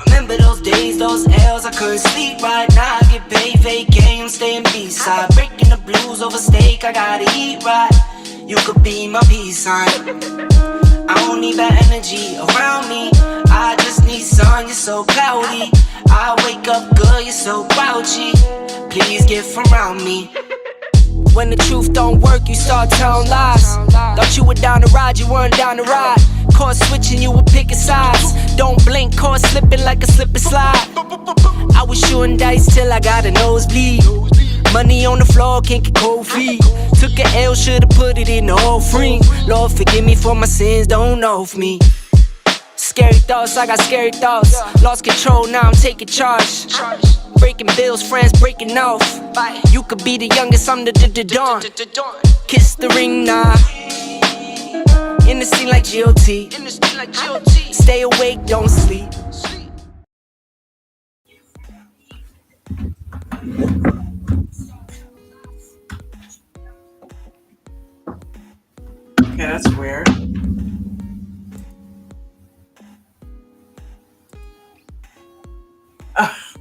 Remember those days, those L's, I couldn't sleep right now. I get paid, vacay, I'm staying B-side. Breaking the blues over steak, I gotta eat right. You could be my peace sign. I don't need bad energy around me. I just need sun, you're so cloudy. I wake up good, you're so grouchy. Please get from around me. When the truth don't work, you start telling lies. Thought you were down to ride, you weren't down to ride. Caught switching, you were picking sides. Don't blink, caught slipping like a slip and slide. I was shooting dice till I got a nosebleed. Money on the floor, can't get cold feet. Took a L, should've put it in the offering. Lord, forgive me for my sins, don't know of me. Scary thoughts, I got scary thoughts. Lost control, now I'm taking charge. Breaking bills, friends breaking off. You could be the youngest, I'm the dawn. Kiss the ring, nah. In the scene like GOT. Stay awake, don't sleep. Okay, that's weird.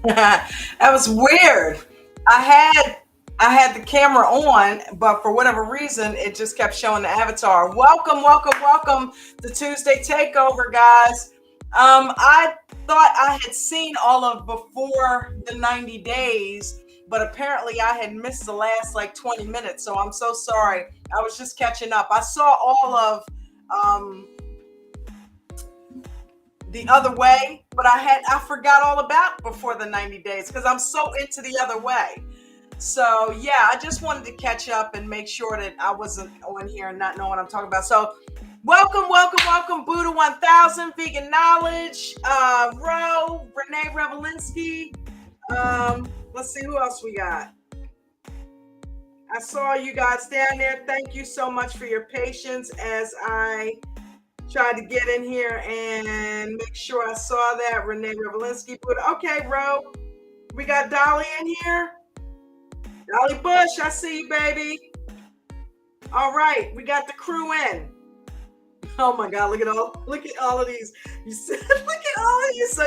That was weird. I had the camera on, but for whatever reason, it just kept showing the avatar. Welcome to Tuesday Takeover, guys. I thought I had seen all of Before the 90 Days, but apparently I had missed the last like 20 minutes. So I'm so sorry. I was just catching up. I saw all of um, The Other Way, but I forgot all about Before the 90 Days because I'm so into The Other Way. So yeah, I just wanted to catch up and make sure that I wasn't on here and not know what I'm talking about. So welcome, Buddha 1000, Vegan Knowledge, Ro, Renee Revelinsky. Let's see who else we got. I saw you guys down there. Thank you so much for your patience as I tried to get in here and make sure I saw that. Renee Revelinsky. Okay, Ro. We got Dolly in here. Dolly Bush, I see you, baby. All right, we got the crew in. Oh my God, look at all of these. You said, look at all of you. So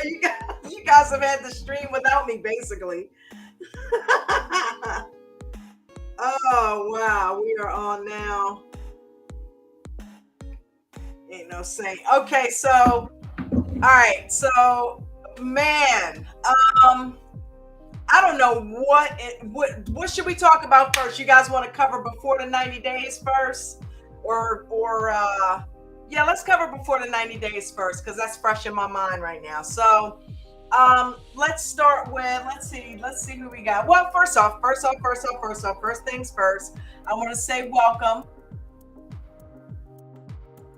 you guys have had the stream without me, basically. Oh wow, we are on now. Ain't no saying. Okay, so all right, so man, I don't know what should we talk about first? You guys want to cover Before the 90 Days first, or yeah, let's cover Before the 90 Days first because that's fresh in my mind right now. So let's start with let's see who we got. Well, first things first. I want to say welcome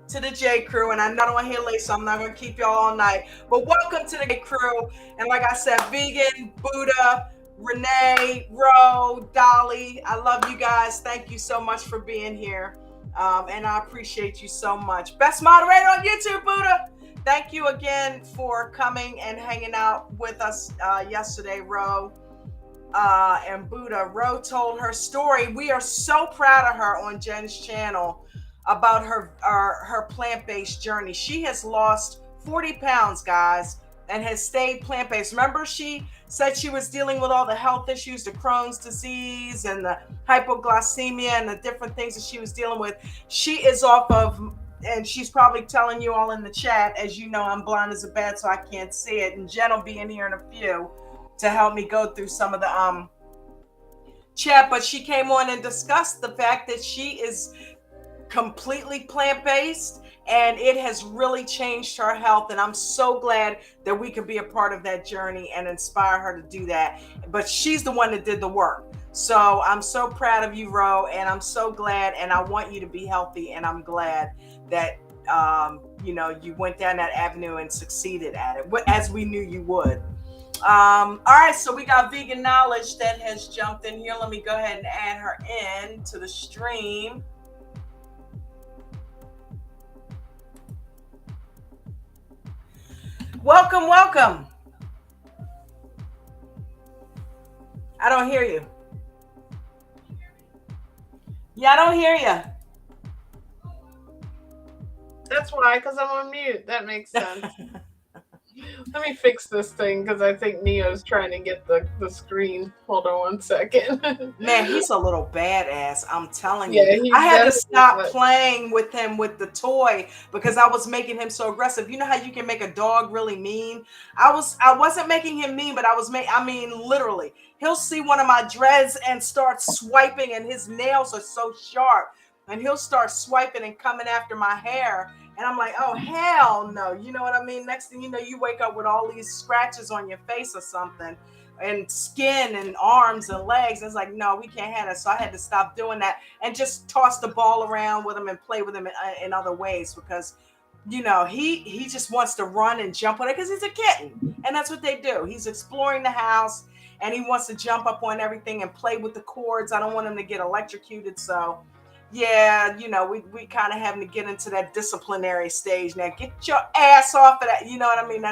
to the J Crew, and I know I'm here late, so I'm not going to keep y'all all night. But welcome to the J Crew, and like I said, Vegan, Buddha, Renee, Ro, Dolly, I love you guys. Thank you so much for being here, and I appreciate you so much. Best moderator on YouTube, Buddha. Thank you again for coming and hanging out with us yesterday, Ro. And Buddha. Ro told her story. We are so proud of her on Jen's channel about her plant-based journey. She has lost 40 pounds, guys, and has stayed plant-based. Remember, she said she was dealing with all the health issues, the Crohn's disease and the hypoglycemia and the different things that she was dealing with. She is off of, and she's probably telling you all in the chat, as you know, I'm blind as a bat, so I can't see it. And Jen will be in here in a few to help me go through some of the chat. But she came on and discussed the fact that she is completely plant-based and it has really changed her health, and I'm so glad that we could be a part of that journey and inspire her to do that. But she's the one that did the work, so I'm so proud of you, Ro, and I'm so glad, and I want you to be healthy, and I'm glad that you went down that avenue and succeeded at it, as we knew you would. All right, so we got Vegan Knowledge that has jumped in here. Let me go ahead and add her in to the stream. Welcome. I don't hear you. Yeah, I don't hear you. That's why, because I'm on mute. That makes sense. Let me fix this thing because I think Neo's trying to get the screen. Hold on one second. Man, he's a little badass. I'm telling you. I had to stop playing with him with the toy because I was making him so aggressive. You know how you can make a dog really mean? I wasn't making him mean, but I mean literally. He'll see one of my dreads and start swiping, and his nails are so sharp. And he'll start swiping and coming after my hair. And I'm like, oh, hell no. You know what I mean? Next thing you know, you wake up with all these scratches on your face or something, and skin and arms and legs. It's like, no, we can't have that. So I had to stop doing that and just toss the ball around with him and play with him in other ways because, he just wants to run and jump on it because he's a kitten. And that's what they do. He's exploring the house and he wants to jump up on everything and play with the cords. I don't want him to get electrocuted. So yeah, we kind of having to get into that disciplinary stage now. Get your ass off of that. You know what I mean?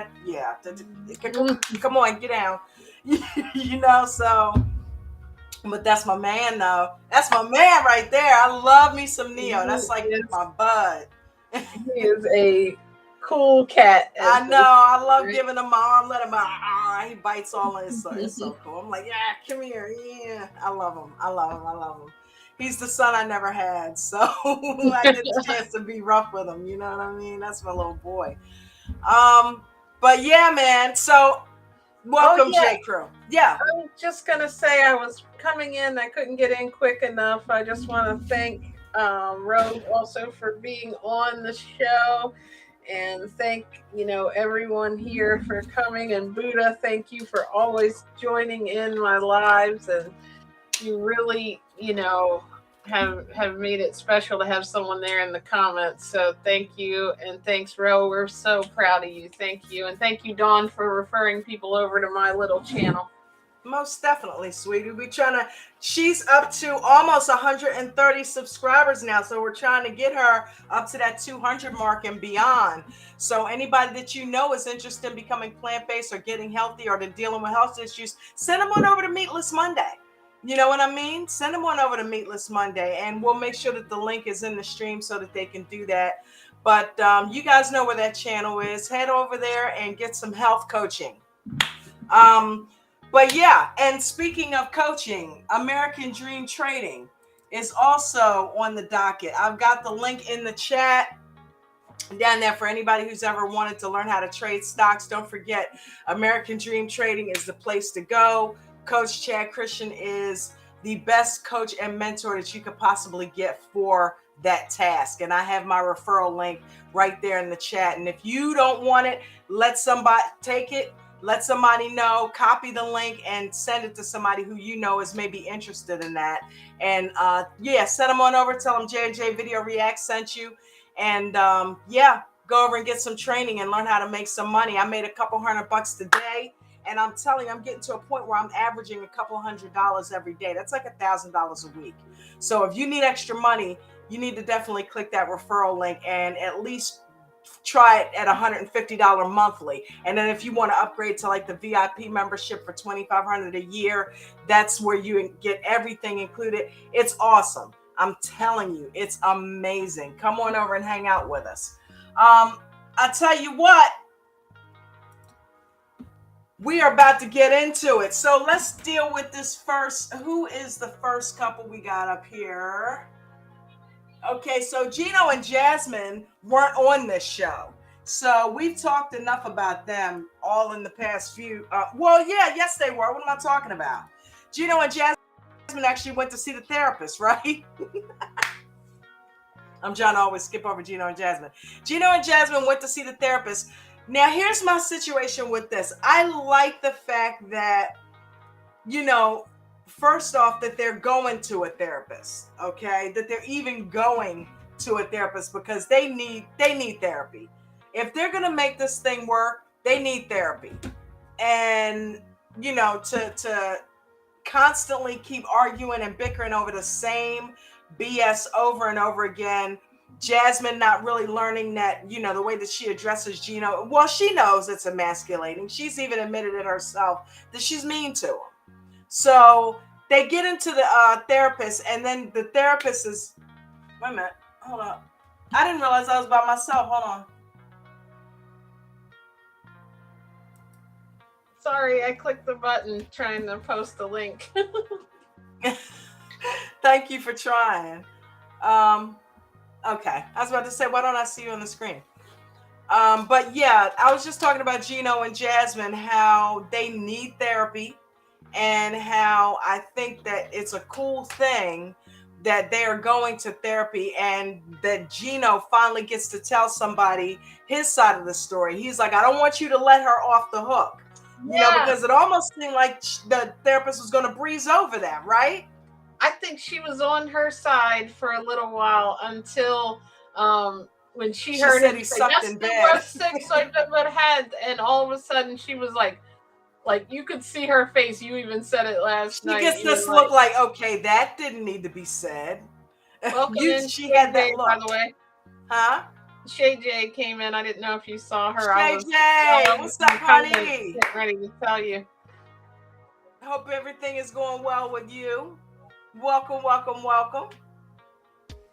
Come on, get down. So, but that's my man, though. That's my man right there. I love me some Neo. That's like my bud. He is a cool cat. I know. I love giving him my arm, let him out. He bites all in it. So it's so cool. I'm like, yeah, come here. Yeah, I love him. He's the son I never had, so I get the chance to be rough with him. You know what I mean? That's my little boy. But yeah, man. So welcome, yeah. J. Crew. Yeah. I'm just gonna say I was coming in. I couldn't get in quick enough. I just want to thank Rose also for being on the show, and thank everyone here for coming. And Buddha, thank you for always joining in my lives, and you really have made it special to have someone there in the comments. So thank you, and thanks, Ro. We're so proud of you. Thank you, and thank you, Dawn, for referring people over to my little channel. Most definitely, sweetie. She's up to almost 130 subscribers now. So we're trying to get her up to that 200 mark and beyond. So anybody that you know is interested in becoming plant-based or getting healthy or dealing with health issues, send them on over to Meatless Monday. You know what I mean? Send them on over to Meatless Monday, and we'll make sure that the link is in the stream so that they can do that. But you guys know where that channel is. Head over there and get some health coaching. But yeah, and speaking of coaching, American Dream Trading is also on the docket. I've got the link in the chat down there for anybody who's ever wanted to learn how to trade stocks. Don't forget, American Dream Trading is the place to go. Coach Chad Christian is the best coach and mentor that you could possibly get for that task. And I have my referral link right there in the chat. And if you don't want it, let somebody take it. Let somebody know, copy the link and send it to somebody who you know is maybe interested in that. And send them on over. Tell them J&J Video React sent you. And go over and get some training and learn how to make some money. I made a couple $100 today. And I'm telling you, I'm getting to a point where I'm averaging a couple $100 every day. That's like $1,000 a week. So if you need extra money, you need to definitely click that referral link and at least try it at $150 monthly. And then if you want to upgrade to like the VIP membership for $2,500 a year, that's where you get everything included. It's awesome. I'm telling you, it's amazing. Come on over and hang out with us. I tell you what, we are about to get into it. So let's deal with this first. Who is the first couple we got up here? Okay, so Gino and Jasmine weren't on this show. So we've talked enough about them all in the past few. Yes, they were. What am I talking about? Gino and Jasmine actually went to see the therapist, right? I'm trying to always skip over Gino and Jasmine. Gino and Jasmine went to see the therapist. Now, here's my situation with this. I like the fact that, first off, that they're going to a therapist, okay? That they're even going to a therapist because they need therapy. If they're going to make this thing work, they need therapy. And, to constantly keep arguing and bickering over the same BS over and over again, Jasmine not really learning that, the way that she addresses Gino. Well, she knows it's emasculating. She's even admitted it herself that she's mean to him. So they get into the therapist, and then the therapist is, wait a minute, hold on. I didn't realize I was by myself. Hold on. Sorry, I clicked the button trying to post the link. Thank you for trying. Okay, I was about to say, why don't I see you on the screen? But yeah, I was just talking about Gino and Jasmine, how they need therapy, and how I think that it's a cool thing that they are going to therapy, and that Gino finally gets to tell somebody his side of the story. He's like, I don't want you to let her off the hook, because it almost seemed like the therapist was going to breeze over that, right? I think she was on her side for a little while until when she heard him say, "Yes, in bed." Was sick, so I never had, and all of a sudden she was like you could see her face. You even said it last night. She gets this look like, okay, that didn't need to be said. Welcome in, she had that look, by the way. Huh? Shay J came in. I didn't know if you saw her. Shay J, what's up, honey? Getting ready to tell you. I hope everything is going well with you. Welcome, welcome, welcome.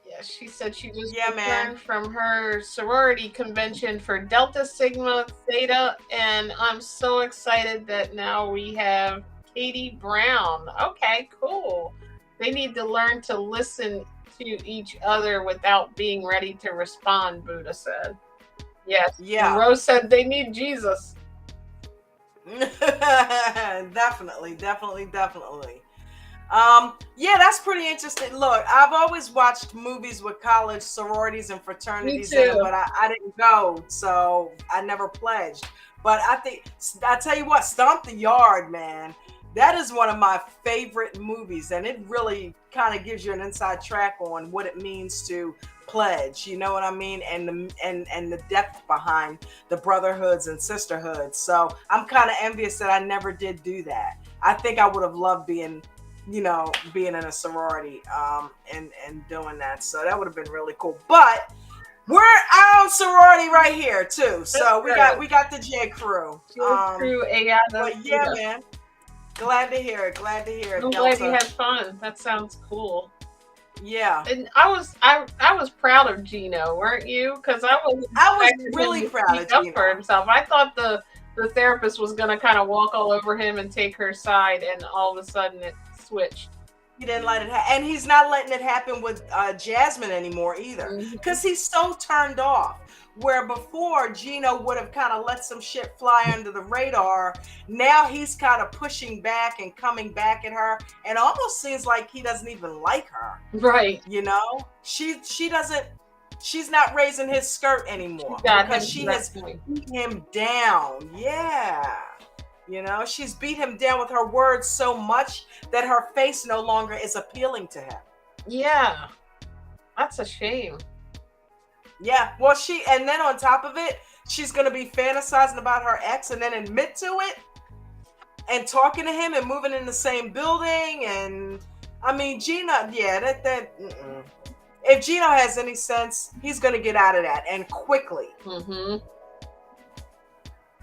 Yeah, she said she just returned from her sorority convention for Delta Sigma Theta, and I'm so excited that now we have Katie Brown. Okay, cool. They need to learn to listen to each other without being ready to respond, Buddha said. Yes. Yeah. And Rose said they need Jesus. Definitely. Yeah, that's pretty interesting. Look, I've always watched movies with college sororities and fraternities in them, but I didn't go, so I never pledged. But I tell you what, Stomp the Yard, man, that is one of my favorite movies, and it really kind of gives you an inside track on what it means to pledge. You know what I mean? And the depth behind the brotherhoods and sisterhoods. So I'm kind of envious that I never did do that. I think I would have loved being in a sorority and doing that. So that would have been really cool. But we're our own sorority right here too. So we got the J Crew. But yeah, man. Glad to hear it. I'm glad you had fun. That sounds cool. Yeah. And I was proud of Gino, weren't you? Because I was really proud of Gino for himself. I thought the therapist was going to kind of walk all over him and take her side, and all of a sudden it switched. He didn't let it happen, and he's not letting it happen with Jasmine anymore either, because he's so turned off. Where before Gino would have kind of let some shit fly under the radar, now he's kind of pushing back and coming back at her, and almost seems like he doesn't even like her. Right. You know, she doesn't. She's not raising his skirt anymore because she has beat him down. Yeah. You know, she's beat him down with her words so much that her face no longer is appealing to him. Yeah. That's a shame. Yeah. Well, and then on top of it, she's going to be fantasizing about her ex and then admit to it and talking to him and moving in the same building. And I mean, Gina, yeah, if Gino has any sense, he's going to get out of that, and quickly. Mm-hmm.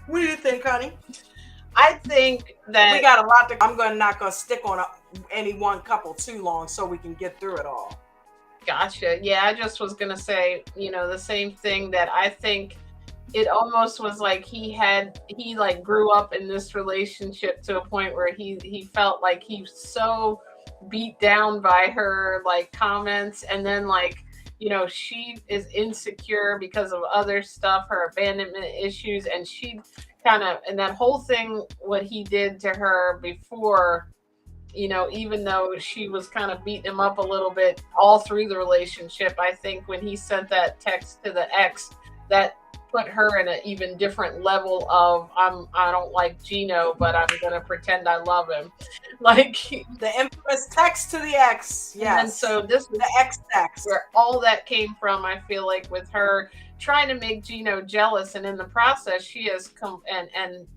What do you think, honey? I think that we got a lot I'm not going to stick on any one couple too long so we can get through it all. Gotcha. Yeah, I just was going to say, the same thing, that I think it almost was like he like grew up in this relationship to a point where he felt like he was so beat down by her like comments, and then like she is insecure because of other stuff, her abandonment issues, and she kind of, and that whole thing, what he did to her before, even though she was kind of beating him up a little bit all through the relationship, I think when he sent that text to the ex, that put her in an even different level of I don't like Gino, but I'm gonna pretend I love him, like the infamous text to the ex. Yes. And so this is the ex text where all that came from. I feel like with her trying to make Gino jealous, and in the process she has come and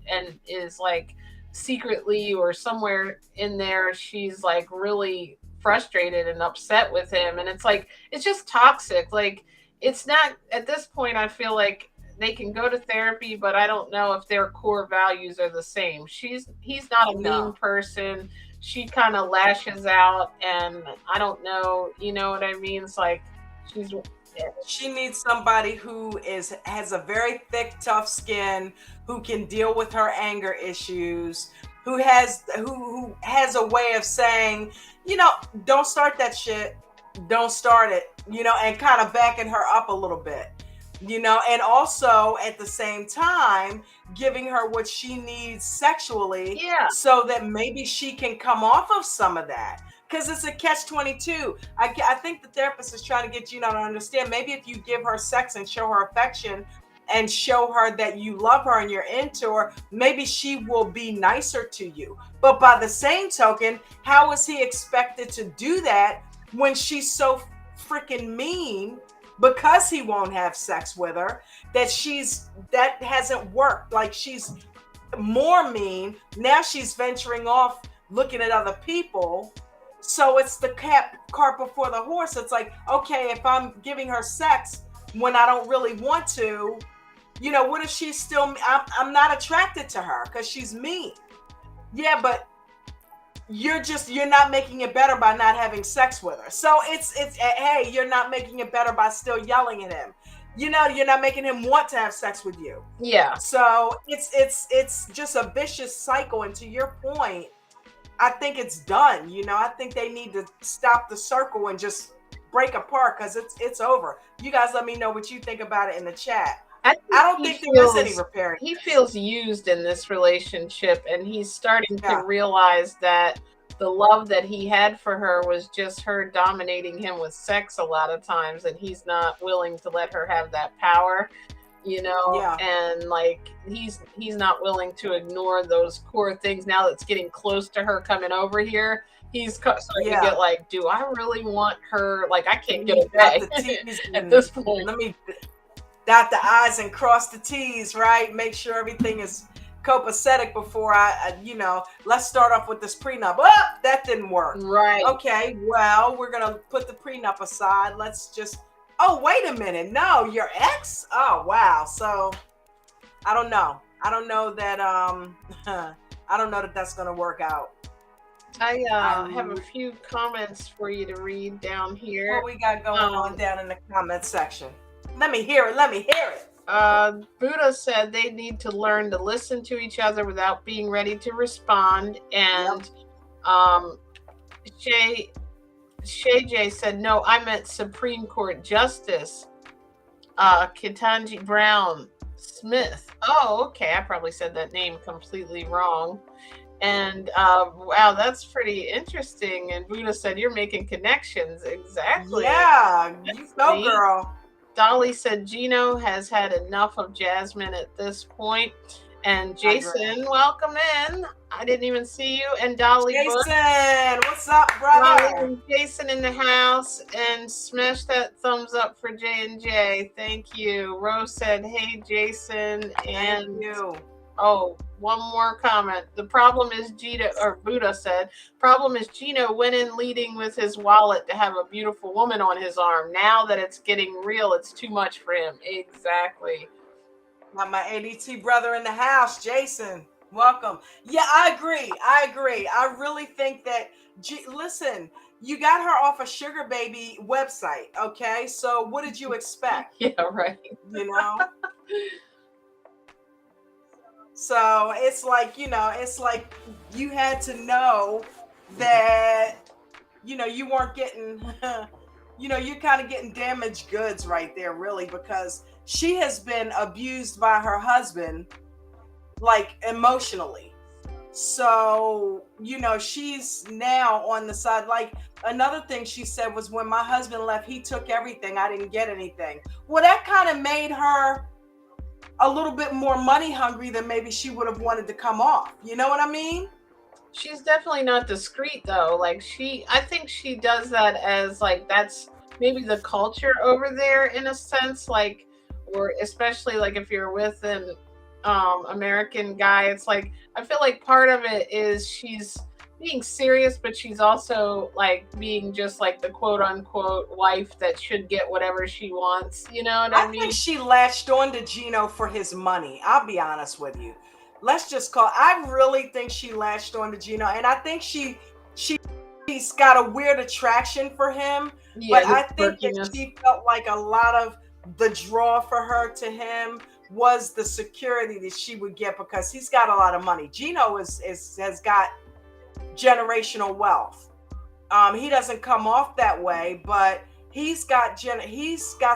is like secretly or somewhere in there she's like really frustrated and upset with him, and it's like it's just toxic. Like it's not, at this point I feel like they can go to therapy, but I don't know if their core values are the same. He's not a mean person. She kind of lashes out, and I don't know, you know what I mean? It's like she needs somebody who has a very thick, tough skin, who can deal with her anger issues, who has a way of saying, don't start that shit, don't start it, and kind of backing her up a little bit. And also at the same time giving her what she needs sexually, so that maybe she can come off of some of that, because it's a catch-22. I think the therapist is trying to get Gino to understand, maybe if you give her sex and show her affection and show her that you love her and you're into her, maybe she will be nicer to you. But by the same token, how is he expected to do that when she's so freaking mean, because he won't have sex with her, that hasn't worked? Like, she's more mean. Now she's venturing off looking at other people. So it's the cart before the horse. It's like, okay, if I'm giving her sex when I don't really want to, what if she's still, I'm not attracted to her because she's mean. Yeah, but you're not making it better by not having sex with her. So it's hey, you're not making it better by still yelling at him. You're not making him want to have sex with you. Yeah. So it's just a vicious cycle. And to your point, I think it's done. I think they need to stop the circle and just break apart, because it's over. You guys let me know what you think about it in the chat. I don't think there is any repairing. He feels used in this relationship, and he's starting to Yeah. realize that the love that he had for her was just her dominating him with sex a lot of times, and he's not willing to let her have that power, you know. Yeah. And like he's not willing to ignore those core things. Now that it's getting close to her coming over here, he's starting to get like, do I really want her? Like, I can't get away at this point. Let me dot the I's and cross the T's, right? Make sure everything is copacetic before I let's start off with this prenup. Oh, that didn't work. Right. Okay, well, we're going to put the prenup aside. Let's just, oh, wait a minute. No, your ex? Oh, wow. So I don't know. I don't know that, I don't know that that's going to work out. I have a few comments for you to read down here. What we got going on down in the comment section? Let me hear it. Let me hear it. Buddha said they need to learn to listen to each other without being ready to respond. And Shay J said, no, I meant Supreme Court Justice Ketanji Brown Smith. Oh, okay. I probably said that name completely wrong. And wow, that's pretty interesting. And Buddha said, you're making connections. Exactly. Yeah, you go, girl. Dolly said Gino has had enough of Jasmine at this point. And Jason, welcome in. I didn't even see you. And Dolly, Jason, what's up, brother? Dolly and Jason in the house. And smash that thumbs up for J&J. Thank you. Rose said, hey, Jason. And thank you. Oh, one more comment. The problem is Buddha said, problem is Gino went in leading with his wallet to have a beautiful woman on his arm. Now that it's getting real, it's too much for him. Exactly. Got my ADT brother in the house, Jason. Welcome. Yeah, I agree. I really think that, listen, you got her off a Sugar Baby website, okay? So what did you expect? Yeah, right. You know? So it's like, it's like you had to know that, you weren't getting, you're kind of getting damaged goods right there, really, because she has been abused by her husband, like emotionally. So, she's now on the side. Like, another thing she said was, when my husband left, he took everything. I didn't get anything. Well, that kind of made her a little bit more money hungry than maybe she would have wanted to come off. You know what I mean? She's definitely not discreet though. Like I think she does that as like, that's maybe the culture over there in a sense, like, or especially like if you're with an American guy, it's like, I feel like part of it is she's being serious, but she's also like being just like the quote unquote wife that should get whatever she wants. You know what I mean? I think she latched on to Gino for his money. I'll be honest with you. I really think she latched on to Gino, and I think she's got a weird attraction for him. Yeah, but I think that she felt like a lot of the draw for her to him was the security that she would get because he's got a lot of money. Gino has got generational wealth. He doesn't come off that way, but he's got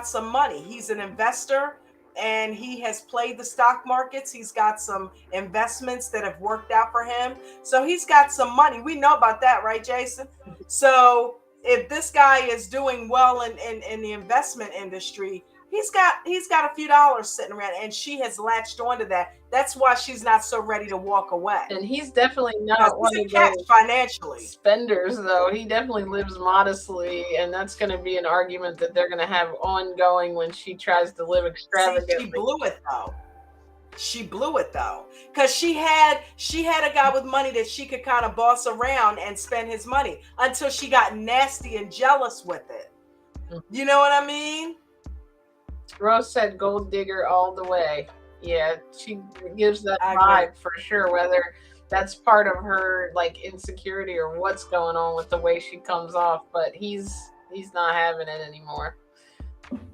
some money. He's an investor, and he has played the stock markets. He's got some investments that have worked out for him. So he's got some money. We know about that, right, Jason? So if this guy is doing well in the investment industry, he's got a few dollars sitting around, and she has latched onto that. That's why she's not so ready to walk away. And he's definitely not one of those financially spenders, though. He definitely lives modestly, and that's going to be an argument that they're going to have ongoing when she tries to live extravagantly. She blew it though, because she had a guy with money that she could kind of boss around and spend his money until she got nasty and jealous with it. You know what I mean? Rose said gold digger all the way. Yeah, she gives that vibe for sure, whether that's part of her like insecurity or what's going on with the way she comes off, but he's not having it anymore.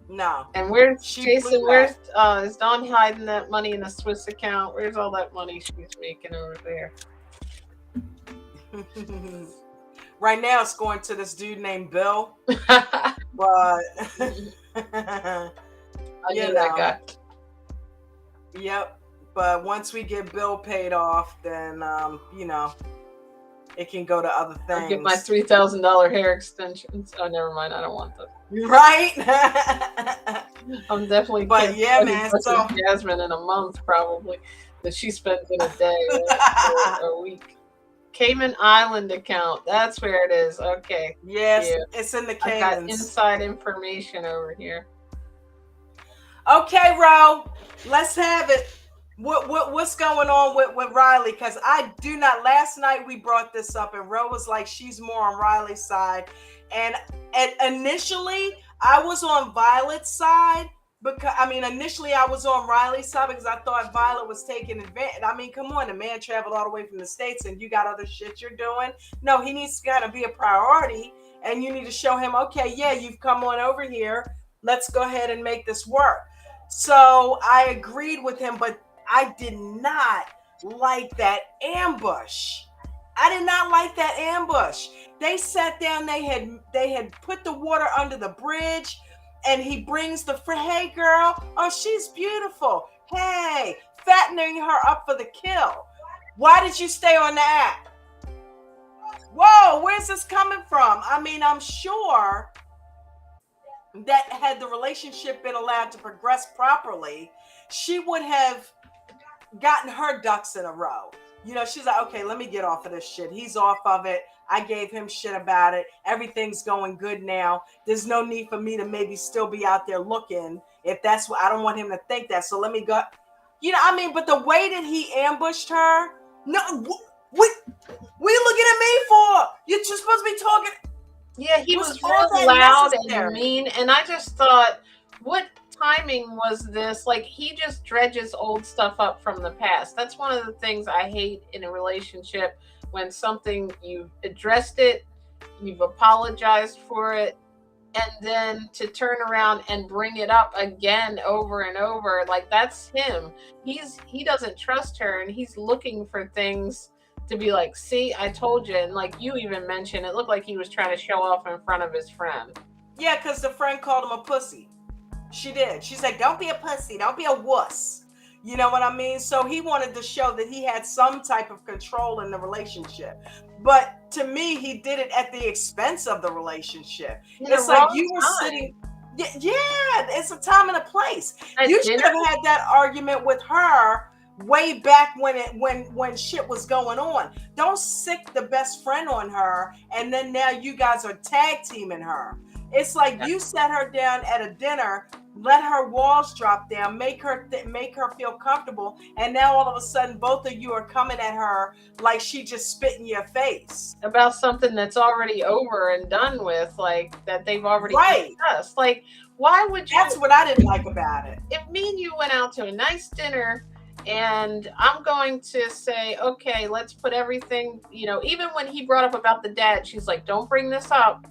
No. And where's Jason? Where's is Dawn hiding that money in a Swiss account? Where's all that money she's making over there? Right now it's going to this dude named Bill. But I knew that guy. Yep. But once we get Bill paid off, then it can go to other I'll get my things. $3,000 hair extensions. Oh, never mind. I don't want them. Right? I'm definitely But yeah, man. So Jasmine in a month probably that she spends in a day or a week. Cayman Island account. That's where it is. Okay. yes, Yeah. it's in the I got Caymans. inside information over here. Okay, Ro, let's have it. What's going on with Riley? Because I do not. Last night we brought this up, and Ro was like, she's more on Riley's side, and initially I was on Violet's side because initially I was on Riley's side because I thought Violet was taking advantage. I mean, come on, the man traveled all the way from the States, and you got other shit you're doing. No, he needs to kind of be a priority, and you need to show him, okay, yeah, you've come on over here. Let's go ahead and make this work. So I agreed with him, but I did not like that ambush. I did not like that ambush. They sat down, they had put the water under the bridge, and he brings the hey girl, oh, she's beautiful. Hey, fattening her up for the kill. Why did you stay on the app? Whoa, where's this coming from? I mean, I'm sure that had the relationship been allowed to progress properly, she would have gotten her ducks in a row. She's like, okay, let me get off of this shit. He's off of it. I gave him shit about it. Everything's going good now. There's no need for me to maybe still be out there looking. If that's what I don't want him to think that. So let me go. But the way that he ambushed her, no, what you looking at me for? You're just supposed to be talking. Yeah, he was real loud and mean, and I just thought, what timing was this? Like, he just dredges old stuff up from the past. That's one of the things I hate in a relationship, when something, you've addressed it, you've apologized for it, and then to turn around and bring it up again over and over. Like, that's him. He doesn't trust her, and he's looking for things to be like, see, I told you. And like you even mentioned, it looked like he was trying to show off in front of his friend. Yeah, because the friend called him a pussy. She did. She said, don't be a pussy. Don't be a wuss. You know what I mean? So he wanted to show that he had some type of control in the relationship. But to me, he did it at the expense of the relationship. It's like you were sitting. Yeah, it's a time and a place. You should have had that argument with her way back when shit was going on. Don't sick the best friend on her, and then now you guys are tag teaming her. It's like you sat her down at a dinner, let her walls drop down, make her feel comfortable, and now all of a sudden both of you are coming at her like she just spit in your face about something that's already over and done with, like that they've already discussed. Like, why would you? That's what I didn't like about it. If me and you went out to a nice dinner, and I'm going to say, okay, let's put everything, even when he brought up about the dad, she's like, don't bring this up.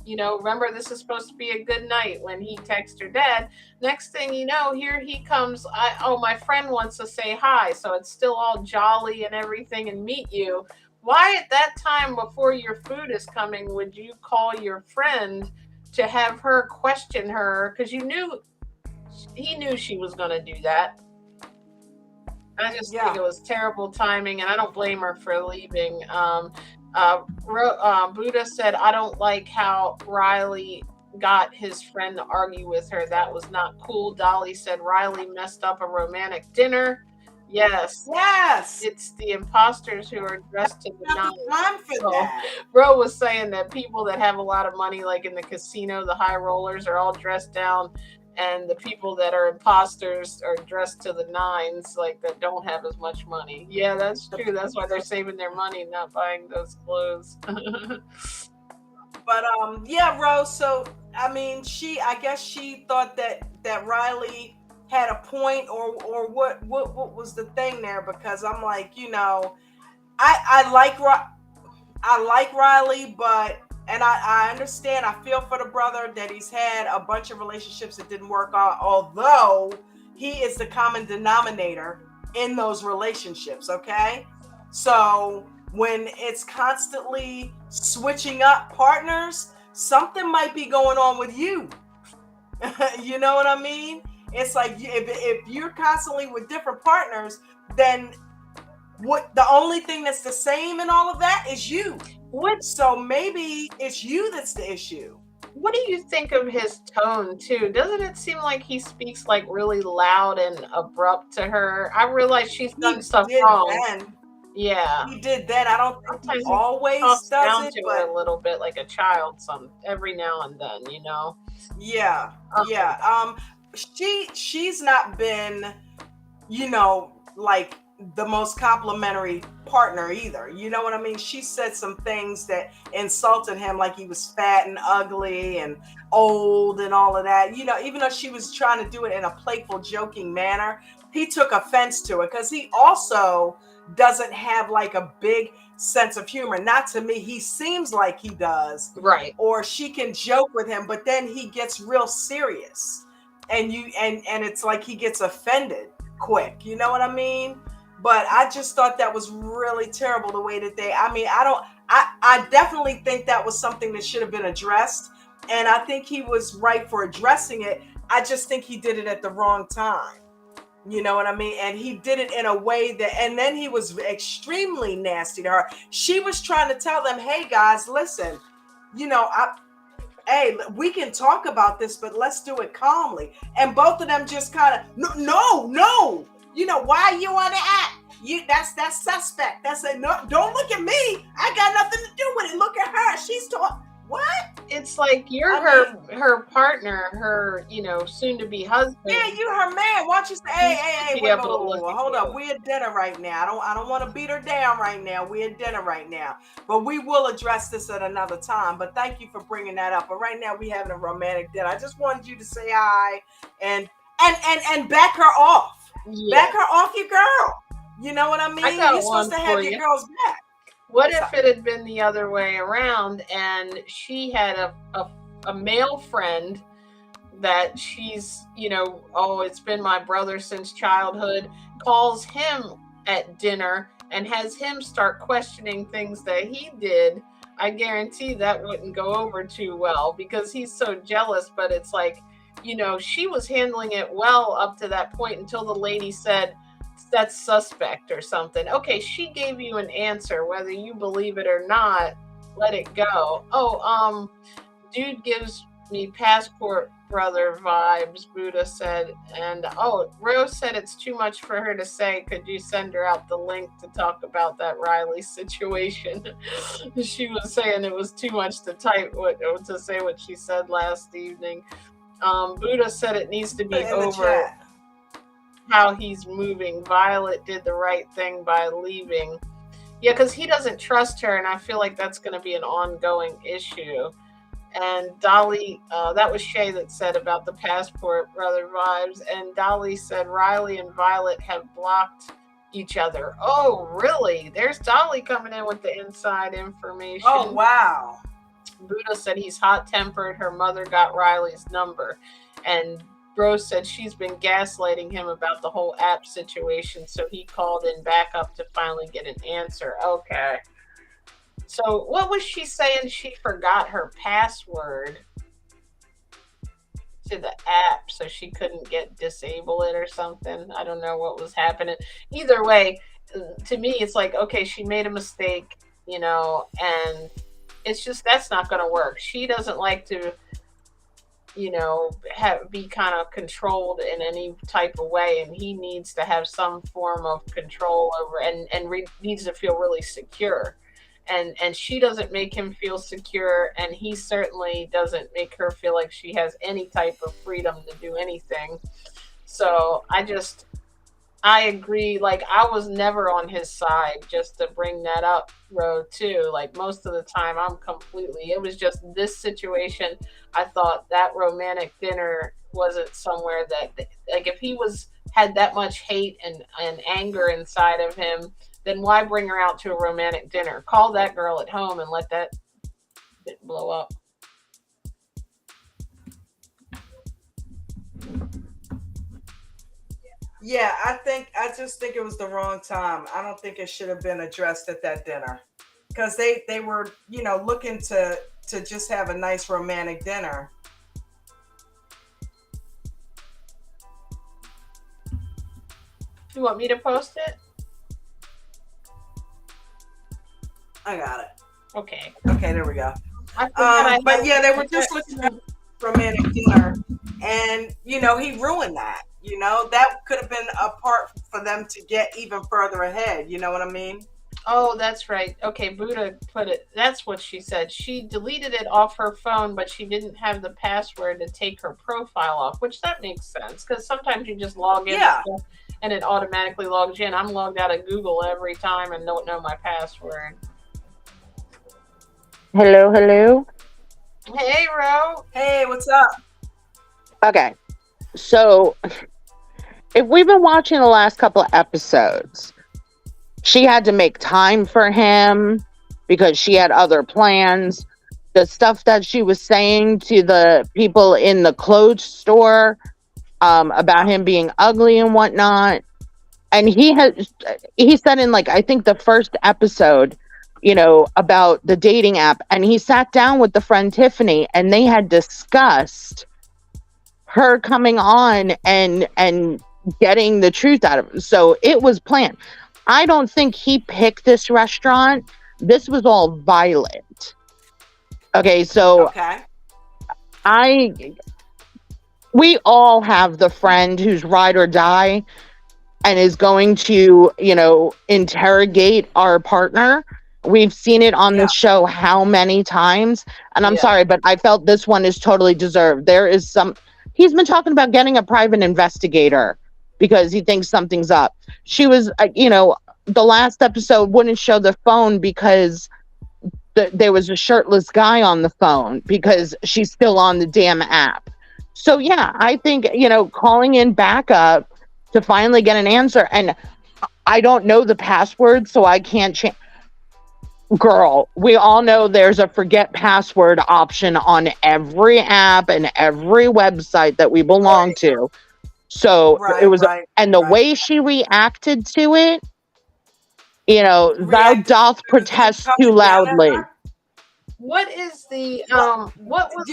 Remember, this is supposed to be a good night, when he texts her dad. Next thing you know, here he comes. My friend wants to say hi. So it's still all jolly and everything and meet you. Why at that time before your food is coming would you call your friend to have her question her? Because he knew she was going to do that. I just think it was terrible timing, and I don't blame her for leaving. Buddha said, I don't like how Riley got his friend to argue with her. That was not cool. Dolly said Riley messed up a romantic dinner. Yes. It's the imposters who are dressed to the nines. Bro was saying that people that have a lot of money, like in the casino, the high rollers, are all dressed down. And the people that are imposters are dressed to the nines, like that don't have as much money. Yeah, that's true. That's why they're saving their money and not buying those clothes. But yeah, Rose. So I guess she thought that Riley had a point, or what was the thing there? Because I'm like, I like Riley, but. And I understand, I feel for the brother that he's had a bunch of relationships that didn't work out, although he is the common denominator in those relationships, okay? So when it's constantly switching up partners, something might be going on with you. You know what I mean? It's like if you're constantly with different partners, then what the only thing that's the same in all of that is you. So maybe it's you that's the issue. What do you think of his tone too? Doesn't it seem like he speaks like really loud and abrupt to her? I realize she's done stuff wrong. Then. Yeah, He did that. I don't think sometimes he always talks does down it, to but her a little bit like a child. Every now and then, you know. Yeah, yeah. She's not been, you know, like the most complimentary partner either. You know what I mean? She said some things that insulted him, like he was fat and ugly and old and all of that. You know, even though she was trying to do it in a playful, joking manner, he took offense to it because he also doesn't have like a big sense of humor. Not to me. He seems like he does. Right. Or she can joke with him, but then he gets real serious. And it's like he gets offended quick. You know what I mean? But I just thought that was really terrible the way that I definitely think that was something that should have been addressed. And I think he was right for addressing it. I just think he did it at the wrong time. You know what I mean? And he did it in a way and then he was extremely nasty to her. She was trying to tell them, hey guys, listen, you know, hey, we can talk about this, but let's do it calmly. And both of them just kind of, no. You know, why are you on the app? That's suspect. That's no, don't look at me. I got nothing to do with it. Look at her. She's talking. What? It's like you're her partner, her, you know, soon to be husband. Yeah, you her man. Why don't you say, hey, wait, hold up. We're at dinner right now. I don't want to beat her down right now. We're at dinner right now. But we will address this at another time. But thank you for bringing that up. But right now we having a romantic dinner. I just wanted you to say hi and back her off. Yeah. Back her off your girl. You know what I mean? You're supposed to have your girl's back. What if it had been the other way around and she had a male friend that she's, you know, oh, it's been my brother since childhood, calls him at dinner and has him start questioning things that he did? I guarantee that wouldn't go over too well because he's so jealous. But it's like, you know, she was handling it well up to that point until the lady said, that's suspect or something. Okay, she gave you an answer, whether you believe it or not, let it go. Oh, dude gives me passport brother vibes, Buddha said. And Rose said it's too much for her to say. Could you send her out the link to talk about that Riley situation? She was saying it was too much to type to say what she said last evening. Buddha said it needs to be over how he's moving. Violet did the right thing by leaving. Yeah, because he doesn't trust her, and I feel like that's going to be an ongoing issue. And Dolly, that was Shay that said about the passport brother vibes, and Dolly said Riley and Violet have blocked each other. Oh, really? There's Dolly coming in with the inside information. Oh, wow. Buddha said he's hot-tempered. Her mother got Riley's number. And Rose said she's been gaslighting him about the whole app situation, so he called in backup to finally get an answer. Okay. So what was she saying? She forgot her password to the app, so she couldn't disable it or something. I don't know what was happening. Either way, to me, it's like, okay, she made a mistake, you know, and it's just, that's not going to work. She doesn't like to, you know, be kind of controlled in any type of way, and he needs to have some form of control over and needs to feel really secure. And she doesn't make him feel secure, and he certainly doesn't make her feel like she has any type of freedom to do anything. So I agree. Like, I was never on his side, just to bring that up, Ro, too. Like, most of the time, it was just this situation. I thought that romantic dinner wasn't somewhere that, like, if he had that much hate and anger inside of him, then why bring her out to a romantic dinner? Call that girl at home and let that blow up. Yeah, I just think it was the wrong time. I don't think it should have been addressed at that dinner, because they were, you know, looking to just have a nice romantic dinner. You want me to post it? I got it. Okay. Okay, there we go. But yeah, they were just looking at romantic dinner, and you know, he ruined that. You know, that could have been a part for them to get even further ahead. You know what I mean? Oh, that's right. Okay, Buddha put it. That's what she said. She deleted it off her phone, but she didn't have the password to take her profile off, which that makes sense because sometimes you just log in and it automatically logs you in. I'm logged out of Google every time and don't know my password. Hello, hello. Hey, Ro. Hey, what's up? Okay, so if we've been watching the last couple of episodes, she had to make time for him because she had other plans. The stuff that she was saying to the people in the clothes store about him being ugly and whatnot. And he said in, like, I think the first episode, you know, about the dating app, and he sat down with the friend Tiffany and they had discussed her coming on and getting the truth out of it. So it was planned. I don't think he picked this restaurant. This was all Violet. Okay, so we all have the friend who's ride or die and is going to, you know, interrogate our partner. We've seen it on the show how many times. And I'm sorry, but I felt this one is totally deserved. He's been talking about getting a private investigator because he thinks something's up. She was, you know, the last episode wouldn't show the phone because there was a shirtless guy on the phone because she's still on the damn app. So yeah, I think, you know, calling in backup to finally get an answer. And I don't know the password, so I can't change. Girl, we all know there's a forget password option on every app and every website that we belong to. So it was, and the way she reacted to it, you know, thou doth protest too loudly. What is the what was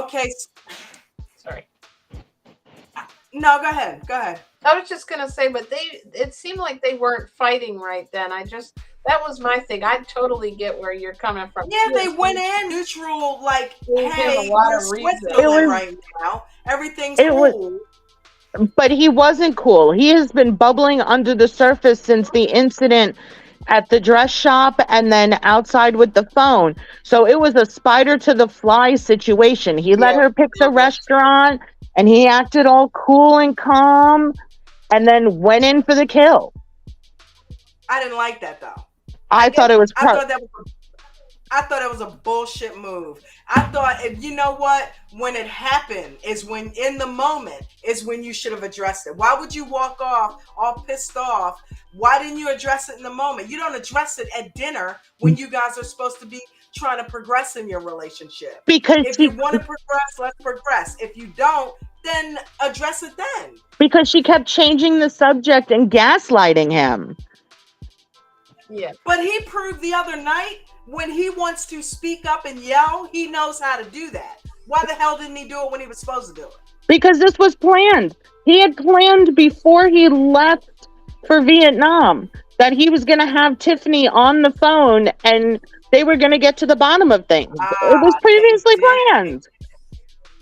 okay. Sorry. No, go ahead. Go ahead. I was just gonna say, but it seemed like they weren't fighting right then. That was my thing. I totally get where you're coming from. Yeah, they went in neutral, like, hey, we're Switzerland right now. Everything's cool. But he wasn't cool. He has been bubbling under the surface since the incident at the dress shop and then outside with the phone. So it was a spider to the fly situation. He let her pick the restaurant and he acted all cool and calm and then went in for the kill. I didn't like that though. I thought it was I thought it was a bullshit move. I thought, if you know what, when it happened is when, in the moment, is when you should have addressed it. Why would you walk off all pissed off? Why didn't you address it in the moment? You don't address it at dinner when you guys are supposed to be trying to progress in your relationship. Because if you want to progress, let's progress. If you don't, then address it then. Because she kept changing the subject and gaslighting him. Yeah. But he proved the other night, when he wants to speak up and yell, he knows how to do that. Why the hell didn't he do it when he was supposed to do it? Because this was planned. He had planned before he left for Vietnam that he was going to have Tiffany on the phone and they were going to get to the bottom of things. It was previously planned.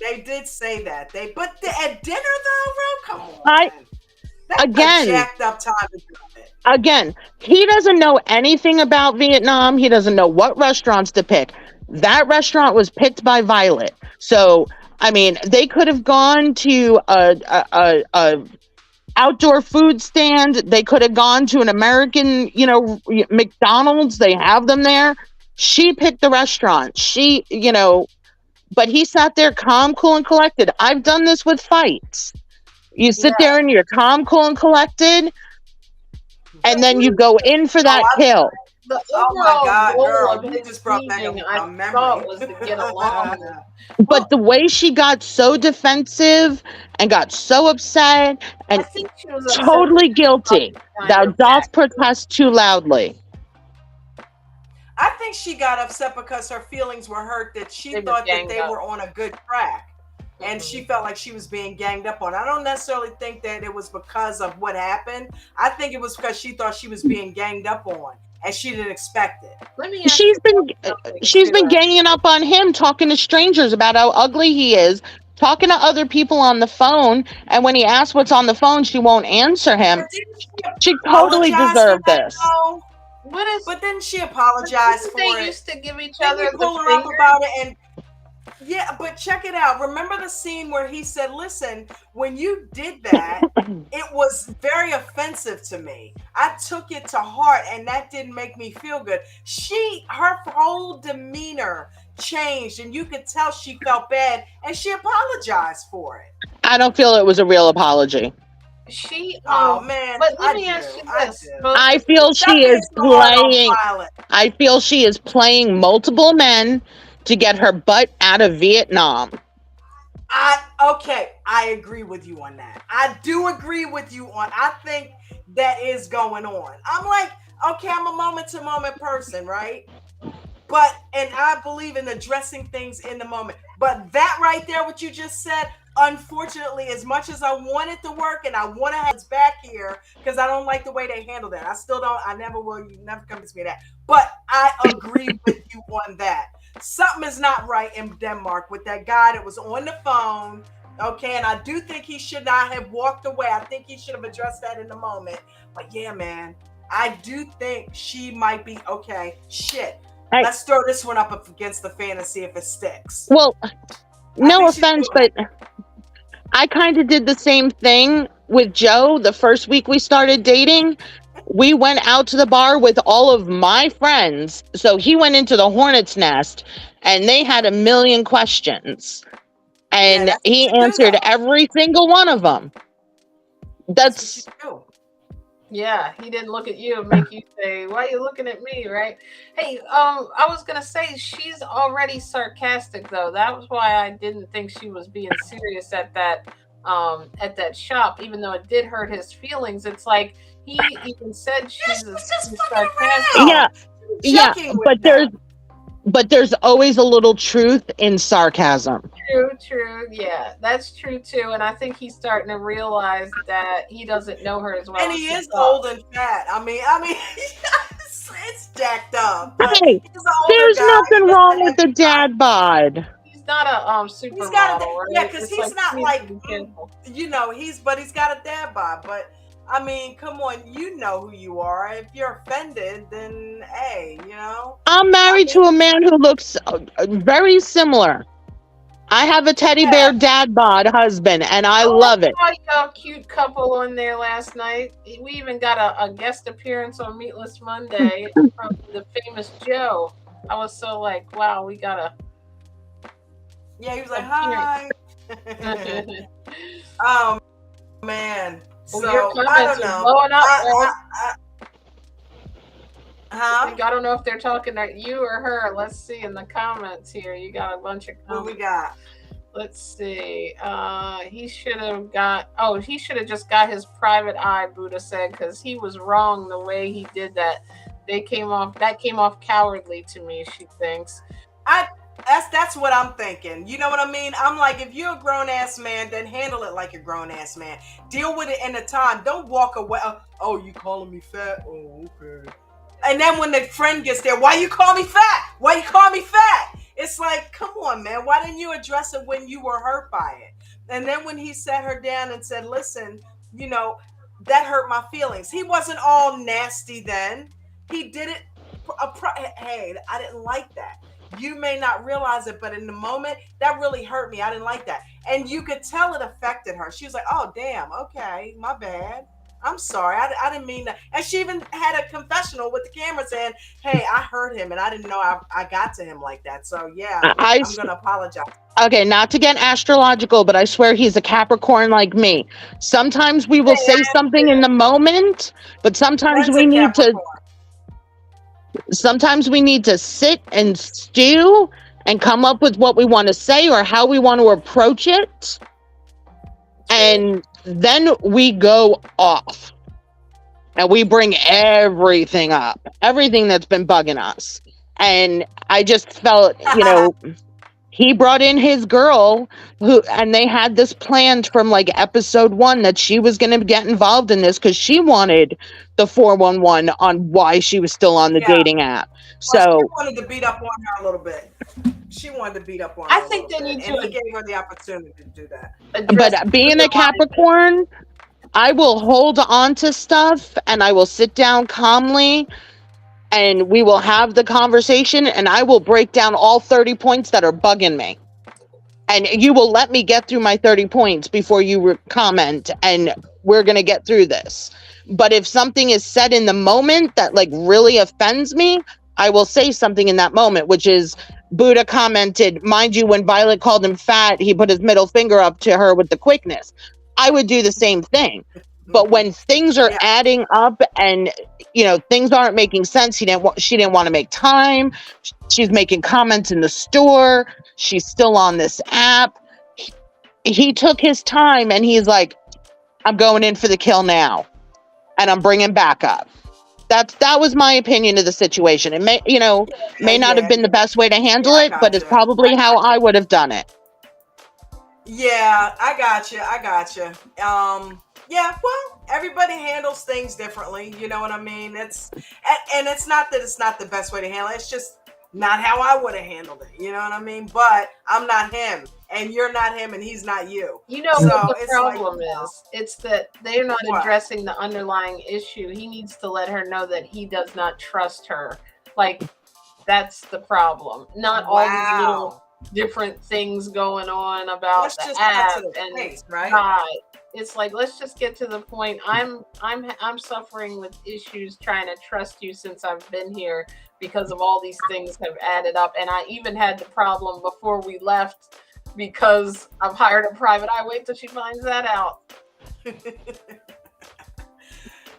They did say that. But at dinner though, Ro, come on. That's again, a jacked up time to do it. Again, he doesn't know anything about Vietnam. He doesn't know what restaurants to pick. That restaurant was picked by Violet. So, I mean, they could have gone to a outdoor food stand. They could have gone to an American, you know, McDonald's. They have them there. She picked the restaurant. She, you know, but he sat there calm, cool, and collected. I've done this with fights. You sit there and you're calm, cool, and collected. And then you go in for that kill. The overall goal of his meeting, I thought, was to get along. But the way she got so defensive and got so upset and totally guilty, thou dost protest too loudly. I think she got upset because her feelings were hurt, that she thought that they were on a good track. and she felt like she was being ganged up on. I don't necessarily think that it was because of what happened. I think it was because she thought she was being ganged up on, and she didn't expect it. Let me ask you She's been ganging up on him, talking to strangers about how ugly he is, talking to other people on the phone, and when he asks what's on the phone, she won't answer him. But didn't She totally apologize for deserved that, this. though? What is? But then she apologized Didn't for they it. used to give each Didn't other you the pull her up finger? about it? And yeah, but check it out. Remember the scene where he said, "Listen, when you did that, it was very offensive to me. I took it to heart, and that didn't make me feel good." Her whole demeanor changed, and you could tell she felt bad, and she apologized for it. I don't feel it was a real apology. Oh man! But let me ask you this: I feel she is playing. I feel she is playing multiple men to get her butt out of Vietnam. Okay, I agree with you on that. I do agree with you on. I think that is going on. I'm like, okay, I'm a moment to moment person, right? And I believe in addressing things in the moment. But that right there, what you just said, unfortunately, as much as I want it to work and I want to have it back here, because I don't like the way they handle that. I still don't. I never will. You never convince me of that. But I agree with you on that. Something is not right in Denmark with that guy that was on the phone. Okay, and I do think he should not have walked away. I think he should have addressed that in the moment. But yeah, man, I do think she might be okay. Shit. Let's throw this one up against the fan and see if it sticks. Well, no offense, but I kind of did the same thing with Joe the first week we started dating. We went out to the bar with all of my friends. So he went into the hornet's nest and they had a million questions. And he answered every single one of them. That's yeah, he didn't look at you and make you say, "Why are you looking at me?" Right? Hey, I was gonna say she's already sarcastic though. That was why I didn't think she was being serious at that shop, even though it did hurt his feelings. It's like he even said she's sarcastic. Yeah, but there's always a little truth in sarcasm. True. Yeah, that's true too. And I think he's starting to realize that he doesn't know her as well. And he is old and fat. I mean, it's jacked up. Hey, there's nothing wrong with the dad bod. He's not a supermodel, right? Yeah, because he's not like, you know, he's got a dad bod. But I mean, come on, you know who you are. If you're offended, then hey, you know. I'm married to a man who looks very similar. I have a teddy bear dad bod husband, and I love it. I saw a cute couple on there last night. We even got a guest appearance on Meatless Monday from the famous Joe. I was so like, wow, we got a. Yeah, he was like, hi. Oh man. So your comments are blowing up. I don't know if they're talking at you or her. Let's see in the comments here. You got a bunch of comments. What we got? Let's see. He should have just got his private eye, Buddha said, because he was wrong the way he did that. That came off cowardly to me, she thinks. That's what I'm thinking. You know what I mean? I'm like, if you're a grown ass man, then handle it like a grown ass man. Deal with it in the time. Don't walk away. Oh, you calling me fat? Oh, okay. And then when the friend gets there, why you call me fat? Why you call me fat? It's like, come on, man. Why didn't you address it when you were hurt by it? And then when he sat her down and said, listen, you know, that hurt my feelings. He wasn't all nasty then. He did it. Hey, I didn't like that. You may not realize it, but in the moment, that really hurt me. I didn't like that. And you could tell it affected her. She was like, oh, damn. Okay, my bad. I'm sorry. I didn't mean that. And she even had a confessional with the camera saying, hey, I hurt him and I didn't know I got to him like that. So yeah, I'm going to apologize. Okay, not to get astrological, but I swear he's a Capricorn like me. Sometimes we will say something in the moment, but sometimes we need to sit and stew and come up with what we want to say or how we want to approach it. And then we go off and we bring everything up, everything that's been bugging us. And I just felt, you know, he brought in his girl and they had this planned from like episode 1 that she was going to get involved in this because she wanted the 411 on why she was still on the Yeah. dating app. Well, So she wanted to beat up on her a little bit. She wanted to beat up on her. I think they need and to he gave her the opportunity to do that. address but being a the line. Capricorn, I will hold on to stuff and I will sit down calmly and we will have the conversation and I will break down all 30 points that are bugging me. And you will let me get through my 30 points before you comment and we're going to get through this. But if something is said in the moment that like really offends me, I will say something in that moment, which is Buddha commented, mind you, when Violet called him fat, he put his middle finger up to her with the quickness. I would do the same thing. But when things are adding up and, you know, things aren't making sense, she didn't want to make time. She's making comments in the store. She's still on this app. He took his time and he's like, I'm going in for the kill now. And I'm bringing back up. That was my opinion of the situation. It may not have been the best way to handle it, but it's probably how I would have done it. Yeah, I got you. Yeah, well, everybody handles things differently. You know what I mean? It's not that it's not the best way to handle it. It's just not how I would have handled it. You know what I mean? But I'm not him, and you're not him, and he's not you. You know what the problem is? It's that they're not addressing the underlying issue. He needs to let her know that he does not trust her. Like, that's the problem. Not all these little different things going on about the app and face, right? It's like, let's just get to the point. I'm suffering with issues trying to trust you since I've been here because of all these things have added up. And I even had the problem before we left because I've hired a private eye. Wait till she finds that out.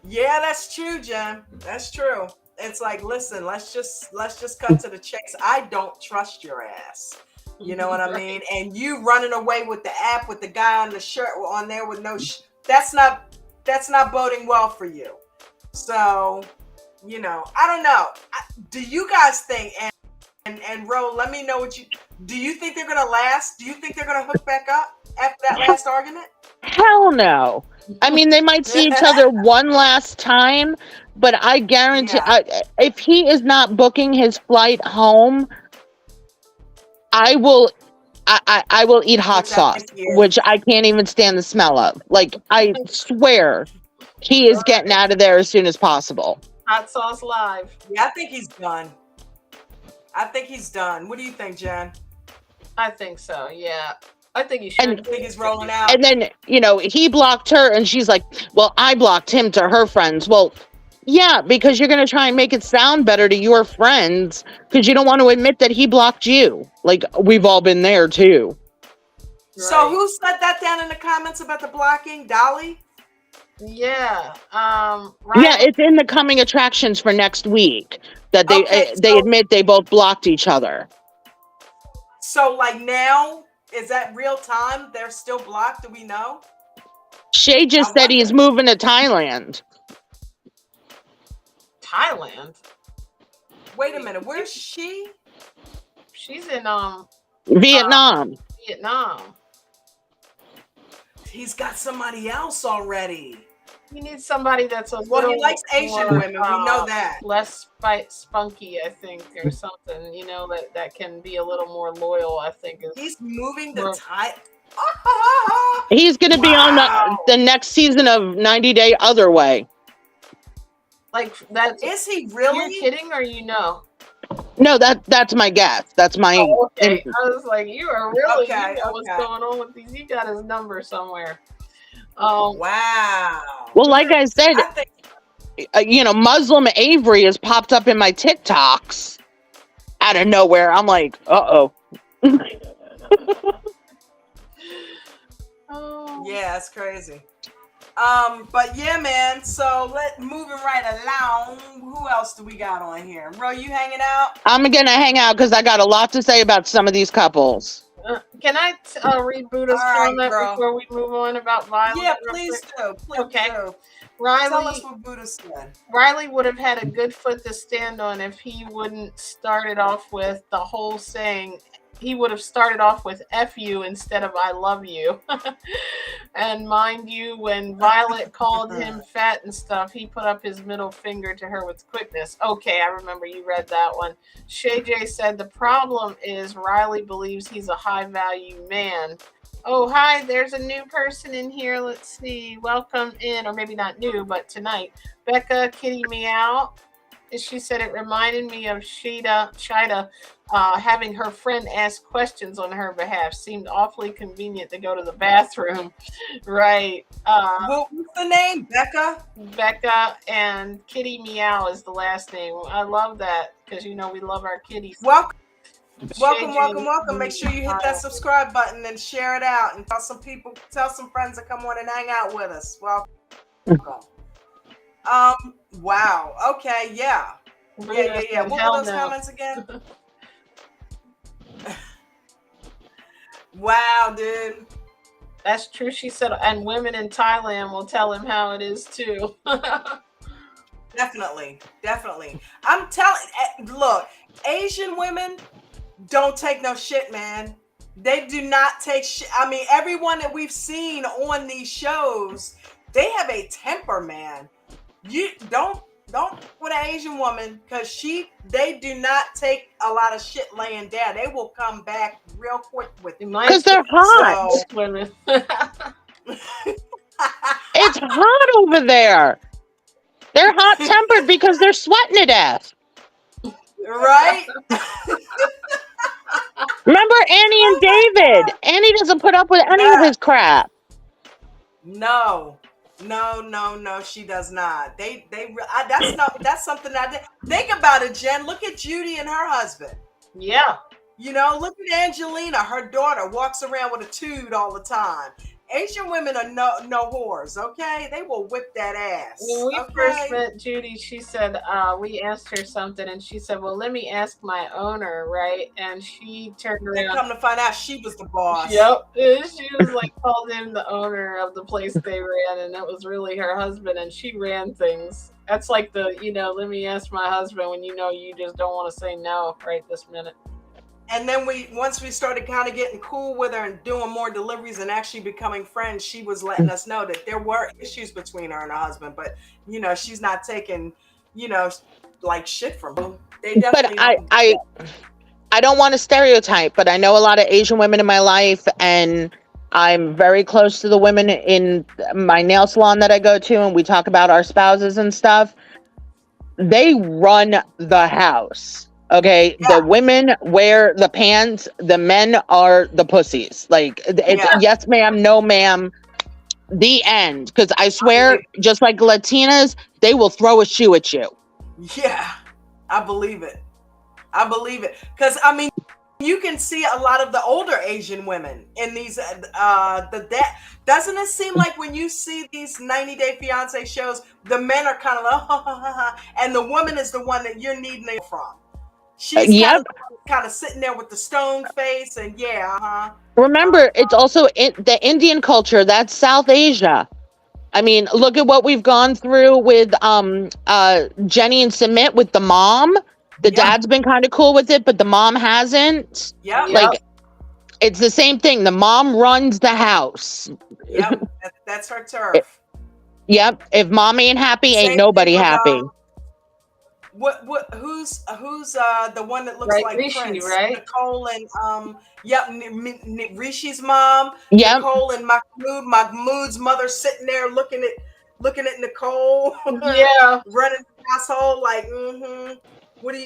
Yeah, that's true, Jen. That's true. It's like, listen, let's just cut to the chase. I don't trust your ass. You know what I mean? And you running away with the app with the guy on the shirt on there with no that's not boding well for you. So, you know, I don't know. Do you guys think and Ro, let me know do you think they're gonna last? Do you think they're gonna hook back up after that last argument? Hell no. I mean, they might see each other one last time, but I guarantee if he is not booking his flight home, I will eat hot sauce, which I can't even stand the smell of. Like, I swear he is getting out of there as soon as possible. Hot sauce live. Yeah, I think he's done. What do you think, Jen? I think so, yeah. I think he should. I think he's rolling out. And then, you know, he blocked her and she's like, well, I blocked him to her friends. Well, yeah, because you're going to try and make it sound better to your friends because you don't want to admit that he blocked you. Like, we've all been there too. Right. So who said that down in the comments about the blocking? Dolly? Yeah. Right. Yeah, it's in the coming attractions for next week that they admit they both blocked each other. So like now, is that real time? They're still blocked? Do we know? Shay just said he's moving to Thailand. Thailand? Wait a minute. Where's she? She's in Vietnam. Vietnam. He's got somebody else already. He needs somebody that's he likes Asian women. We know that. Less spunky, I think, or something. You know, that can be a little more loyal. I think. He's moving to Thai. He's going to be on the next season of 90 Day Other Way. Like that? Is he really? You're kidding, or you know? No, that's my guess. That's my. Oh, okay. I was like, you are really. Okay, you know what's going on with these? You got his number somewhere. Wow. Well, like I said, you know, Muslim Avery has popped up in my TikToks out of nowhere. I'm like, uh-oh. Yeah, that's crazy. But yeah, man. So moving right along. Who else do we got on here? Ro, you hanging out? I'm gonna hang out because I got a lot to say about some of these couples. Can I read Buddha's comment before we move on about Violet? Yeah, please do. Please do. Riley, tell us what Buddha said. Riley would have had a good foot to stand on if he wouldn't start it off with the whole saying, he would have started off with F you instead of I love you. And mind you, when Violet called him fat and stuff, he put up his middle finger to her with quickness. Okay, I remember you read that one. Shay J said the problem is Riley believes he's a high value man. Oh, hi, there's a new person in here. Let's see. Welcome in, or maybe not new, but tonight. Becca Kitty Meow. She said it reminded me of Shida having her friend ask questions on her behalf. Seemed awfully convenient to go to the bathroom. Right. What's the name? Becca? Becca and Kitty Meow is the last name. I love that because, we love our kitties. Welcome. Welcome. Make sure you hit that subscribe button and share it out and tell some friends to come on and hang out with us. Welcome. Wow. Okay. Yeah. Yeah. What were those comments again? Wow, dude. That's true. She said, and women in Thailand will tell him how it is too. Definitely. I'm telling. Look, Asian women don't take no shit, man. They do not take shit. I mean, everyone that we've seen on these shows, they have a temper, man. You don't with an Asian woman, because they do not take a lot of shit laying down. They will come back real quick with you. Because they're hot. So, it's hot over there. They're hot tempered because they're sweating to death. Right? Remember Annie and David? Annie doesn't put up with any of his crap. No, she does not. That's something I did. Think about it, Jen. Look at Judy and her husband. Yeah. Look at Angelina. Her daughter walks around with a toot all the time. Asian women are no whores, okay? They will whip that ass. When we first met Judy, she said, we asked her something, and she said, well, let me ask my owner, right? And she turned around. And come to find out, she was the boss. Yep. She was like, called him the owner of the place they ran, and that was really her husband, and she ran things. That's like the, let me ask my husband when you just don't want to say no right this minute. And then once we started kind of getting cool with her and doing more deliveries and actually becoming friends, she was letting us know that there were issues between her and her husband, but she's not taking, like shit from them. But I don't want to stereotype, but I know a lot of Asian women in my life, and I'm very close to the women in my nail salon that I go to, and we talk about our spouses and stuff. They run the house. Okay, yeah. The women wear the pants, the men are the pussies. Like, yes, ma'am, no, ma'am, the end. Because I swear, just like Latinas, they will throw a shoe at you. Yeah, I believe it. Because, I mean, you can see a lot of the older Asian women in these, doesn't it seem like when you see these 90-Day Fiancé shows, the men are kind of like, and the woman is the one that you're needing it from. She's kind of sitting there with the stone face, and Remember, it's also the Indian culture. That's South Asia. I mean, look at what we've gone through with Jenny and Sumit with the mom. The dad's been kind of cool with it, but the mom hasn't. Yeah, like it's the same thing. The mom runs the house. Yep, that's her turf. If mom ain't happy, ain't nobody happy. Who's the one that looks like Rishi, Prince? right? Nicole and Rishi's mom. Yep. Nicole and Mahmoud's mother sitting there looking at Nicole. Yeah. Running the household like, what do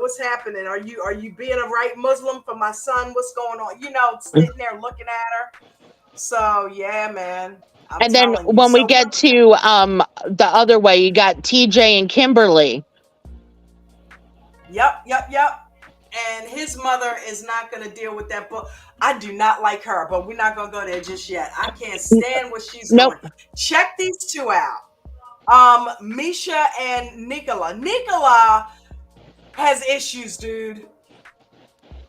what's happening? Are you being a right Muslim for my son? What's going on? Sitting there looking at her. So yeah, man. And then when we get to the other way, you got TJ and Kimberly. Yep. And his mother is not going to deal with that book. I do not like her, but we're not going to go there just yet. I can't stand what she's doing. Check these two out. Misha and Nicola. Nicola has issues, dude.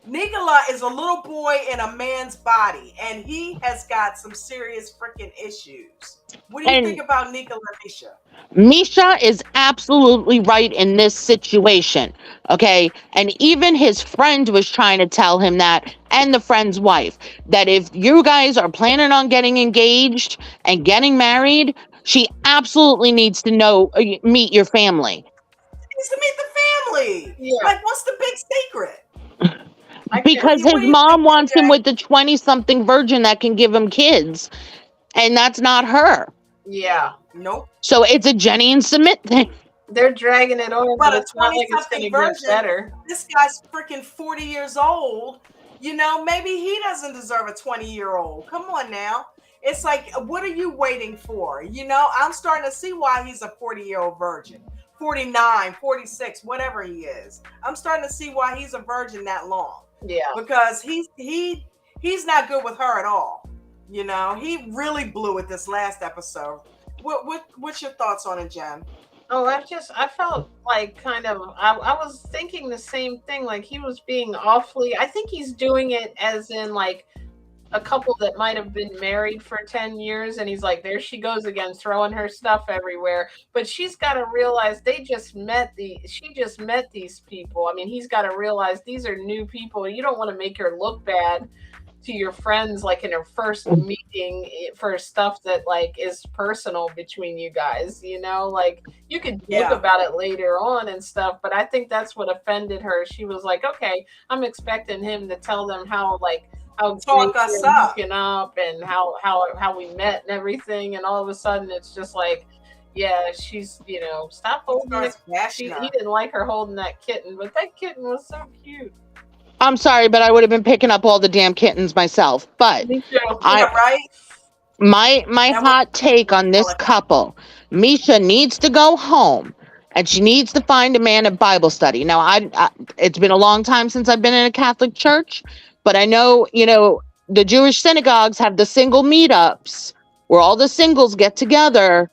Nicola is a little boy in a man's body, and he has got some serious freaking issues. What do you think about Nicola and Misha? Misha is absolutely right in this situation. Okay. And even his friend was trying to tell him that, and the friend's wife, that if you guys are planning on getting engaged and getting married, she absolutely needs to meet your family. Needs to meet the family. Yeah. Like, what's the big secret? Because What his do you mom think, wants him MJ? with the 20 something virgin that can give him kids. And that's not her. Yeah. Nope. So it's a Jenny and Submit thing. They're dragging it on, But but a it's not like it's 20-something going to get virgin, better. this guy's freaking 40 years old. You know, maybe he doesn't deserve a 20-year-old. Come on now. It's like, what are you waiting for? You know, I'm starting to see why he's a 40-year-old virgin. 49, 46, whatever he is. I'm starting to see why he's a virgin that long. Yeah. Because he's not good with her at all. You know, he really blew it this last episode. What's your thoughts on it, Jen? Oh, I felt like I was thinking the same thing. Like he was being I think he's doing it as in like a couple that might have been married for 10 years. And he's like, there she goes again, throwing her stuff everywhere. But she's got to realize she just met these people. I mean, he's got to realize these are new people. You don't want to make her look bad to your friends like in her first meeting for stuff that like is personal between you guys, you know, like you could joke about it later on and stuff, but I think that's what offended her. She was like, okay, I'm expecting him to tell them how talk us up and how we met and everything, and all of a sudden it's just like, yeah, she's, you know, stop holding he didn't like her holding that kitten, but that kitten was so cute. I'm sorry, but I would have been picking up all the damn kittens myself. But my hot take on this couple, Misha needs to go home and she needs to find a man at Bible study. Now, it's been a long time since I've been in a Catholic church, but I know, you know, the Jewish synagogues have the single meetups where all the singles get together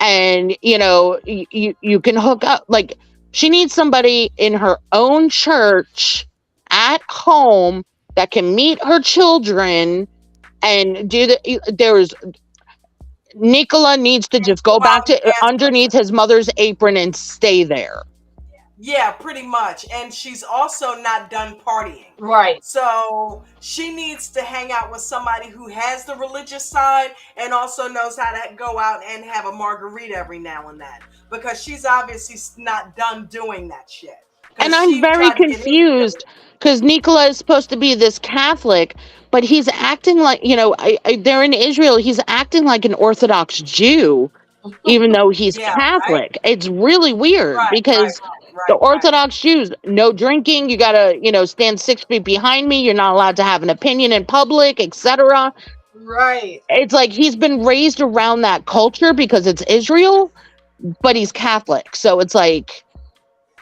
and, you know, you can hook up. Like, she needs somebody in her own church at home that can meet her children and there's Nicola needs to just go back to underneath his mother's apron and stay there. Yeah, pretty much. And she's also not done partying. Right. So she needs to hang out with somebody who has the religious side and also knows how to go out and have a margarita every now and then. Because she's obviously not done doing that shit. And I'm very confused because Nicola is supposed to be this Catholic, but he's acting like, you know, they're in Israel. He's acting like an Orthodox Jew, even though he's Catholic. Right? It's really weird because the Orthodox Jews, no drinking. You got to, you know, stand 6 feet behind me. You're not allowed to have an opinion in public, etc. Right. It's like he's been raised around that culture because it's Israel, but he's Catholic. So it's like,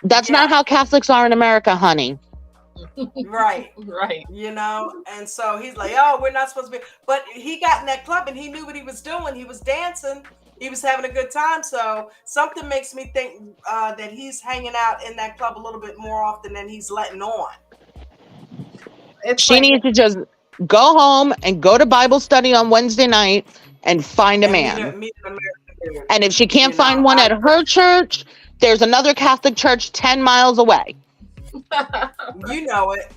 that's not how Catholics are in America, honey. Right. You know, and so he's like, oh, we're not supposed to be. But he got in that club and he knew what he was doing. He was dancing. He was having a good time. So something makes me think that he's hanging out in that club a little bit more often than he's letting on. She needs to just go home and go to Bible study on Wednesday night and find a man. And if she can't find one at her church, there's another Catholic church 10 miles away. You know it.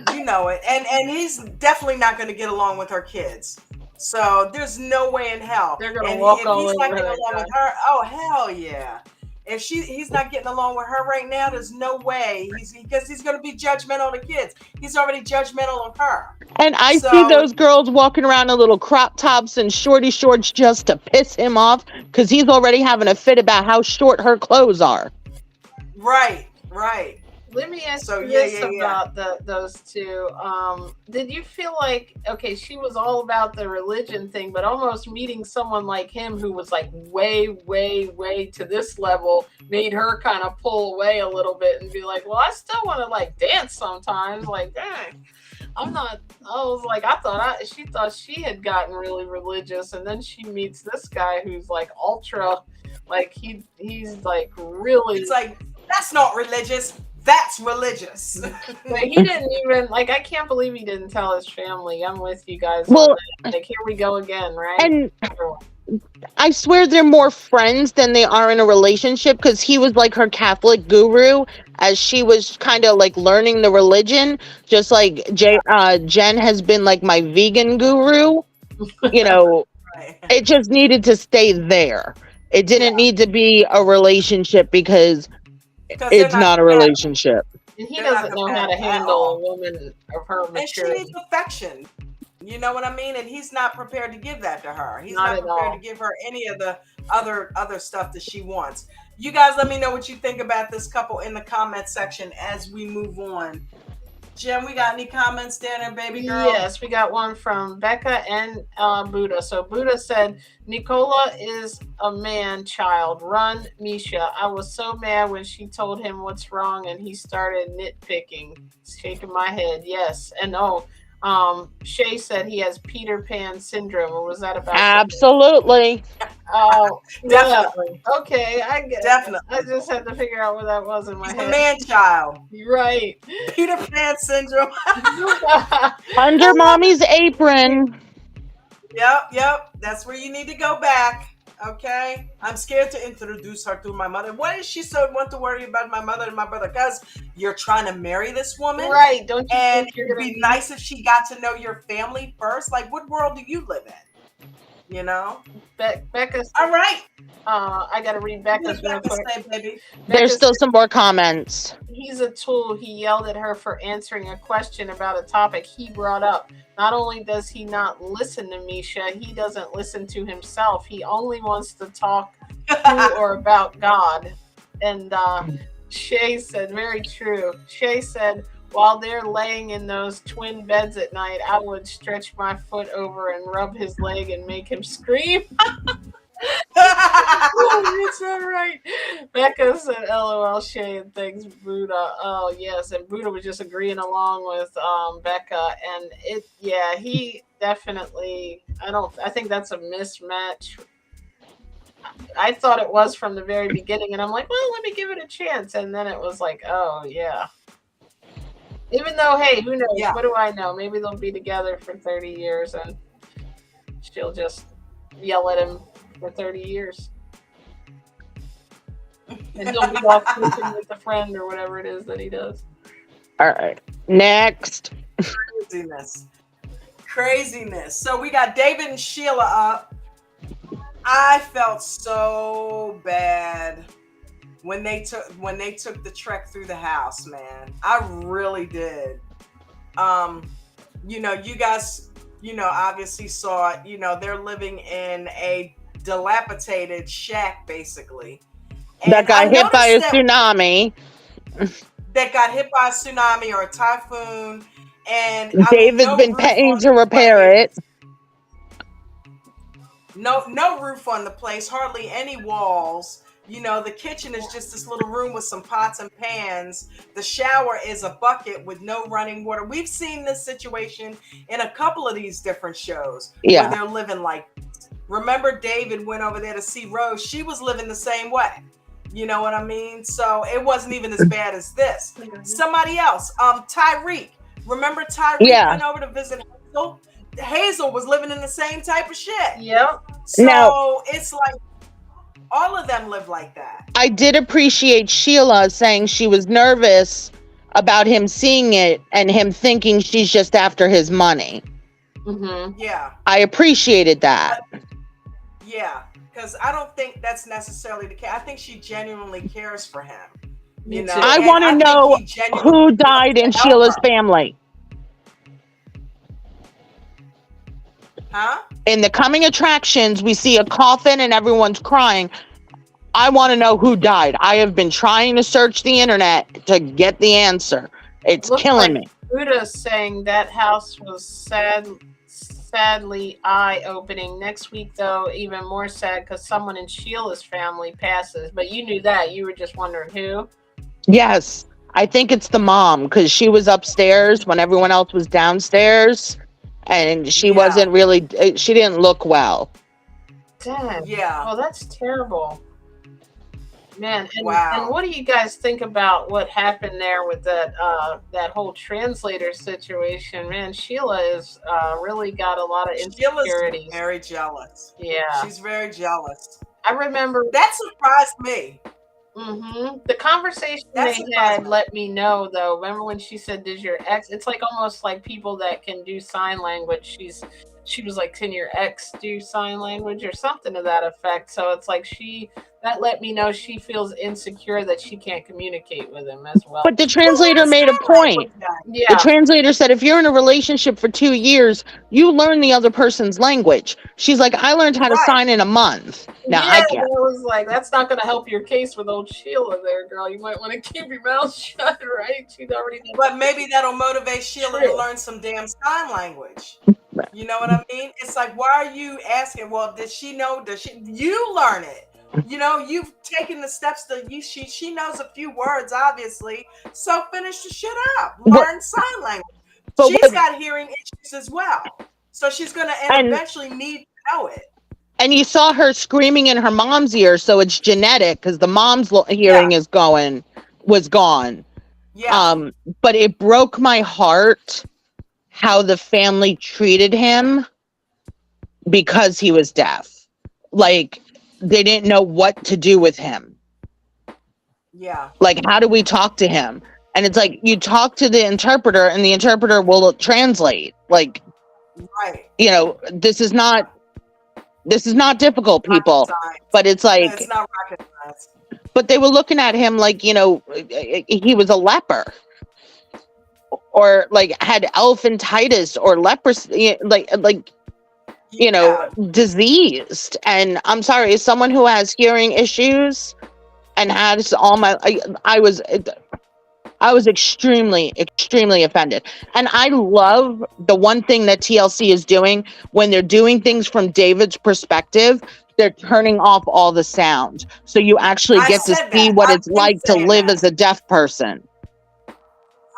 And he's definitely not going to get along with her kids. So there's no way in hell. They're going to walk all over he's not getting along with her, oh, hell yeah. If he's not getting along with her right now, there's no way. Because he's going to be judgmental of the kids. He's already judgmental of her. And I see those girls walking around in little crop tops and shorty shorts just to piss him off because he's already having a fit about how short her clothes are. Right. Let me ask you this about those two. Did you feel like, okay, she was all about the religion thing, but almost meeting someone like him who was like way, way, way to this level made her kind of pull away a little bit and be like, well, I still want to like dance sometimes. Like, dang, she thought she had gotten really religious, and then she meets this guy who's like ultra, like he's like really. It's like, that's not religious. That's religious. But he didn't even, like, I can't believe he didn't tell his family. I'm with you guys. Well, like, here we go again, right? And I swear they're more friends than they are in a relationship, because he was like her Catholic guru as she was kind of like learning the religion, just like Jen has been like my vegan guru. You know, Right. it just needed to stay there. It didn't Yeah. need to be a relationship, because Because they're it's not not a compatible. relationship. And he They're not doesn't know how to compatible at handle a all. woman of her And she needs maturity. affection. You know what I mean? And he's not prepared to give that to her. He's Not not at prepared to all. give her any of the other stuff that she wants. You guys let me know what you think about this couple in the comment section as we move on. Jim, we got any comments down there, baby girl? Yes, we got one from Becca and Buddha. So Buddha said, Nicola is a man child. Run, Misha. I was so mad when she told him what's wrong and he started nitpicking. Shaking my head. Yes. And Shay said he has Peter Pan syndrome. Or was that about something? Absolutely. Oh, yeah. Definitely. Okay, I get it. Definitely. I just had to figure out what that was in my He's head. a man child. You're right. Peter Pan syndrome. Under mommy's apron. Yep. That's where you need to go back. Okay. I'm scared to introduce her to my mother. Why is she so want to worry about my mother and my brother? Because you're trying to marry this woman. Right. Don't you And think you're it'd gonna be nice if she got to know your family first. Like, what world do you live in? You know? Becca's All right. I gotta read Becca's real Becca quick. say, baby. There's Becca still said some more comments. he's a tool. He yelled at her for answering a question about a topic he brought up. Not only does he not listen to Misha, he doesn't listen to himself. He only wants to talk to or about God. And Shay said, very true. Shay said, while they're laying in those twin beds at night, I would stretch my foot over and rub his leg and make him scream. It's all right. Becca said, LOL, Shay, and thanks, Buddha. Oh, yes. And Buddha was just agreeing along with Becca. And he definitely, I think that's a mismatch. I thought it was from the very beginning. And I'm like, well, let me give it a chance. And then it was like, oh, yeah. Even though, hey, who knows? Yeah. What do I know? Maybe they'll be together for 30 years and she'll just yell at him for 30 years. And he'll be off fishing with a friend or whatever it is that he does. All right. Next. Craziness. So we got David and Sheila up. I felt so bad when they took the trek through the house, man. I really did. You guys, obviously saw it. They're living in a dilapidated shack, basically. And That got hit by a tsunami. That got hit by a tsunami or a typhoon. And David's been paying to repair it. No roof on the place, hardly any walls. The kitchen is just this little room with some pots and pans. The shower is a bucket with no running water. We've seen this situation in a couple of these different shows where they're living like this. Remember, David went over there to see Rose. She was living the same way. You know what I mean? So it wasn't even as bad as this. Somebody else, Tyreek. Remember Tyreek went over to visit Hazel? Hazel was living in the same type of shit. Yep. So it's like all of them live like that. I did appreciate Sheila saying she was nervous about him seeing it and him thinking she's just after his money. Mm-hmm. Yeah. I appreciated that. Because I don't think that's necessarily the case. I think she genuinely cares for him. I want to know who died in Sheila's family. Huh? In the coming attractions, we see a coffin and everyone's crying. I want to know who died. I have been trying to search the internet to get the answer. It's killing me. Buddha's saying that house was sadly eye-opening. Next week, though, even more sad because someone in Sheila's family passes. But you knew that. You were just wondering who. Yes. I think it's the mom because she was upstairs when everyone else was downstairs. And she wasn't really, she didn't look well. Dang. Yeah. Oh, that's terrible. Man, and Wow. what do you guys think about what happened there with that whole translator situation? Man, Sheila is really got a lot of Sheila's insecurities. very jealous. Yeah, She's very jealous. I remember. That surprised me. The conversation That they surprised had me. let me know though. Remember when she said, "Does your ex?" It's like almost like people that can do sign language. She was like, "Can your ex do sign language or something to that effect?" So it's like that let me know she feels insecure that she can't communicate with him as well. But the Who translator learns made a sign point. language then? The Yeah, translator said, if you're in a relationship for 2 years, you learn the other person's language. She's like, I learned how to Right. sign in a month. Now yeah. I That can't. was like that's not going to help your case with old Sheila there, girl. You might want to keep your mouth shut, right? She's already But maybe that'll motivate Sheila to true. learn some damn sign language. You know what I mean? It's like, why are you asking? Well, did she know? Does she? You learn it. You know, you've taken the steps that she knows a few words, obviously. So finish the shit up. What? Learn sign language. But She's what? got hearing issues as well, so she's gonna and And eventually need to know it. you saw her screaming in her mom's ear, so it's genetic because the mom's Yeah, hearing was gone. yeah, Um, but it broke my heart how the family treated him because he was deaf. Like they didn't know what to do with him. yeah. Like, how do we talk to him? And it's like you talk to the interpreter and the interpreter will translate. Like, Right. this is not difficult, Rocket people. science. But it's It's like, not rocket science. but they were looking at him like, he was a leper or like had elephantitis or leprosy, Yeah. diseased. And I'm sorry, as someone who has hearing issues and has all my, I was extremely, extremely offended. And I love the one thing that TLC is doing when they're doing things from David's perspective. They're turning off all the sound. So you actually I get to said see that. what I've it's been like to saying live that. as a deaf person.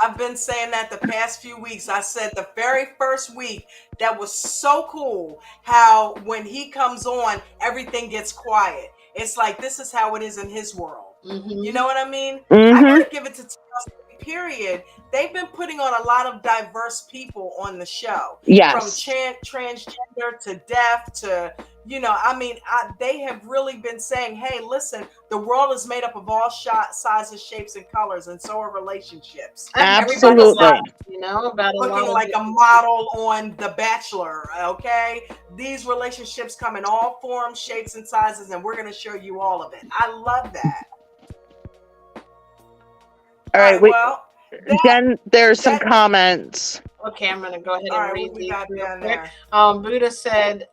I've been saying that the past few weeks. I said the very first week that was so cool how when he comes on, everything gets quiet. It's like this is how it is in his world. You know what I mean? I Mm-hmm. gotta give it to TLC, period. They've been putting on a lot of diverse people on the show, from Yes. transgender to deaf to they have really been saying, hey, listen, the world is made up of all sizes, shapes, and colors, and so are relationships. I've heard Everybody's a lot, Absolutely. about a lot looking of like a model on The Bachelor, okay? These relationships come in all forms, shapes, and sizes, and we're going to show you all of it. I love that. All All right. right, well, Then there's some that comments. Okay, I'm gonna go ahead all and right, read what we these got real down quick. there? Buddha said,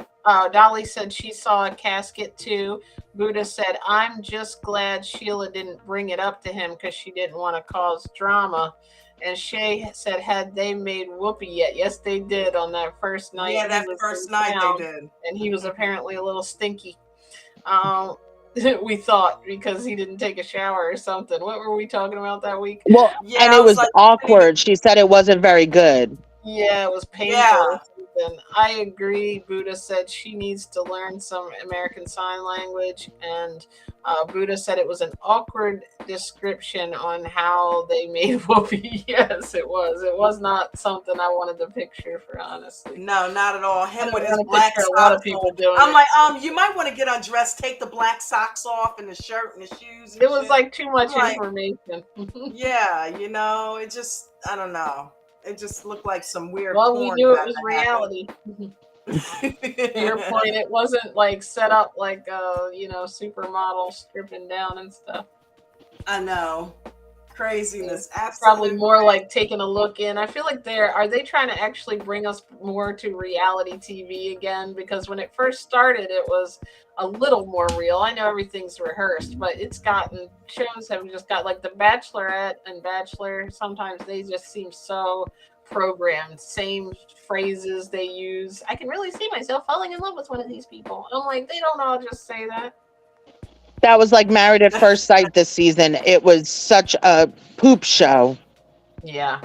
Dolly said she saw a casket too. Buddha said, I'm just glad Sheila didn't bring it up to him because she didn't want to cause drama. And Shay said, had they made Whoopi yet? Yes, they did on that first night Yeah, he that was first in night they town, did. and he was apparently a little stinky. Um, we thought because he didn't take a shower or something. What were we talking about that week? Well, Yeah, and I it was was like, you didn't even, awkward. She said it wasn't very good. Yeah, it was painful yeah, or something. I agree. Buddha said she needs to learn some American Sign Language, and Buddha said it was an awkward description on how they made Whoopi. Yes, it was. It was not something I wanted to picture, for honestly. no, not at all. I Him don't with his want to black picture a lot of socks people on. doing I'm it. like, you might want to get undressed, take the black socks off and the shirt and the shoes and It was shit. like too much I'm like, information. yeah, it just, I don't know. It just looked like some weird Well, we porn knew it about was to reality. To your happen. point, it wasn't like set up like supermodel stripping down and stuff. I know. Craziness. It's probably Absolute more crazy. like taking a look in. I feel like are they trying to actually bring us more to reality TV again? Because when it first started, it was a little more real. I know everything's rehearsed, but shows have just got like The Bachelorette and Bachelor. Sometimes they just seem so programmed. Same phrases they use. I can really see myself falling in love with one of these people. I'm like, they don't all just say that. That was like Married at First Sight this season. It was such a poop show. Yeah.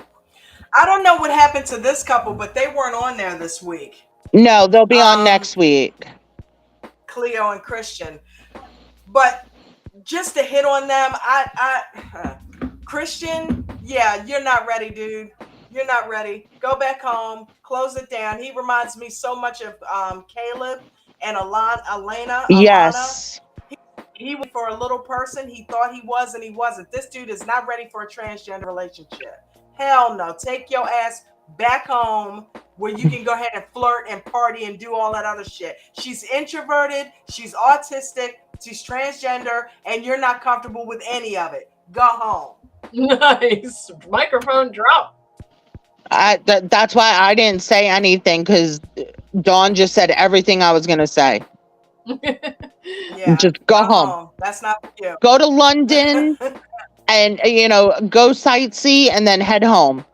I don't know what happened to this couple, but they weren't on there this week. No, they'll be on next week. Cleo and Christian. But just to hit on them. Christian, yeah, you're not ready, dude. You're not ready. Go back home. Close it down. He reminds me so much of Caleb and Alana. Yes. He went for a little person. He thought he was, and he wasn't. This dude is not ready for a transgender relationship. Hell no. Take your ass back home where you can go ahead and flirt and party and do all that other shit. She's introverted. She's autistic. She's transgender, and you're not comfortable with any of it. Go home. Nice. Microphone drop. That's why I didn't say anything, because Dawn just said everything I was going to say. Yeah. Just go home. That's not for you. Go to London and, go sightsee and then head home.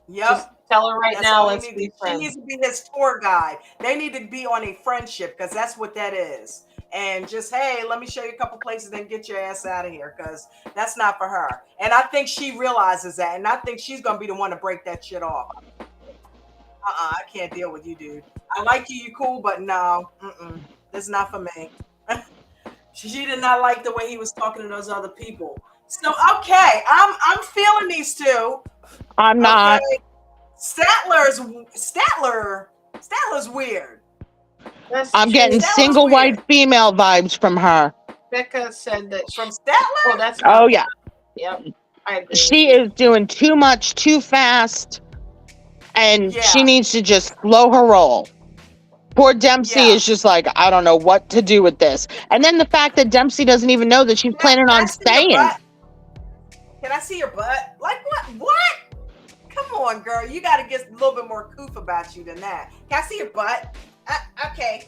Yep. Just tell her right now, let's be friends. She needs to be his tour guide. They need to be on a friendship, because that's what that is. And just, hey, let me show you a couple places, then get your ass out of here, because that's not for her. And I think she realizes that, and I think she's going to be the one to break that shit off. I can't deal with you, dude. I like you cool, but no, it's not for me. She did not like the way he was talking to those other people. So, okay, I'm feeling these two. I'm not. Okay. Statler's weird. I'm getting single white female vibes from her. Becca said that from Statler. Oh, that's yeah. Yep. I agree. She is doing too much too fast, and she needs to just slow her roll. Poor Dempsey is just like, I don't know what to do with this. And then the fact that Dempsey doesn't even know that she's planning on staying. Can I see your butt? Like what? What? Come on, girl. You got to get a little bit more coof about you than that. Can I see your butt? Okay,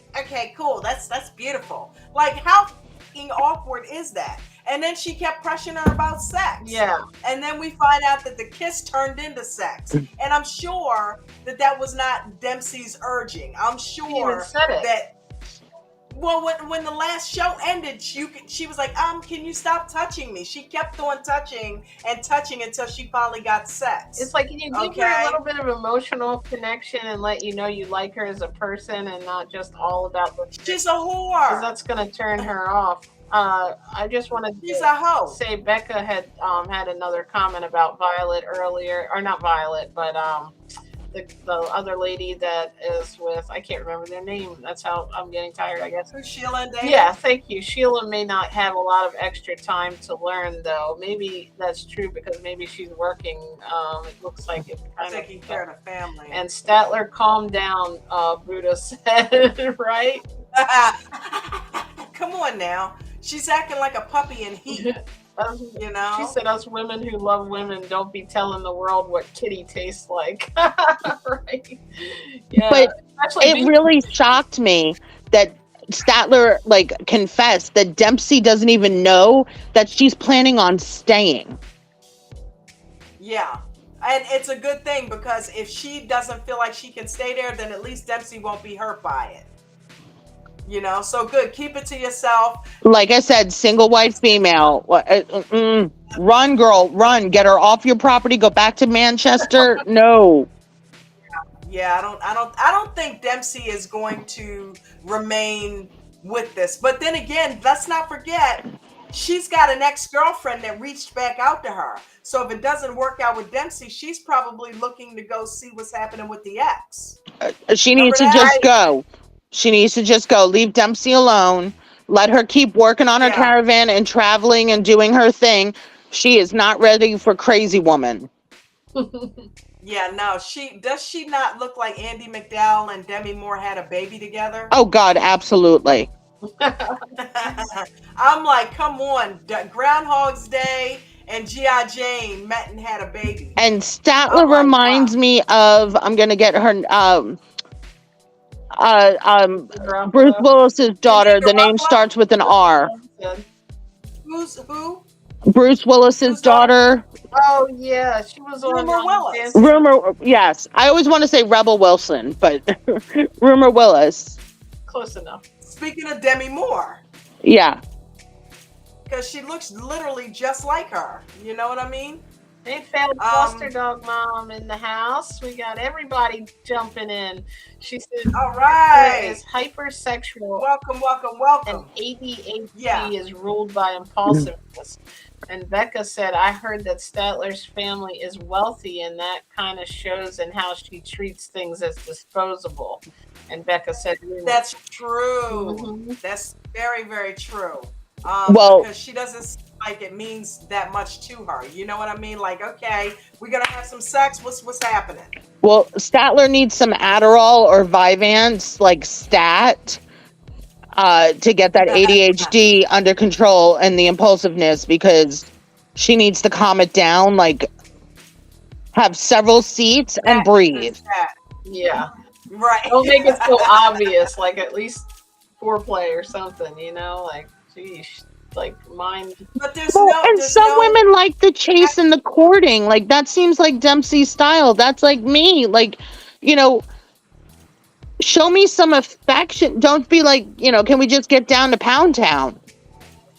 cool. That's beautiful. Like, how fucking awkward is that? And then she kept pressuring her about sex. Yeah. And then we find out that the kiss turned into sex. And I'm sure that was not Dempsey's urging. I'm sure that. Well, when the last show ended, she was like, can you stop touching me? She kept on touching and touching until she finally got sex. It's like, can you give her a little bit of emotional connection and let you know you like her as a person and not just all about the. She's a whore. Because that's going to turn her off. I just wanted She's a hoe. Say Becca had had another comment about Violet earlier, or not Violet, but the other lady that is with, I can't remember their name. That's how I'm getting tired, I guess. Sheila and David? Yeah, thank you. Sheila may not have a lot of extra time to learn, though. Maybe that's true because maybe she's working. It looks like it's kind taking care of the family. And Statler, calm down, Buddha said, right? Come on now. She's acting like a puppy in heat. She said, us women who love women don't be telling the world what kitty tastes like. Right. Yeah. But it really shocked me that Statler confessed that Dempsey doesn't even know that she's planning on staying. Yeah. And it's a good thing, because if she doesn't feel like she can stay there, then at least Dempsey won't be hurt by it. So good. Keep it to yourself. Like I said, single white female. Run, girl, run. Get her off your property. Go back to Manchester. No. Yeah, I don't think Dempsey is going to remain with this. But then again, let's not forget, she's got an ex-girlfriend that reached back out to her. So if it doesn't work out with Dempsey, she's probably looking to go see what's happening with the ex. She needs to just go. She needs to just go. Leave Dempsey alone. Let her keep working on her caravan and traveling and doing her thing. She is not ready for crazy woman. Yeah, no. Does she not look like Andy McDowell and Demi Moore had a baby together? Oh God, absolutely. I'm like, come on. Groundhog's Day and G.I. Jane met and had a baby. And Statler reminds me of, I'm gonna get her Bruce Willis's daughter. The name starts with an R. Who? Bruce Willis's daughter. Oh yeah, she was on Rumor Willis. Rumor, yes. I always want to say Rebel Wilson, but Rumor Willis. Close enough. Speaking of Demi Moore. Yeah. Because she looks literally just like her. You know what I mean? Hey, failed foster dog mom in the house. We got everybody jumping in. She said, All right. is hypersexual Welcome, welcome, and welcome. ADHD Yeah. is ruled by impulsiveness. And Becca said, I heard that Statler's family is wealthy, and that kind of shows in how she treats things as disposable. And Becca said, That's true. Mhm. That's very, very true. Well, Because she doesn't seem like it means that much to her. You know what I mean? Like, okay, we're gonna have some sex. What's happening? well, Statler needs some Adderall or Vyvanse, like stat, to get that ADHD under control and the impulsiveness, because she needs to calm it down, like have several seats and breathe. Yeah. Right. Don't make it so obvious, like at least foreplay or something, you know? Like, geez, like mind. But there's Well, no. and There's some no. women like the chase and the courting. Like that seems like Dempsey's style. That's like me. Like, you know, show me some affection. Don't be like, you know, can we just get down to Pound Town?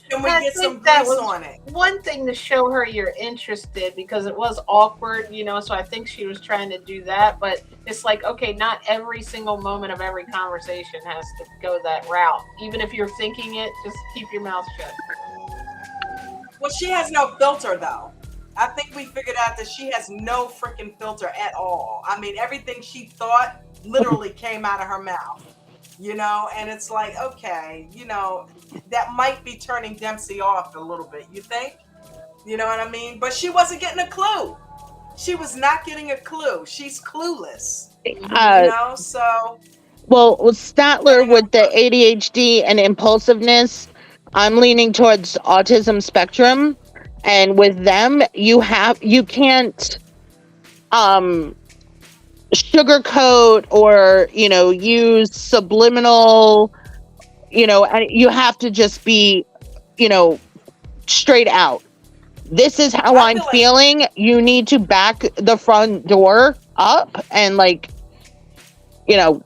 Can we I get some think that grease was on it? one thing to show her you're interested, because it was awkward, you know, so I think she was trying to do that. But it's like, okay, not every single moment of every conversation has to go that route. Even if you're thinking it, just keep your mouth shut. Well, she has no filter though. I think we figured out that she has no freaking filter at all. I mean, everything she thought literally came out of her mouth. You know, and it's like, okay, you know, that might be turning Dempsey off a little bit. You think? You know what I mean? But she wasn't getting a clue. She was not getting a clue. She's clueless. You know, so Well, with Statler with the ADHD and impulsiveness, I'm leaning towards autism spectrum. And with them, you can't sugarcoat or, you know, use subliminal, you know, and you have to just be, you know, straight out. This is how I'm feeling. You need to back the front door up and, like, you know,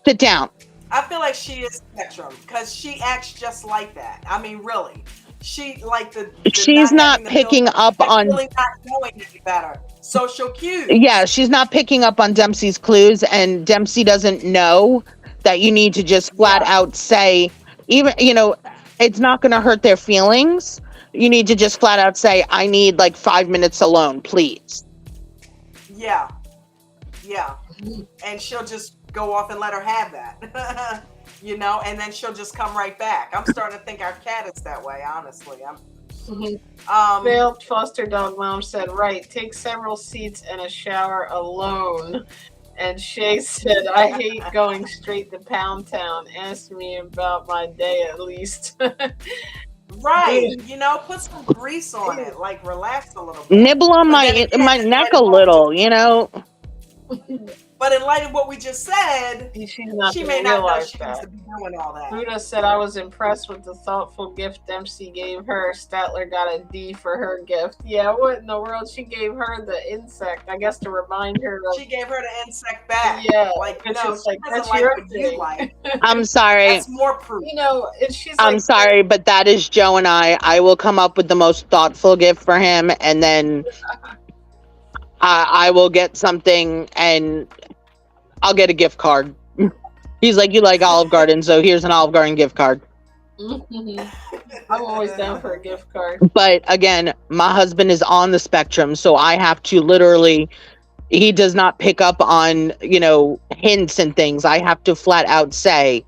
sit down. I feel like she is spectrum because she acts just like that. I mean, really, she like the she's not picking up on really not knowing any better. Social cues. Yeah, she's not picking up on Dempsey's clues, and Dempsey doesn't know that you need to just flat out say, even, you know, it's not going to hurt their feelings. You need to just flat out say, I need like 5 minutes alone, please. Yeah. Yeah. And she'll just go off and let her have that. You know, and then she'll just come right back. I'm starting to think our cat is that way, honestly. Failed foster dog mom said, right, take several seats and a shower alone. And Shay said, I hate going straight to Pound Town. Ask me about my day at least. Right. You know, put some grease on it. Like, relax a little bit. Nibble on my neck a little, you know. But in light of what we just said, she may not know she needs to be doing all that. Buddha said, I was impressed with the thoughtful gift Dempsey gave her. Statler got a D for her gift. Yeah, what in the world? She gave her the insect, I guess, to remind her. She gave her the insect back. Yeah. Like, no, like, that's like what you like. I'm sorry. That's more proof. You know, and she's I'm sorry, but that is Joe and I. I will come up with the most thoughtful gift for him, and then I will get something, and I'll get a gift card. He's like, you like Olive Garden, so here's an Olive Garden gift card. I'm always down for a gift card. But again, my husband is on the spectrum, so I have to literally, he does not pick up on, you know, hints and things. I have to flat out say,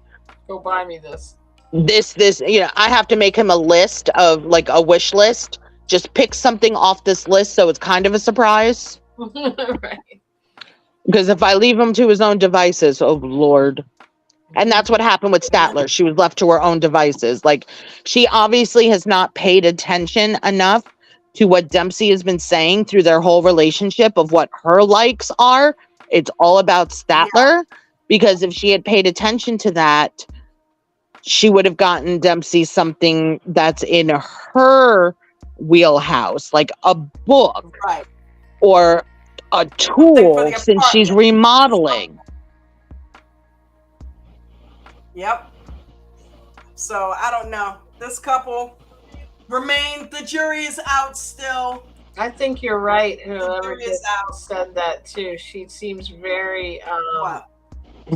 go buy me this. This, you know, I have to make him a list of, like, a wish list. Just pick something off this list so it's kind of a surprise. Right. Because if I leave him to his own devices, oh Lord. And that's what happened with Statler. She was left to her own devices. Like, she obviously has not paid attention enough to what Dempsey has been saying through their whole relationship of what her likes are. It's all about Statler. Because if she had paid attention to that, she would have gotten Dempsey something that's in her wheelhouse, like a book, right, or a tool, since she's remodeling. Yep. So I don't know. This couple remain. The jury is out still. I think you're right. The Whoever jury is just out. said that too. She seems very What?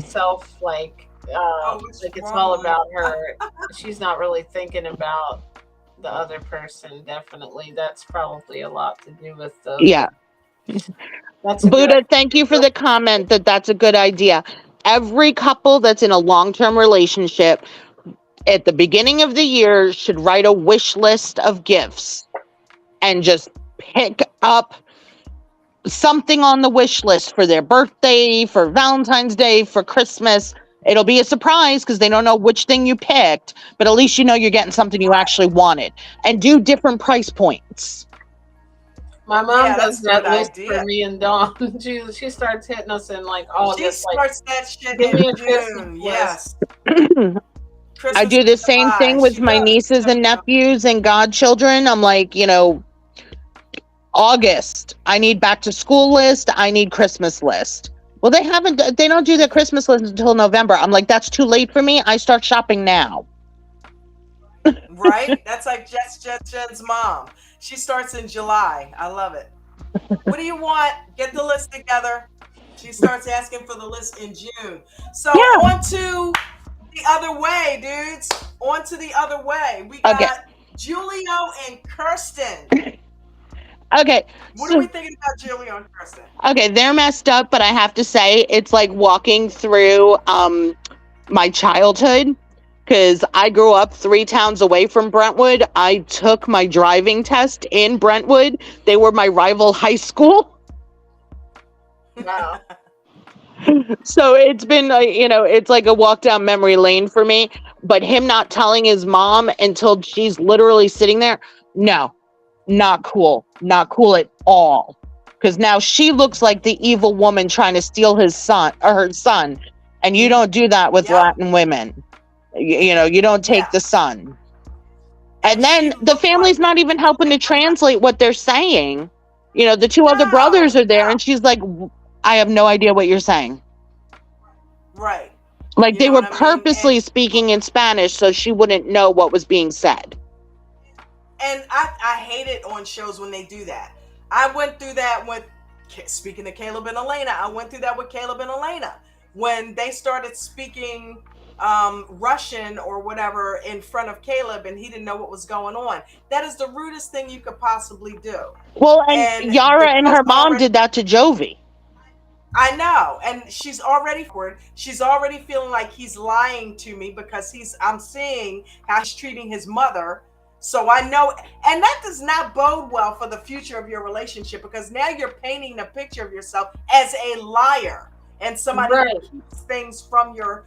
self Oh, what's like it's all wrong? about her. She's not really thinking about the other person. Definitely, that's probably a lot to do with the. Yeah. That's a good. Buddha, thank you for the comment that's a good idea. Every couple that's in a long-term relationship at the beginning of the year should write a wish list of gifts and just pick up something on the wish list for their birthday, for Valentine's Day, for Christmas. It'll be a surprise because they don't know which thing you picked, but at least you know you're getting something you actually wanted. And do different price points. My mom Yeah, does that's a that good list idea. for me and Dawn. She starts hitting us in like She August. Like, starts that shit give me in a Christmas June. list. Yes. I Christmas do the in same July. thing with She my does. nieces and nephews and godchildren. I'm like, August, I need back to school list. I need Christmas list. Well, they don't do their Christmas list until November. I'm like, that's too late for me. I start shopping now. Right? That's like Jen's mom. She starts in July. I love it. What do you want? Get the list together. She starts asking for the list in June. So Yeah. on to the other way, dudes. On to the other way. We got Okay. Julio and Kirsten. Okay. What are we thinking about Julio and Kirsten? Okay, they're messed up, but I have to say it's like walking through my childhood because I grew up 3 towns away from Brentwood. I took my driving test in Brentwood. They were my rival high school. Wow. So it's been it's like a walk down memory lane for me, but him not telling his mom until she's literally sitting there, no, not cool at all. Because now she looks like the evil woman trying to steal his son or her son, and you don't do that with Latin women. You don't take the son. And then the family's not even helping to translate what they're saying. The 2 other brothers are there, and she's like, I have no idea what you're saying. Right. Like they were purposely speaking in Spanish so she wouldn't know what was being said. And I hate it on shows when they do that. I went through that with, speaking of Caleb and Elena, I went through that with Caleb and Elena. When they started speaking Russian or whatever in front of Caleb and he didn't know what was going on. That is the rudest thing you could possibly do. Well, and Yara and her mom did that to Jovi. I know, and she's already feeling like he's lying to me because I'm seeing how he's treating his mother. So I know, and that does not bode well for the future of your relationship because now you're painting a picture of yourself as a liar and somebody who keeps things from your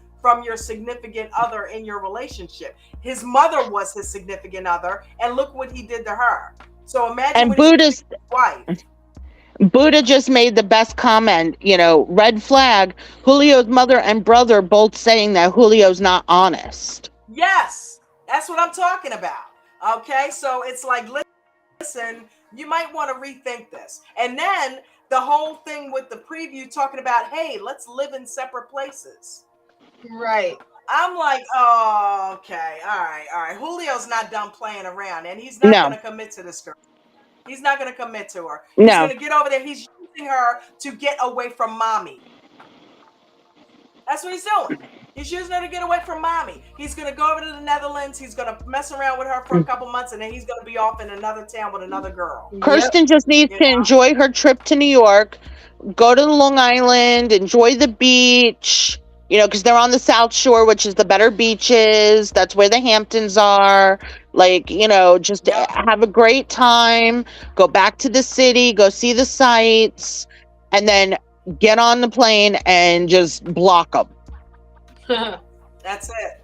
significant other in your relationship. His mother was his significant other, and look what he did to her. So imagine Buddha's wife. Buddha just made the best comment, red flag. Julio's mother and brother both saying that Julio's not honest. Yes, that's what I'm talking about. Okay, so it's like, listen, you might want to rethink this. And then the whole thing with the preview talking about, hey, let's live in separate places. Right. I'm like, oh, okay, all right. Julio's not done playing around, and he's not going to commit to this girl. He's not going to commit to her. He's going to get over there. He's using her to get away from mommy. That's what he's doing. He's using her to get away from mommy. He's going to go over to the Netherlands. He's going to mess around with her for a couple months, and then he's going to be off in another town with another girl. Kirsten just needs to enjoy her trip to New York, go to Long Island, enjoy the beach, because they're on the South Shore, which is the better beaches. That's where the Hamptons are. Like, just have a great time, go back to the city, go see the sights, and then get on the plane and just block them. That's it.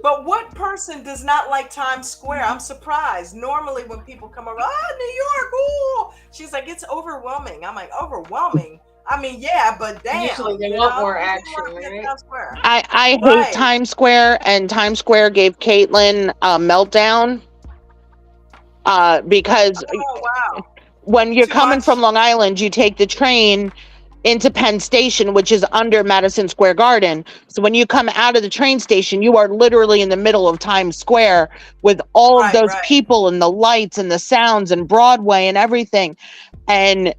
But what person does not like Times Square? I'm surprised. Normally when people come over, New York, ooh, she's like, it's overwhelming. I'm like, overwhelming? I mean, yeah, but damn. Usually they want more action, right? I hate Times Square, and Times Square gave Caitlyn a meltdown because when you're coming from Long Island, you take the train. into Penn Station, which is under Madison Square Garden. So when you come out of the train station, you are literally in the middle of Times Square with all of Right, those right. people and the lights and the sounds and Broadway and everything. And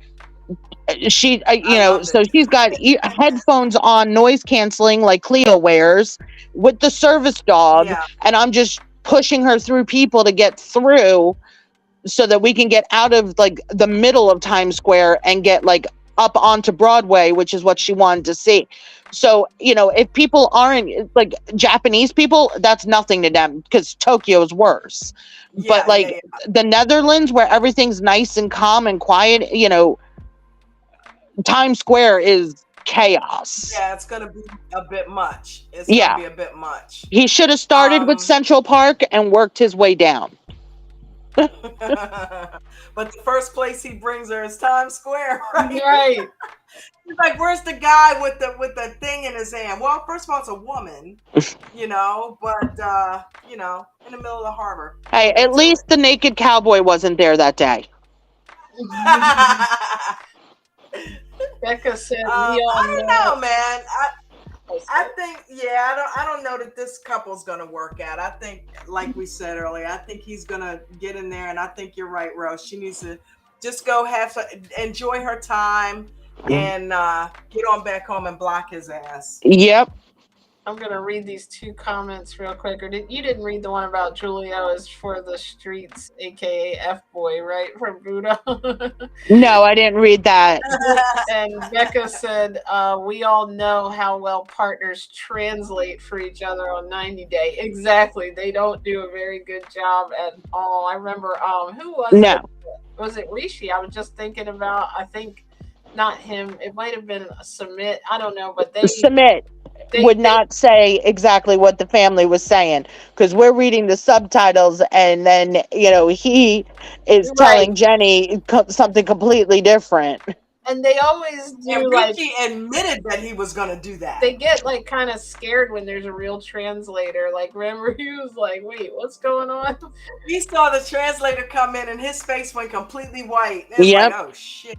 she, I loved so it. she's got headphones on, noise canceling, like Cleo wears, with the service dog. Yeah. And I'm just pushing her through people to get through so that we can get out of like the middle of Times Square and get like up onto Broadway, which is what she wanted to see. So, if people aren't like Japanese people, that's nothing to them because Tokyo is worse. But Yeah, like the Netherlands, where everything's nice and calm and quiet, Times Square is chaos. Yeah, it's gonna be a bit much. It's Yeah. gonna be a bit much. He should have started with Central Park and worked his way down. But the first place he brings her is Times Square, right? Right. He's like, where's the guy with the thing in his hand? Well, first of all, it's a woman, but in the middle of the harbor. Hey, at least the naked cowboy wasn't there that day. Becca said, I don't know, man. I think, I don't know that this couple's gonna work out. I think, like we said earlier, I think he's gonna get in there, and I think you're right, Rose. She needs to just go enjoy her time and get on back home and block his ass. Yep. I'm gonna read these two comments real quick. Or you didn't read the one about Julio is for the streets, aka F boy, right? From Buddha. No, I didn't read that. And Becca said, we all know how well partners translate for each other on 90 Day. Exactly. They don't do a very good job at all. I remember who was it? Was it Rishi? I was just thinking about, I think not him. It might have been a Submit. I don't know, but Submit would not say exactly what the family was saying because we're reading the subtitles and then he is telling Jenny something completely different. And they always do. And Ricky admitted that he was going to do that. They get like kind of scared when there's a real translator. Like, remember, he was like, "Wait, what's going on?" We saw the translator come in and his face went completely white. It's like, oh shit,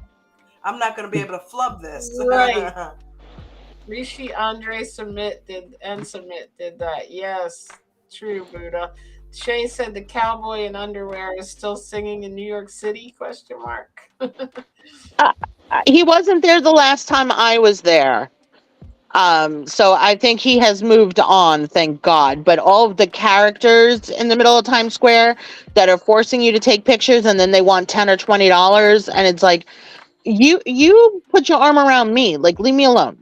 I'm not going to be able to flub this. Right. Rishi, Andre, Submit did that. Yes, true, Buddha. Shane said the cowboy in underwear is still singing in New York City? ? He wasn't there the last time I was there. So I think he has moved on, thank God. But all of the characters in the middle of Times Square that are forcing you to take pictures and then they want $10 or $20 and it's like, you put your arm around me, like leave me alone.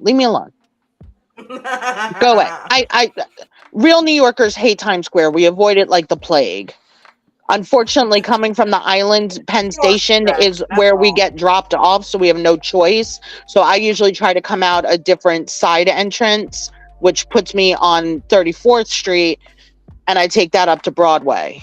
Go away. I real New Yorkers hate Times Square. We avoid it like the plague. Unfortunately, coming from the island, Penn Station is where we get dropped off, so we have no choice. So I usually try to come out a different side entrance, which puts me on 34th Street, and I take that up to Broadway.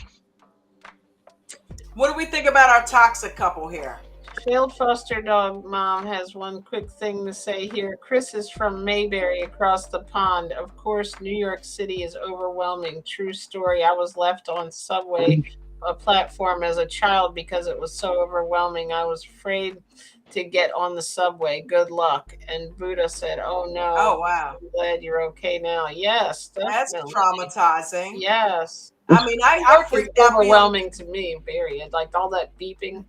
What do we think about our toxic couple here? Failed foster dog mom has one quick thing to say here. Chris is from Mayberry across the pond. Of course, New York City is overwhelming. True story. I was left on subway a platform as a child because it was so overwhelming. I was afraid to get on the subway. Good luck. And Buddha said, oh no. Oh wow. I'm glad you're okay now. Yes. That's traumatizing. Yes. I mean, I freaked out. Overwhelming to me, period. Like all that beeping.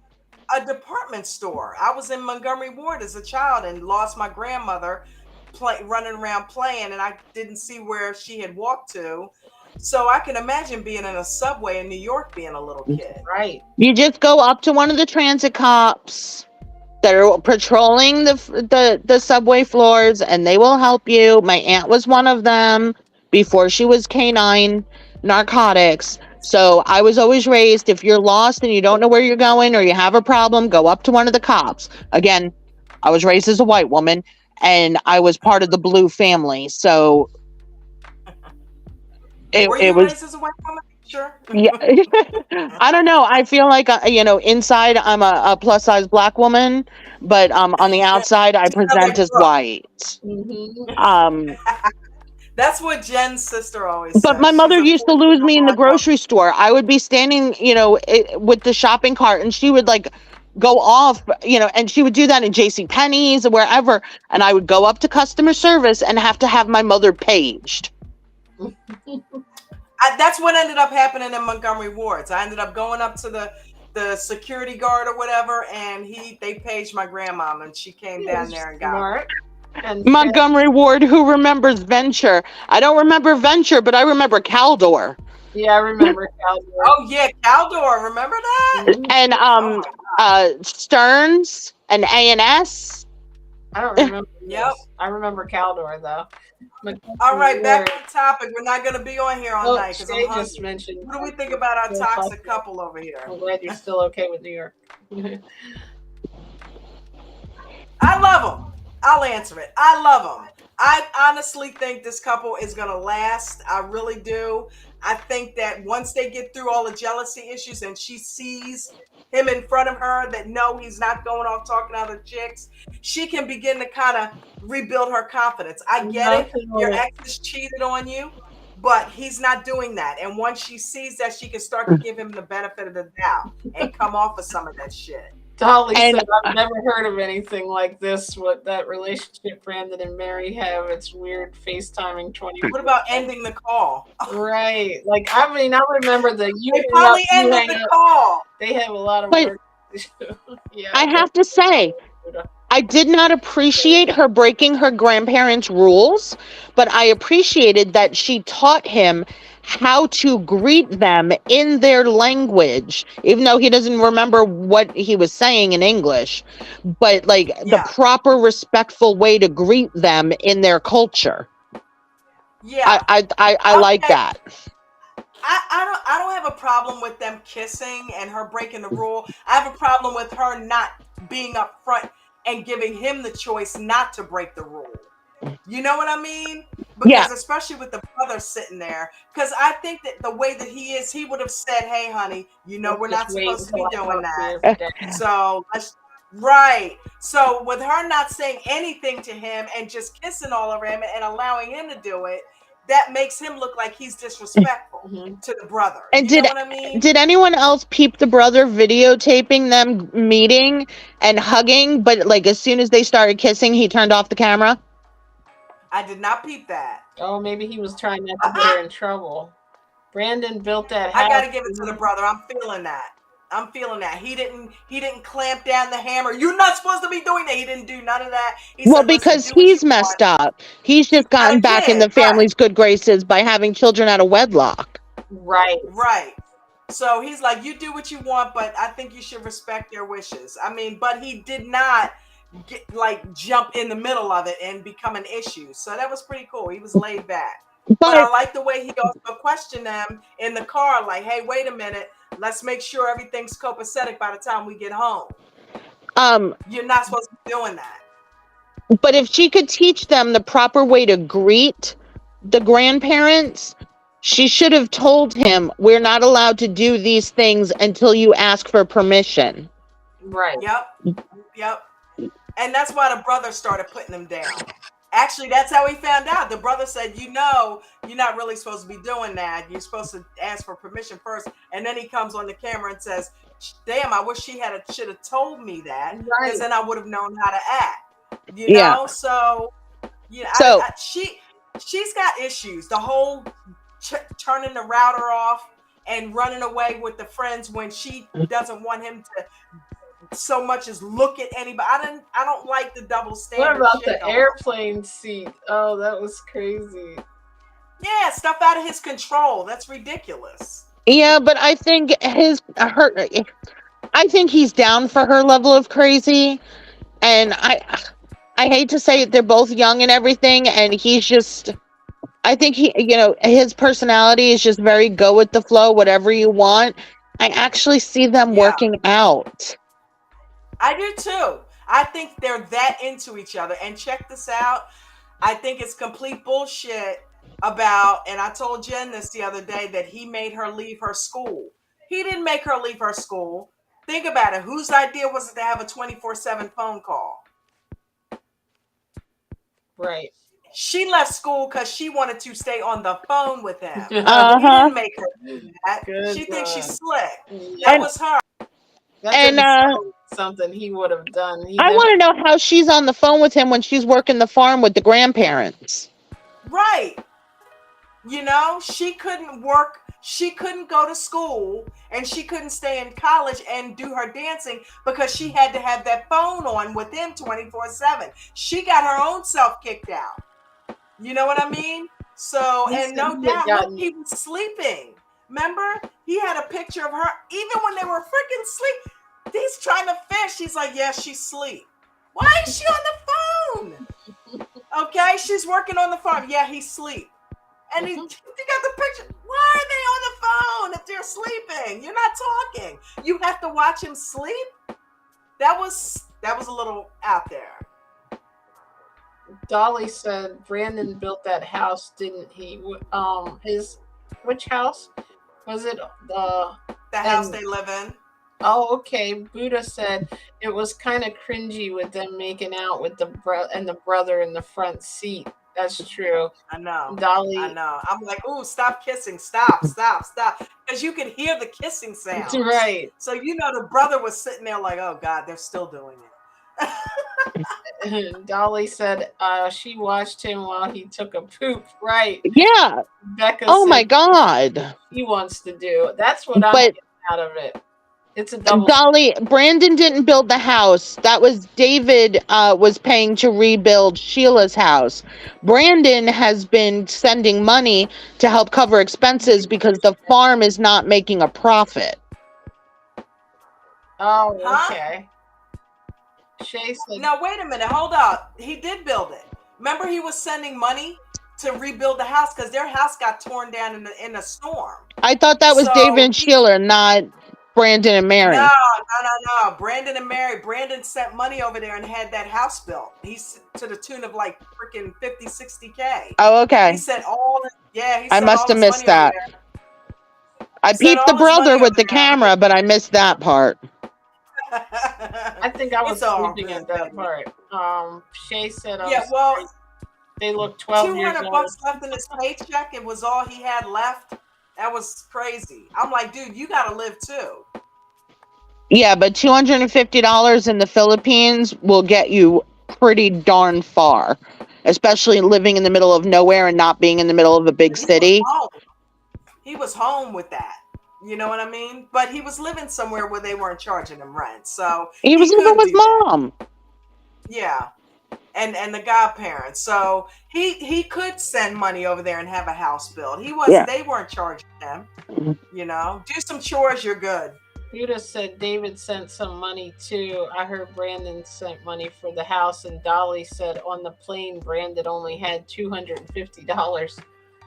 A department store. I was in Montgomery Ward as a child and lost my grandmother running around playing, and I didn't see where she had walked to. So I can imagine being in a subway in New York being a little kid. Right. You just go up to one of the transit cops that are patrolling the subway floors, and they will help you. My aunt was one of them before she was canine narcotics. So I was always raised, if you're lost and you don't know where you're going or you have a problem, go up to one of the cops. Again, I was raised as a white woman and I was part of the blue family. So it was raised as a white woman? Sure. Yeah. I don't know. I feel like, inside I'm a plus size black woman, but on the outside I present as white. Mm-hmm. That's what Jen's sister always But says. my mother used to lose me in the grocery store. I would be standing, with the shopping cart and she would like go off, and she would do that in J.C. Penney's or wherever, and I would go up to customer service and have to have my mother paged. That's what ended up happening in Montgomery Wards. I ended up going up to the security guard or whatever, and they paged my grandmama, and she came down there and got me. And Montgomery Ward, who remembers Venture? I don't remember Venture, but I remember Caldor. Yeah, I remember Caldor. Oh yeah, Caldor. Remember that? And Stearns and A&S. I don't remember. Yep. I remember Caldor though. All right, back on topic. We're not going to be on here all night because I'm hungry. Just mentioned. What do we think about our toxic couple over here? I'm glad you're still okay with New York. I love them. I'll answer it. I love them. I honestly think this couple is going to last. I really do. I think that once they get through all the jealousy issues and she sees him in front of her, that no, he's not going off talking to other chicks, she can begin to kind of rebuild her confidence. I get it. Your ex has cheated on you, but he's not doing that. And once she sees that, she can start to give him the benefit of the doubt and come off of some of that shit. Dolly said, I've never heard of anything like this. What that relationship Brandon and Mary have, it's weird FaceTiming 20. What about ending the call? Right. Like, I remember they probably ended the call. They have a lot of work to do. Yeah, I have to say, I did not appreciate her breaking her grandparents' rules, but I appreciated that she taught him how to greet them in their language, even though he doesn't remember what he was saying in English, but the proper respectful way to greet them in their culture. Yeah. I like that. I don't have a problem with them kissing and her breaking the rule. I have a problem with her not being upfront and giving him the choice not to break the rule. You know what I mean? Because especially with the brother sitting there, because I think that the way that he is, he would have said, hey, honey, we're not supposed to be doing that. So So with her not saying anything to him and just kissing all over him and allowing him to do it, that makes him look like he's disrespectful to the brother. And you know what I mean? Did anyone else peep the brother videotaping them meeting and hugging, but as soon as they started kissing, he turned off the camera? I did not peep that. Oh, maybe he was trying not to get her in trouble. Brandon built that house. I got to give it to the brother. I'm feeling that. He didn't clamp down the hammer. You're not supposed to be doing that. He didn't do none of that. Because he's messed up. He's just gotten back in the family's good graces by having children out of wedlock. Right. So he's like, you do what you want, but I think you should respect their wishes. I mean, but he did not jump in the middle of it and become an issue. So that was pretty cool. He was laid back. But I like the way he also questioned them in the car, like, hey, wait a minute. Let's make sure everything's copacetic by the time we get home. You're not supposed to be doing that. But if she could teach them the proper way to greet the grandparents, she should have told him, we're not allowed to do these things until you ask for permission. Right. Yep. And that's why the brother started putting them down. Actually, that's how he found out. The brother said, you're not really supposed to be doing that. You're supposed to ask for permission first. And then he comes on the camera and says, damn, I wish she should have told me that. Because then I would have known how to act. You know? So, she's got issues. The whole turning the router off and running away with the friends when she doesn't want him to so much as look at anybody. I don't like the double standard. What about the airplane seat? Oh, that was crazy. Yeah, stuff out of his control. That's ridiculous. Yeah, but I think I think he's down for her level of crazy, and I hate to say it, they're both young and everything, and he's just, I think his personality is just very go with the flow, whatever you want. I actually see them working out. I do too. I think they're that into each other. And check this out. I think it's complete bullshit about, and I told Jen this the other day, that he made her leave her school. He didn't make her leave her school. Think about it. Whose idea was it to have a 24/7 phone call? Right. She left school because she wanted to stay on the phone with him. He Uh-huh. didn't make her do that. Good She thinks God. she's slick. That was her. That something he would have done. I want to know how she's on the phone with him when she's working the farm with the grandparents. Right. You know, she couldn't work, she couldn't go to school, and she couldn't stay in college and do her dancing because she had to have that phone on with him 24/7. She got her own self kicked out. You know what I mean? So, and no doubt, look, he was sleeping. Remember? He had a picture of her, even when they were freaking asleep. He's trying to fish. He's like, yeah, she's asleep. Why is she on the phone? Okay, she's working on the farm. Yeah, he's asleep. And he got the picture. Why are they on the phone if they're sleeping? You're not talking. You have to watch him sleep. That was a little out there. Dolly said Brandon built that house, didn't he? Which house was it? The house they live in. Oh, okay. Buddha said it was kind of cringy with them making out with the brother in the front seat. That's true. I know. Dolly. I know. I'm like, ooh, stop kissing. Stop. Because you could hear the kissing sound. Right. So, you know, the brother was sitting there like, oh, God, they're still doing it. Dolly said she watched him while he took a poop. Right. Yeah. Becca said, my God. He wants to do. That's what I'm getting out of it. It's a double. Dolly, Brandon didn't build the house. That was David was paying to rebuild Sheila's house. Brandon has been sending money to help cover expenses because the farm is not making a profit. Oh, okay. Shay said, now, wait a minute. Hold up. He did build it. Remember, he was sending money to rebuild the house because their house got torn down in a storm. I thought that was David and Sheila, not Brandon and Mary. No. Brandon and Mary. Brandon sent money over there and had that house built. He's to the tune of like freaking 50, 60K. Oh, okay. He sent all I must have missed that. I peeped the brother with the camera, but I missed that part. I think I was sleeping at that part. Shay said, they look 12 years old. $200 left in his paycheck. It was all he had left. That was crazy. I'm like, dude, you got to live too. Yeah, but $250 in the Philippines will get you pretty darn far, especially living in the middle of nowhere and not being in the middle of a big city. He was home with that. You know what I mean? But he was living somewhere where they weren't charging him rent. So he was living with mom. Yeah. And the godparents. So he could send money over there and have a house built. They weren't charging him. You know, do some chores, you're good. Buddha said David sent some money too. I heard Brandon sent money for the house, and Dolly said on the plane Brandon only had $250.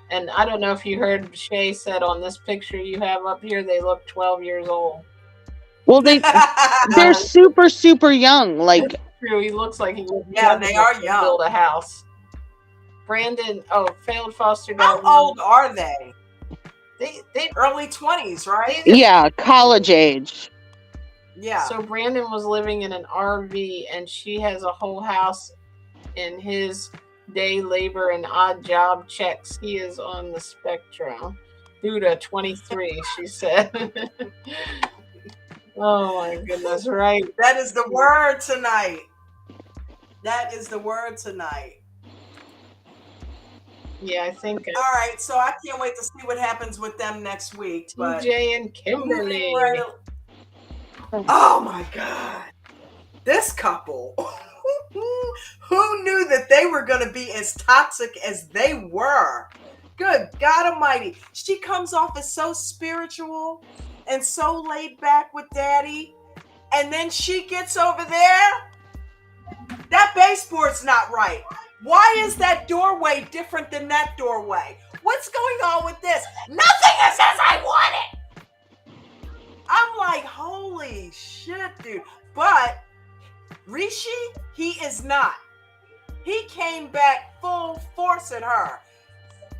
And I don't know if you heard Shay said on this picture you have up here, they look 12 years old. Well, they're super, super young. Like, true, he looks like he would. Yeah, they are young. Build a house. Brandon, failed foster dad. How old are they? They early 20s, right? Yeah, college age. Yeah. So Brandon was living in an RV, and she has a whole house in his day labor and odd job checks. He is on the spectrum. Buddha 23, she said. Oh my goodness, right? That is the word tonight. That is the word tonight. Yeah, I think. All right, so I can't wait to see what happens with them next week. TJ and Kimberly. Oh my God. This couple. Who knew that they were going to be as toxic as they were? Good God Almighty. She comes off as so spiritual and so laid back with daddy. And then she gets over there. That baseboard's not right. Why is that doorway different than that doorway? What's going on with this? Nothing is as I want it. I'm like, holy shit, dude. But Rishi, he is not. He came back full force at her.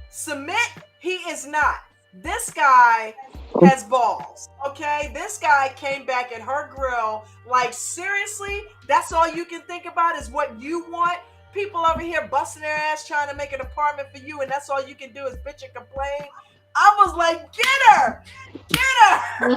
Submit, he is not. This guy has balls, okay? This guy came back at her grill like, seriously? That's all you can think about is what you want? People over here busting their ass trying to make an apartment for you, and that's all you can do is bitch and complain? I was like, get her! Get her!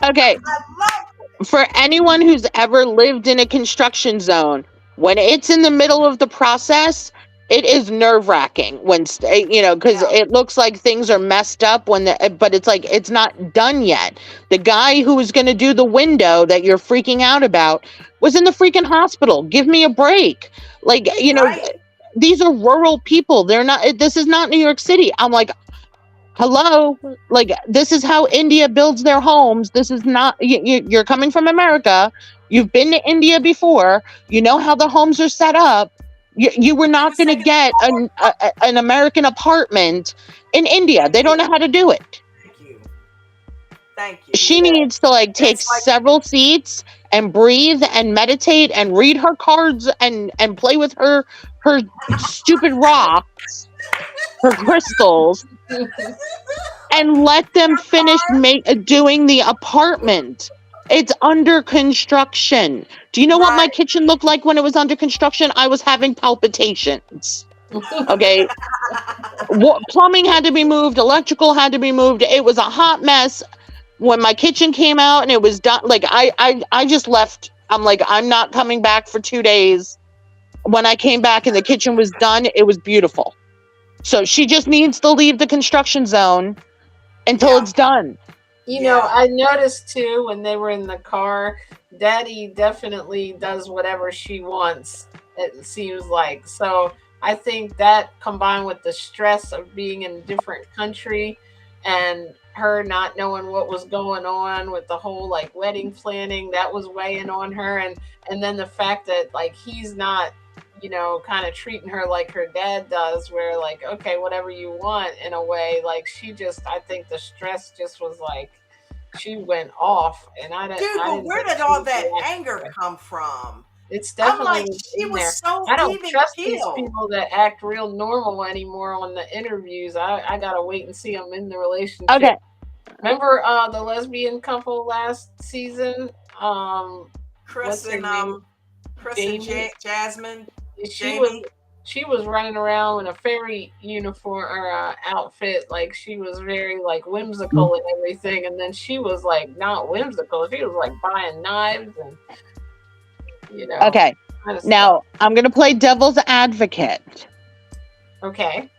Okay. I love it. For anyone who's ever lived in a construction zone, when it's in the middle of the process, it is nerve-wracking when because Yeah. it looks like things are messed up but it's like it's not done yet. The guy who was going to do the window that you're freaking out about was in the freaking hospital. Give me a break. Like, Right. these are rural people. They're not, this is not New York City. I'm like, hello, like, this is how India builds their homes. This is not, you're coming from America. You've been to India before. You know how the homes are set up. You were She not was going to taking get an American apartment in India. They don't know how to do it. Thank you. Thank you. She needs to like take It's like several seats and breathe and meditate and read her cards and play with her stupid rocks, her crystals, and let them finish doing the apartment. It's under construction. Do you know what my Right. kitchen looked like when it was under construction? I was having palpitations. Okay. Plumbing had to be moved, electrical had to be moved. It was a hot mess. When my kitchen came out and it was done, like I just left. I'm like, I'm not coming back for 2 days. When I came back and the kitchen was done, it was beautiful. So she just needs to leave the construction zone until Yeah. it's done. You know, I noticed too when they were in the car, Daddy definitely does whatever she wants, it seems like. So I think that combined with the stress of being in a different country and her not knowing what was going on with the whole like wedding planning, that was weighing on her. And then the fact that like he's not, kind of treating her like her dad does, where like, okay, whatever you want, in a way. Like I think the stress just was like, she went off, and I didn't. Dude, I but didn't where think did she all was that reacting anger to it. come from? It's I'm like, definitely she in was there. so I don't even trust these keeled. people that act real normal anymore on the interviews. I gotta wait and see them in the relationship. Okay. Remember the lesbian couple last season? Chris What's her and name? Jamie. Jasmine. She Jamie. was running around in a fairy uniform or outfit, like she was very like whimsical and everything, and then she was like not whimsical. She was like buying knives and Okay. kind of Now, stuff. I'm going to play devil's advocate. Okay.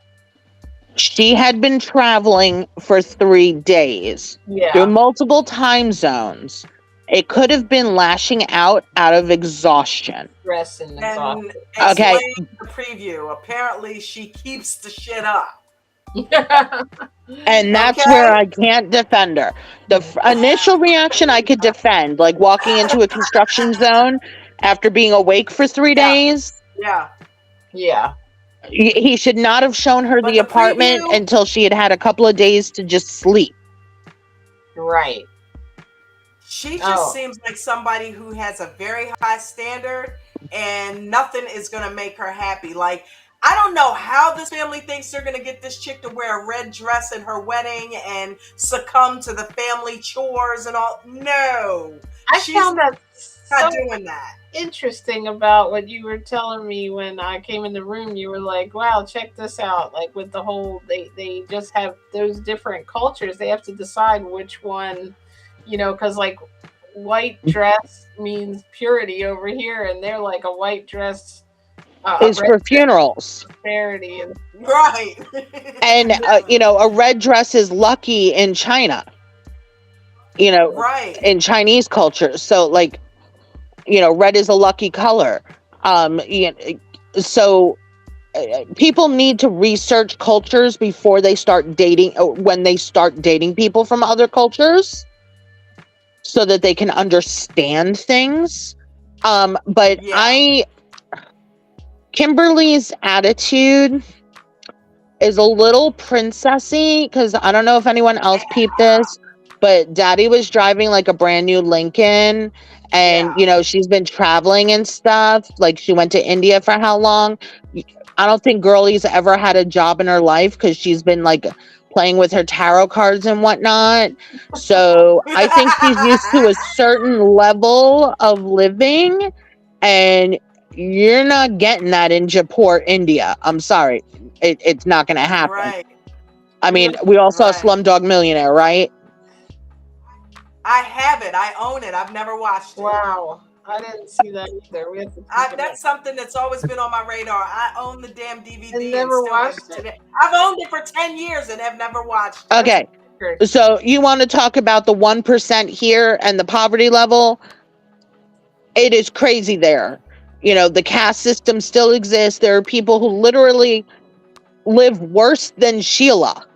She had been traveling for 3 days through Yeah. multiple time zones. It could have been lashing out of exhaustion. Stress and And exhaustion. Okay. explain the preview. Apparently, she keeps the shit up. And that's Okay. where I can't defend her. The initial reaction I could defend, like walking into a construction zone after being awake for 3 days. Yeah. Yeah. He should not have shown her But the the apartment preview- until she had had a couple of days to just sleep. Right. She just seems like somebody who has a very high standard and nothing is going to make her happy. Like, I don't know how this family thinks they're going to get this chick to wear a red dress at her wedding and succumb to the family chores and all. No. I found that not so doing that. interesting about what you were telling me when I came in the room. You were like, wow, check this out. Like with the whole, they just have those different cultures. They have to decide which one, because like white dress means purity over here, and they're like a white dress is for funerals. Prosperity and right. And a red dress is lucky in China. Right. In Chinese culture. So like, red is a lucky color. So people need to research cultures before they start dating, when they start dating people from other cultures, so that they can understand things. But Kimberly's attitude is a little princessy, because I don't know if anyone else peeped this, but Daddy was driving like a brand new Lincoln, and she's been traveling and stuff. Like she went to India for how long? I don't think Girlie's ever had a job in her life, because she's been like playing with her tarot cards and whatnot. So I think she's used to a certain level of living, and you're not getting that in Jaipur, India. I'm sorry. It's not going to happen. Right. I mean, we all saw Slumdog Millionaire, right? I have it. I own it. I've never watched it. Wow. I didn't see that either. We have to pick it That's up. something that's always been on my radar. I own the damn DVD And and never still have watched it it? today. I've owned it for 10 years and have never watched it. Okay. So you want to talk about the 1% here and the poverty level? It is crazy there. You know, the caste system still exists. There are people who literally live worse than Sheila.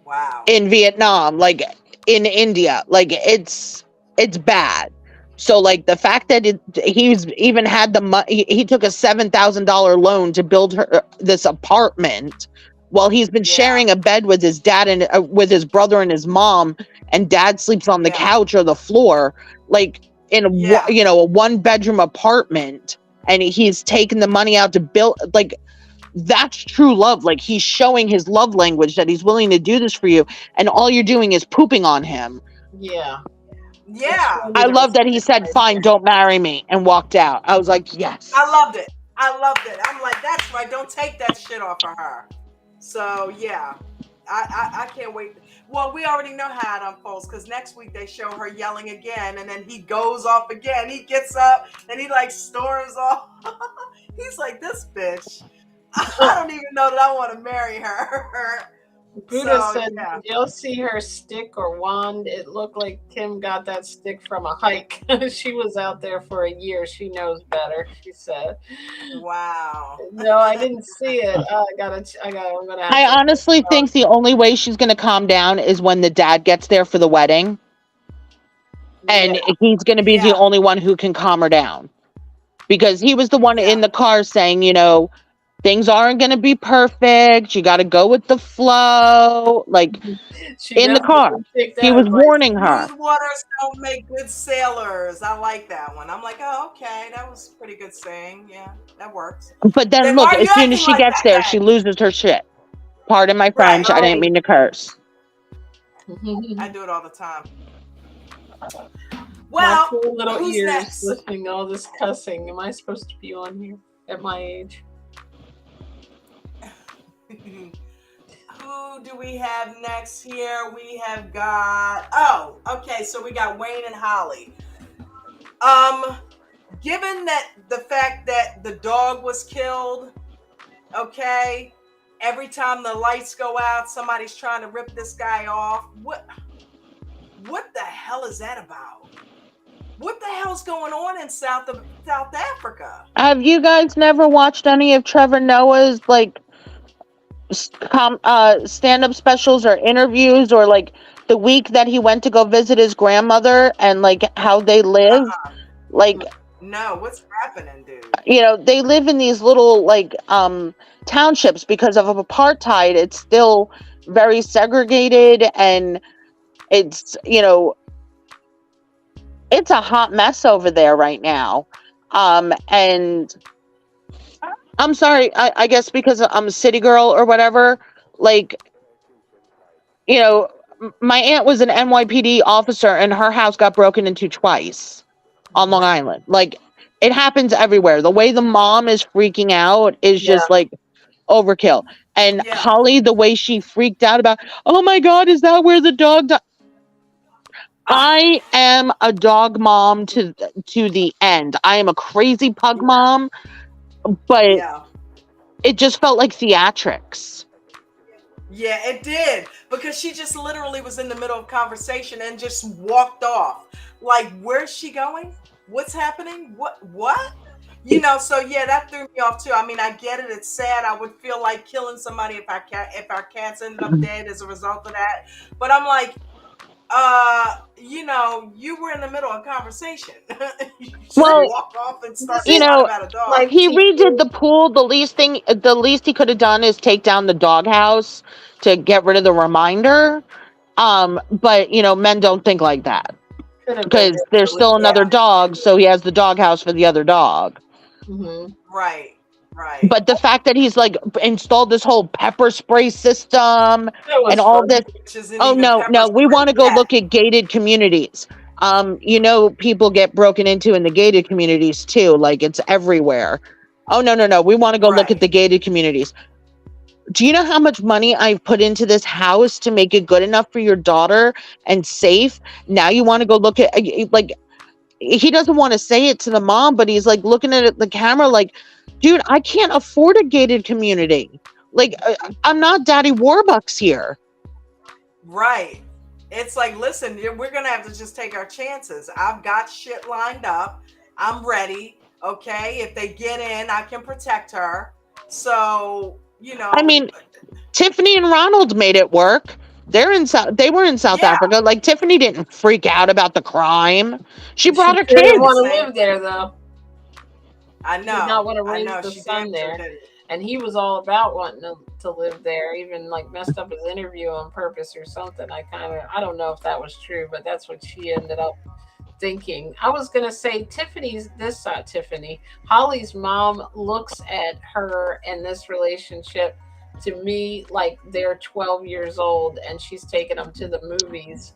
Wow. In Vietnam, like in India, like it's bad. So like the fact that he's even had the money, he took a $7,000 loan to build her this apartment while he's been sharing a bed with his dad and with his brother and his mom, and dad sleeps on the couch or the floor, like in a a 1-bedroom apartment, and he's taken the money out to build, like, that's true love. Like, he's showing his love language that he's willing to do this for you, and all you're doing is pooping on him. Yeah. I love that he said, fine, don't marry me, and walked out. I was like, yes. I loved it. I'm like, that's right. Don't take that shit off of her. So yeah, I can't wait. Well, we already know how it unfolds because next week they show her yelling again, and then he goes off again. He gets up and he like storms off. He's like, this bitch. I don't even know that I want to marry her. Buddha said, you'll see her stick or wand. It looked like Kim got that stick from a hike. She was out there for a year. She knows better, she said. Wow. No, I didn't see it. I'm gonna have I honestly think the only way she's gonna calm down is when the dad gets there for the wedding. And he's gonna be the only one who can calm her down. Because he was the one in the car saying, you know, things aren't going to be perfect. You got to go with the flow. Like, in the car, he was warning her. Smooth waters don't make good sailors. I like that one. I'm like, oh, okay. That was pretty good saying. Yeah, that works. But then look, as soon as she gets there, she loses her shit. Pardon my French. I didn't mean to curse. I do it all the time. Well, my poor little who's ears next? listening to all this cussing. Am I supposed to be on here at my age? Who do we have next here? We have got, okay, so we got Wayne and Holly. Given that the fact that the dog was killed, okay, every time the lights go out, somebody's trying to rip this guy off. What the hell is that about? What the hell's going on in South Africa? Have you guys never watched any of Trevor Noah's like stand-up specials or interviews, or like the week that he went to go visit his grandmother and like how they live? Like, no, what's happening, dude? You know, they live in these little like townships because of apartheid. It's still very segregated, and it's, you know, it's a hot mess over there right now. And I'm sorry, I guess because I'm a city girl or whatever, like, you know, my aunt was an NYPD officer and her house got broken into twice on Long Island. Like, it happens everywhere. The way the mom is freaking out is just like overkill. And Holly, the way she freaked out about, oh my God, is that where the dog died? I am a dog mom to the end. I am a crazy pug mom, but it just felt like theatrics. Yeah, it did, because she just literally was in the middle of conversation and just walked off. Like, where's she going? What's happening? What? You know, so yeah, that threw me off too. I mean, I get it. It's sad. I would feel like killing somebody if our cats ended up dead as a result of that. But I'm like, you know, you were in the middle of conversation. You well, walk off and start you know, about a dog. like, he redid the pool. The least he could have done is take down the doghouse to get rid of the reminder. But you know, men don't think like that because there's still another dog, so he has the doghouse for the other dog. Mm-hmm. Right. But the fact that he's like installed this whole pepper spray system and all this. Oh no, we want to go look at gated communities. You know, people get broken into in the gated communities too. Like, it's everywhere. Oh no, we want to go look at the gated communities. Do you know how much money I've put into this house to make it good enough for your daughter and safe? Now you want to go look at, like, he doesn't want to say it to the mom, but he's like looking at the camera like, dude, I can't afford a gated community. Like, I'm not Daddy Warbucks here. Right. It's like, listen, we're going to have to just take our chances. I've got shit lined up. I'm ready. Okay. If they get in, I can protect her. So, you know. I mean, Tiffany and Ronald made it work. They were in South Africa. Like, Tiffany didn't freak out about the crime. She brought her kids. She didn't want to live there, though. I know. She did not want to raise the son there. And he was all about wanting to live there, even like messed up his interview on purpose or something. I don't know if that was true, but that's what she ended up thinking. I was going to say Holly's mom looks at her and this relationship to me like they're 12 years old and she's taking them to the movies,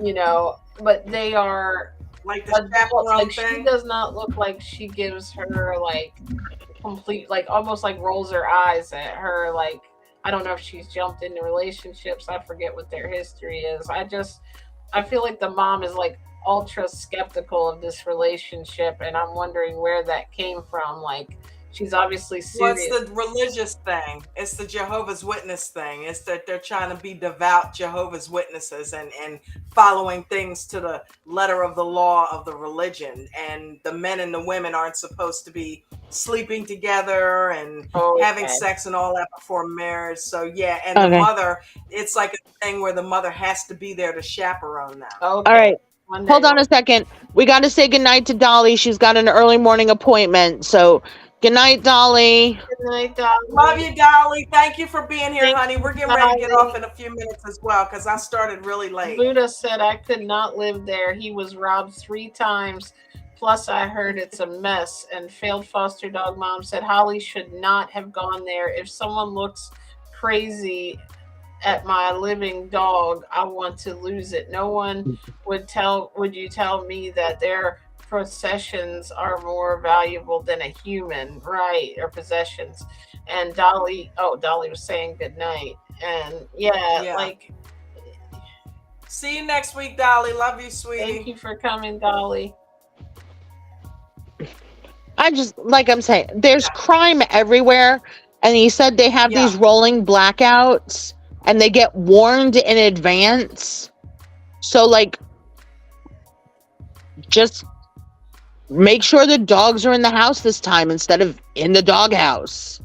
you know, but they are like the she does not look like she gives her like complete, like almost like rolls her eyes at her. Like, I don't know if she's jumped into relationships. I forget what their history is. I feel like the mom is like ultra skeptical of this relationship, and I'm wondering where that came from. Like, she's obviously serious. Well, it's the religious thing. It's the Jehovah's Witness thing. It's that they're trying to be devout Jehovah's Witnesses and following things to the letter of the law of the religion. And the men and the women aren't supposed to be sleeping together and having sex and all that before marriage. So yeah, and the mother, it's like a thing where the mother has to be there to chaperone them. All right. Hold on a second. We got to say goodnight to Dolly. She's got an early morning appointment. So good night, Dolly. Good night, Dolly. Love you, Dolly. Thank you for being here, honey. We're getting ready to get off in a few minutes as well because I started really late. Buddha said I could not live there. He was robbed 3 times. Plus, I heard it's a mess. And failed foster dog mom said Holly should not have gone there. If someone looks crazy at my living dog, I want to lose it. No one would you tell me that their possessions are more valuable than a human, right? Or possessions. And Dolly was saying good night. And yeah, like, see you next week, Dolly. Love you, sweetie. Thank you for coming, Dolly. I just, like I'm saying, there's crime everywhere. And he said they have these rolling blackouts and they get warned in advance. So, like, just make sure the dogs are in the house this time instead of in the doghouse.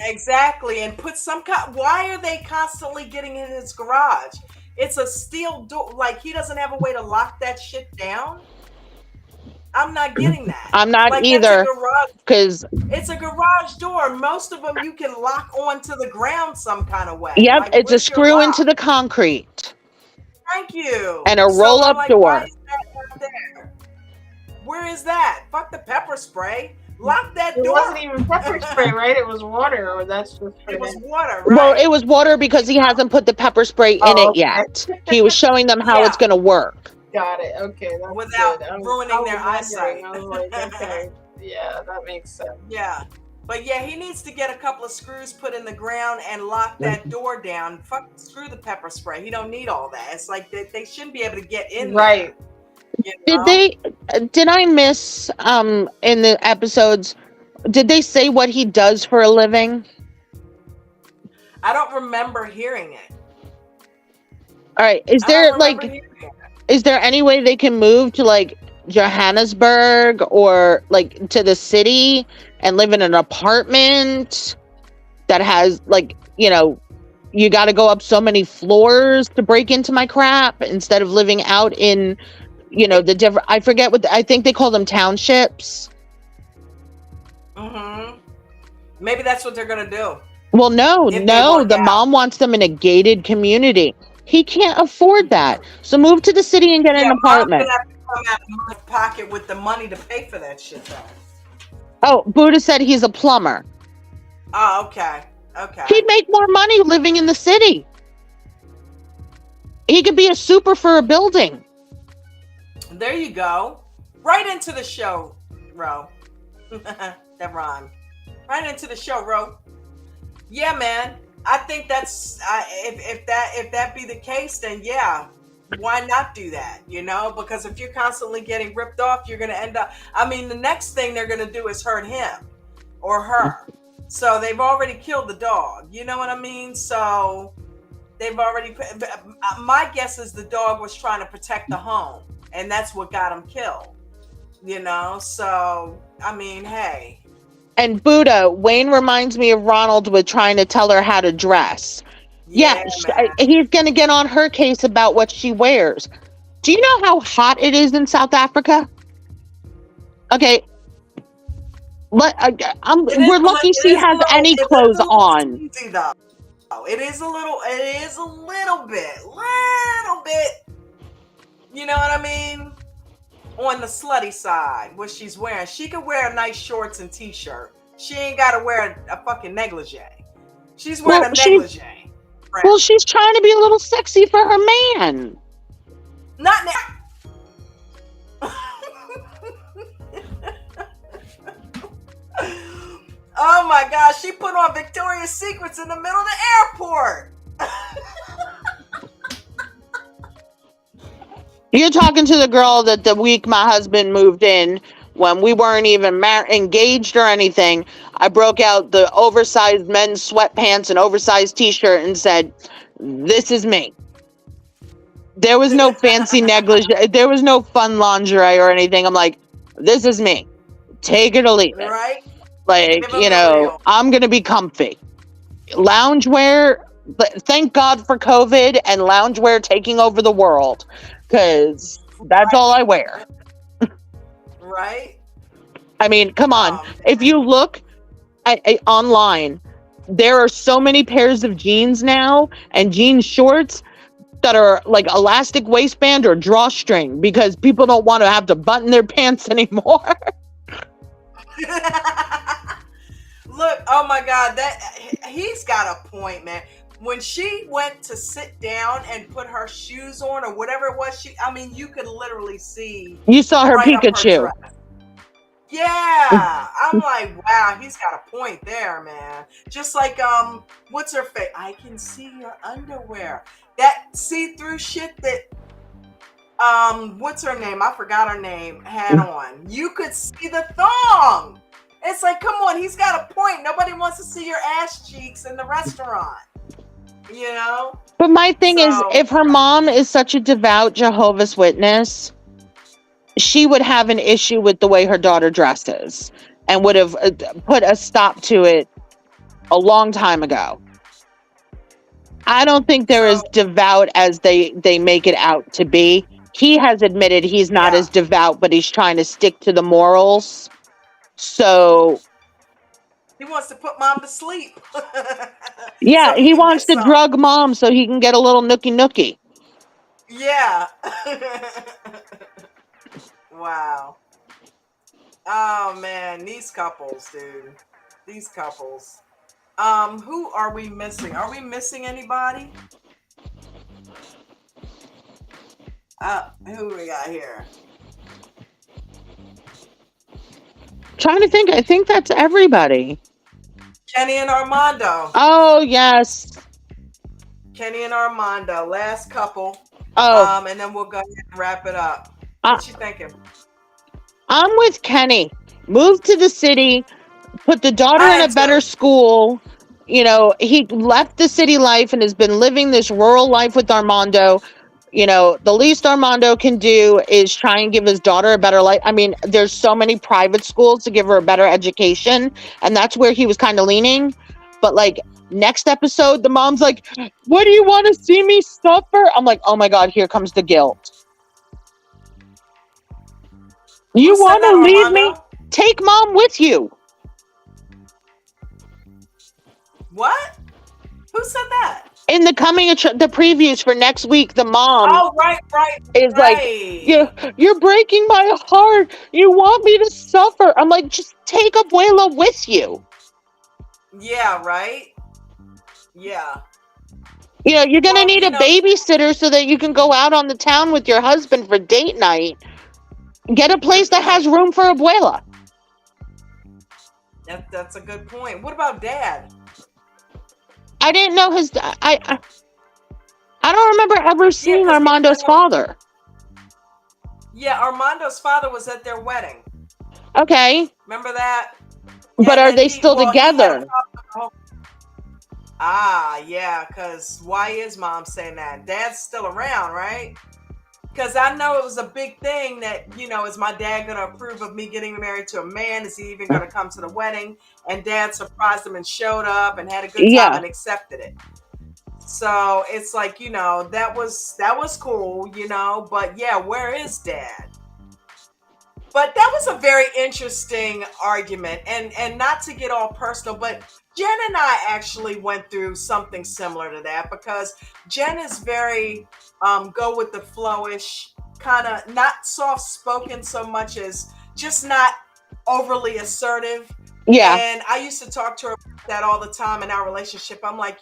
Exactly. And put some why are they constantly getting in his garage? It's a steel door. Like, he doesn't have a way to lock that shit down. I'm not getting that. I'm not either. Because it's a garage door. Most of them you can lock onto the ground some kind of way. Yep, like, it's a screw into the concrete. Thank you. And a roll-up door. Why is that not there? Where is that? Fuck the pepper spray. Lock that door. It wasn't even pepper spray, right? It was water, or that's just it was water, right? Well, it was water because he hasn't put the pepper spray in it yet. He was showing them how it's going to work. Got it. Okay. That's without good. ruining their eyesight. I was like, okay. Yeah, that makes sense. Yeah. But yeah, he needs to get a couple of screws put in the ground and lock that door down. Fuck, screw the pepper spray. He don't need all that. It's like they shouldn't be able to get in right there. You know? Did I miss in the episodes, did they say what he does for a living? I don't remember hearing it. All right. Is there any way they can move to like Johannesburg or like to the city and live in an apartment that has like, you know, you got to go up so many floors to break into my crap instead of living out in, you know, the different, I forget I think they call them townships. Mm-hmm. Maybe that's what they're going to do. Well, no, the mom wants them in a gated community. He can't afford that. So move to the city and get an apartment. Have to come out of my pocket with the money to pay for that shit, though. Oh, Buddha said he's a plumber. Oh, okay. Okay. He'd make more money living in the city. He could be a super for a building. There you go. Right into the show, Ro. That rhyme. Right into the show, Ro. Yeah, man. I think that's if that be the case, then yeah, why not do that? You know, because if you're constantly getting ripped off, you're gonna end up. I mean, the next thing they're gonna do is hurt him or her. So they've already killed the dog. You know what I mean? So they've already. My guess is the dog was trying to protect the home, and that's what got him killed. You know, so I mean, hey, And Buddha, Wayne reminds me of Ronald with trying to tell her how to dress. Yeah, yeah, man. he's going to get on her case about what she wears. Do you know how hot it is in South Africa? Okay, we're lucky she has any clothes on. Easy though. It is a little bit. You know what I mean? On the slutty side, what she's wearing. She could wear nice shorts and t-shirt. She ain't got to wear a fucking negligee. She's wearing a negligee. Right? Well, she's trying to be a little sexy for her man. Not now. Oh my gosh, she put on Victoria's Secrets in the middle of the airport. You're talking to the girl that the week my husband moved in, when we weren't even engaged or anything, I broke out the oversized men's sweatpants and oversized t-shirt and said, "This is me." There was no fancy negligee. There was no fun lingerie or anything. I'm like, this is me. Take it or leave it. Right? Like, you know, I'm going to be comfy. Loungewear, thank God for COVID and loungewear taking over the world, because that's all I wear. Right? I mean, come on. If you look at online, there are so many pairs of jeans now and jean shorts that are like elastic waistband or drawstring, because people don't want to have to button their pants anymore. Look, oh my God, that he's got a point, man. When she went to sit down and put her shoes on or whatever it was, I mean, you could literally see. You saw her Pikachu. Yeah, I'm like, wow, he's got a point there, man. Just like, what's her face? I can see your underwear. That see-through shit that, what's her name? I forgot her name. Had on. You could see the thong. It's like, come on, he's got a point. Nobody wants to see your ass cheeks in the restaurant. You know? But my thing is, if her mom is such a devout Jehovah's Witness, she would have an issue with the way her daughter dresses and would have put a stop to it a long time ago. I don't think they're as devout as they make it out to be. He has admitted he's not as devout, but he's trying to stick to the morals. So he wants to put mom to sleep. Yeah, so he wants to drug mom so he can get a little nookie. Yeah. Wow. Oh man, these couples, dude. These couples. Who are we missing? Are we missing anybody? Who we got here? Trying to think. I think that's everybody. Kenny and Armando. Oh, yes. Kenny and Armando. Last couple. Oh. And then we'll go ahead and wrap it up. What you thinking? I'm with Kenny. Move to the city. Put the daughter in a better school. You know, he left the city life and has been living this rural life with Armando. You know, the least Armando can do is try and give his daughter a better life. I mean, there's so many private schools to give her a better education, and that's where he was kind of leaning. But like next episode, the mom's like, "What do you want to see me suffer?" I'm like, "Oh my God, here comes the guilt." You want to leave me? Take mom with you. What? Who said that? In the the previews for next week, the mom is like, you're breaking my heart. You want me to suffer. I'm like, just take Abuela with you. Yeah, right? Yeah. You know, you're going to need a babysitter so that you can go out on the town with your husband for date night. Get a place that has room for Abuela. That's a good point. What about dad? I didn't know his. I don't remember ever Yeah, seeing because Armando's father. yeah, Armando's father was at their wedding. Okay, Remember that? but And are then they still he had a together? problem with the whole. Ah, yeah, because why is mom saying that? Dad's still around, right? Because I know it was a big thing that, is my dad going to approve of me getting married to a man? Is he even going to come to the wedding? And dad surprised him and showed up and had a good time Yeah. and accepted it. So it's like, that was cool, but yeah, where is dad? But that was a very interesting argument, and not to get all personal, but Jen and I actually went through something similar to that, because Jen is very go with the flowish, kind of not soft spoken so much as just not overly assertive. Yeah. And I used to talk to her about that all the time in our relationship. I'm like,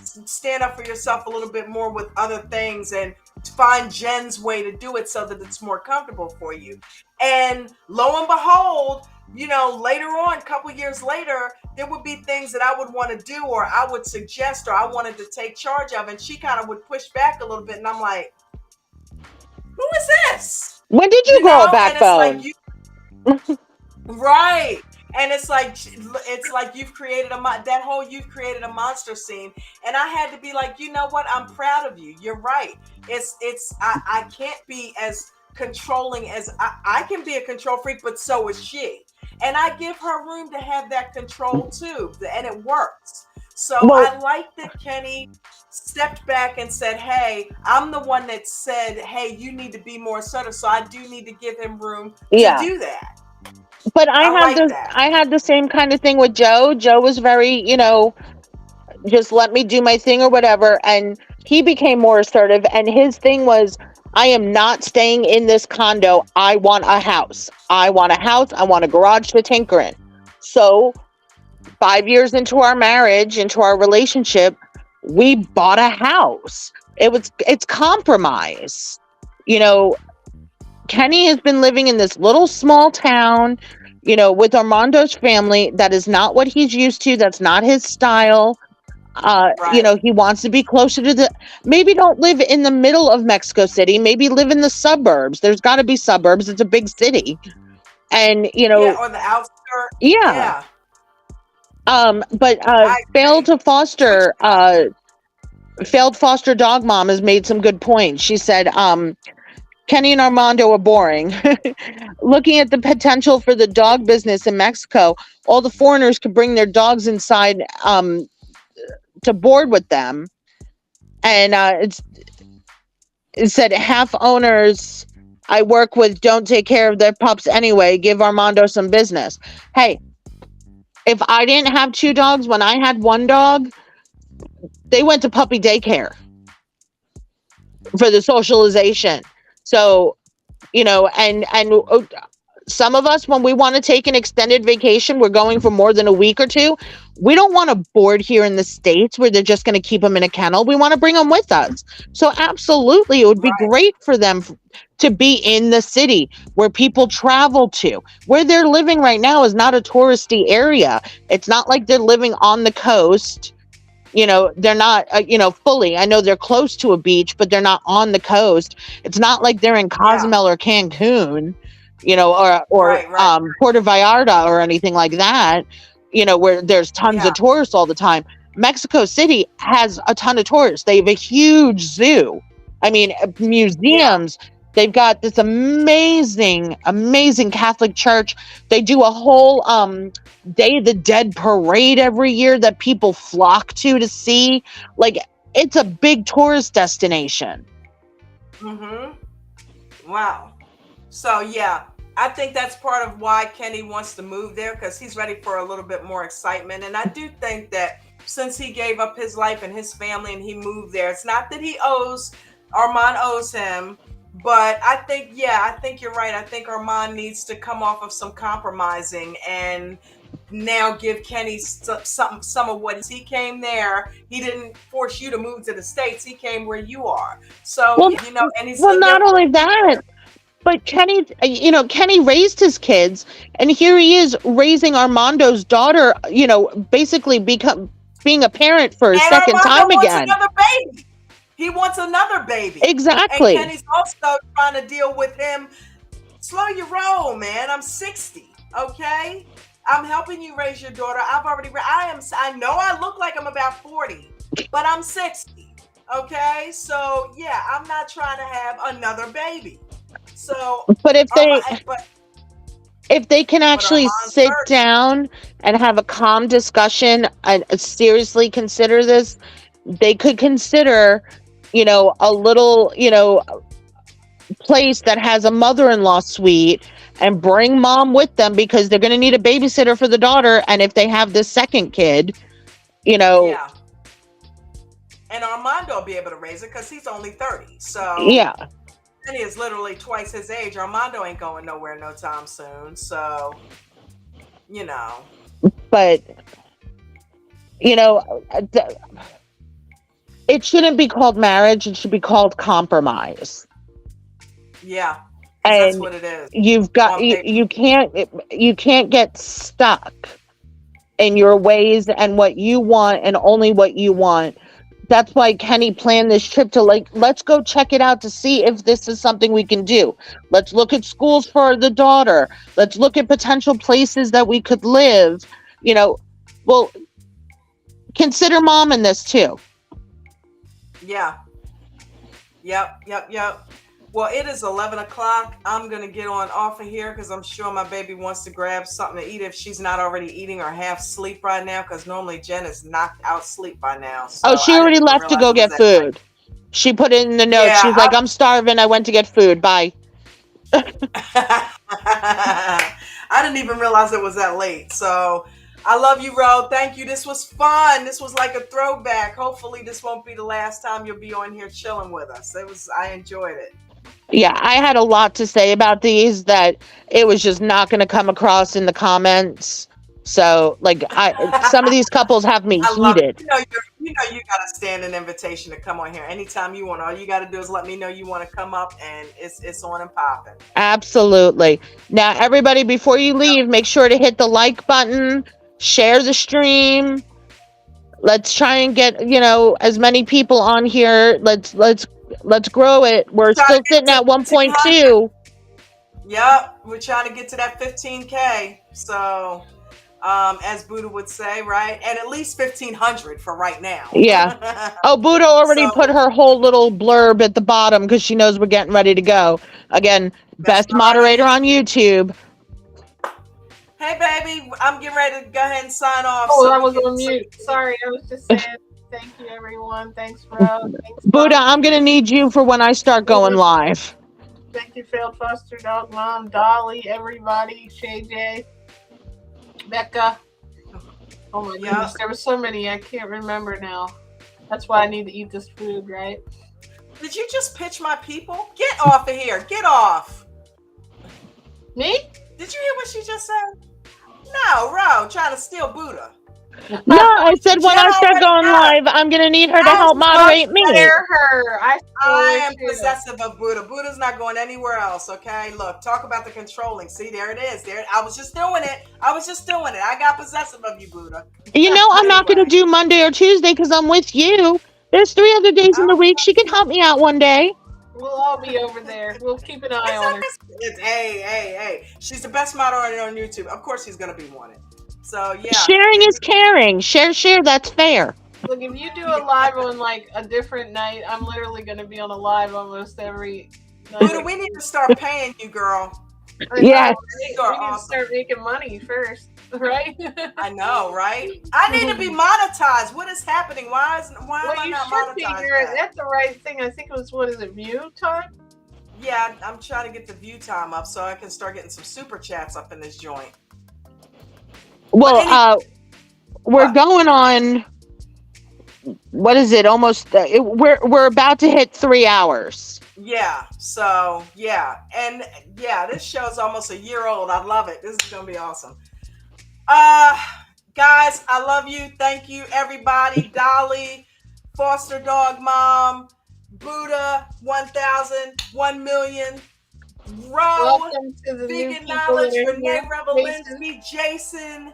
stand up for yourself a little bit more with other things and find Jen's way to do it so that it's more comfortable for you. And lo and behold, later on, a couple years later, there would be things that I would want to do, or I would suggest, or I wanted to take charge of, and she kind of would push back a little bit, and I'm like, who is this? When did you grow a And it's like backbone? right. And it's like you've created you've created a monster scene. And I had to be like, you know what? I'm proud of you. You're right. I can't be as controlling as I can be a control freak, but so is she. And I give her room to have that control too. And it works. So Well, I like that Kenny stepped back and said, hey, I'm the one that said, hey, you need to be more assertive. So I do need to give him room to yeah. do that. But I like that. I had the same kind of thing with Joe. Joe was very, just let me do my thing or whatever. And he became more assertive. And his thing was, I am not staying in this condo. I want a house. I want a house. I want a garage to tinker in. So 5 years into our marriage, into our relationship, we bought a house. It's compromise. You know, Kenny has been living in this little small town, with Armando's family. That is not what he's used to. That's not his style. Right. He wants to be closer to maybe don't live in the middle of Mexico City, maybe live in the suburbs. There's got to be suburbs. It's a big city. And, Yeah, or the outskirts. yeah. Yeah, But I agree. Which failed foster dog mom has made some good points. She said, Kenny and Armando are boring. Looking at the potential for the dog business in Mexico, all the foreigners could bring their dogs inside to board with them. And it said half owners I work with don't take care of their pups anyway. Give Armando some business. Hey, if I didn't have two dogs, when I had one dog, they went to puppy daycare for the socialization. So, and some of us, when we want to take an extended vacation, we're going for more than a week or two. We don't want to board here in the States where they're just going to keep them in a kennel. We want to bring them with us. So absolutely, it would be right. great for them to be in the city where people travel to. Where they're living right now is not a touristy area. It's not like they're living on the coast. They're not, fully. I know they're close to a beach, but they're not on the coast. It's not like they're in Yeah. Cozumel or Cancun, or Right, right. Puerto Vallarta or anything like that, where there's tons Yeah. of tourists all the time. Mexico City has a ton of tourists. They have a huge zoo. I mean, Yeah. museums. They've got this amazing, amazing Catholic church. They do a whole Day of the Dead parade every year that people flock to see. Like, it's a big tourist destination. Wow. So yeah, I think that's part of why Kenny wants to move there, because he's ready for a little bit more excitement. And I do think that since he gave up his life and his family and he moved there, it's not that Armand owes him, but I think you're right. I think Armand needs to come off of some compromising and now give Kenny some of what he came there. He didn't force you to move to the States. He came where you are. So, Well, and he's well, lived there not for only that, but Kenny raised his kids, and here he is raising Armando's daughter. Basically become being a parent for a And second Armando time wants again. another baby. He wants another baby. And Exactly. Kenny's also trying to deal with him. Slow your roll, man. I'm 60. Okay. I'm helping you raise your daughter. I know I look like I'm about 40, but I'm 60. Okay. So yeah, I'm not trying to have another baby. So But but if they can actually Armand's sit 30. down and have a calm discussion and seriously consider this, they could consider, a little, place that has a mother-in-law suite and bring mom with them, because they're going to need a babysitter for the daughter. And if they have this second kid, Yeah. And Armando will be able to raise it because he's only 30. So yeah. Kenny is literally twice his age. Armando ain't going nowhere no time soon. So, But, it shouldn't be called marriage. It should be called compromise. Yeah. And that's what it is. You've got, you can't get stuck in your ways and what you want and only what you want. That's why Kenny planned this trip to let's go check it out to see if this is something we can do. Let's look at schools for the daughter. Let's look at potential places that we could live. Well, consider mom in this too. Yeah. Yep. Well, it is 11 o'clock. I'm going to get on off of here because I'm sure my baby wants to grab something to eat if she's not already eating or half asleep right now, because normally Jen is knocked out sleep by now. So she already left to go get food. She put it in the notes. Yeah, she's like, I'm starving. I went to get food. Bye. I didn't even realize it was that late. So I love you, Ro. Thank you. This was fun. This was like a throwback. Hopefully this won't be the last time you'll be on here chilling with us. I enjoyed it. Yeah, I had a lot to say about these that it was just not going to come across in the comments. So, some of these couples have me heated. You got to stand an invitation to come on here anytime you want. All you got to do is let me know you want to come up, and it's on and popping. Absolutely. Now, everybody, before you leave, make sure to hit the like button, share the stream. Let's try and get as many people on here. Let's grow it. We're still sitting at 1.2. Yep, we're trying to get to that 15K. So, as Buddha would say, right? And at least 1,500 for right now. Yeah. Oh, Buddha already put her whole little blurb at the bottom because she knows we're getting ready to go. Again, best moderator on YouTube. Hey, baby, I'm getting ready to go ahead and sign off. Oh, I was on mute. Sorry, I was just saying thank you, everyone. Thanks, Rob. Thanks, Buddha, I'm going to need you for when I start going live. Thank you, Failed Foster Dog Mom, Dolly, everybody, Shay J, Becca. Oh my goodness, there were so many, I can't remember now. That's why I need to eat this food, right? Did you just pitch my people? Get off of here. Get off. Me? Did you hear what she just said? No, Ro, trying to steal Buddha. No, I said when I start going live, I'm going to need her to help moderate me. I am possessive of Buddha. Buddha's not going anywhere else, okay? Look, talk about the controlling. See, there it is. There, I was just doing it. I got possessive of you, Buddha. I'm not going to do Monday or Tuesday because I'm with you. There's 3 other days in the week. She can help me out one day. We'll all be over there. We'll keep an eye on her. Hey. She's the best moderator on YouTube. Of course she's going to be wanted. So, yeah. Sharing is caring. Share. That's fair. Look, if you do a live on a different night, I'm literally going to be on a live almost every night. Buddha, we need to start paying you, girl. Yes. We need to start making money first, right? I know, right? I need to be monetized. What is happening? Why am I not monetized? That's the right thing. I think it was, what is it, view time? Yeah, I'm trying to get the view time up so I can start getting some super chats up in this joint. Well, we're going on. What is it? Almost. We're about to hit 3 hours. Yeah. So and this show's almost a year old. I love it. This is gonna be awesome. Guys, I love you. Thank you, everybody. Dolly, Foster Dog Mom, Buddha, 1,000, 1 million. Ro, Vegan Knowledge, Renee Revelinsky, Jason,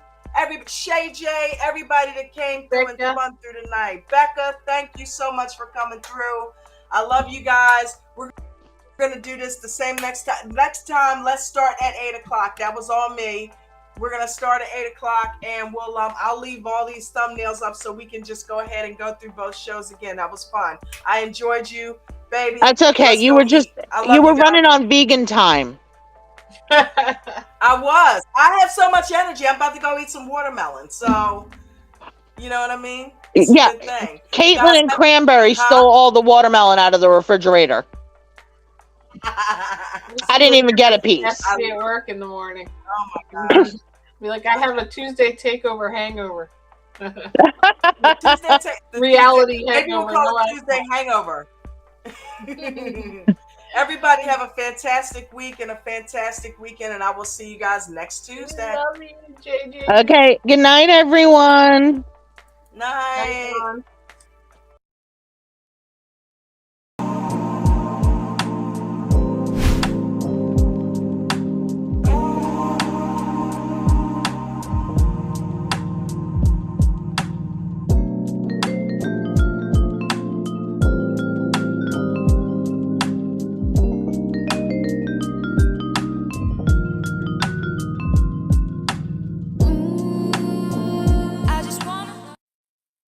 Shay J, everybody that came through and spun through tonight. Becca, thank you so much for coming through. I love you guys. We're gonna do this the same next time. Next time, let's start at 8:00. That was on me. We're gonna start at 8:00, and we'll I'll leave all these thumbnails up so we can just go ahead and go through both shows again. That was fun. I enjoyed you, baby. That's okay. You were running on vegan time. I was. I have so much energy. I'm about to go eat some watermelon. So, you know what I mean? It's a good thing. Caitlin and Cranberry stole all the watermelon out of the refrigerator. I didn't even get a piece. I'll be at work in the morning. Oh my gosh. Be like, I have a Tuesday takeover hangover. Reality hangover. Maybe we'll call it Tuesday hangover. Everybody have a fantastic week and a fantastic weekend, and I will see you guys next Tuesday. Love you, JJ. Okay. Good night, everyone. Night.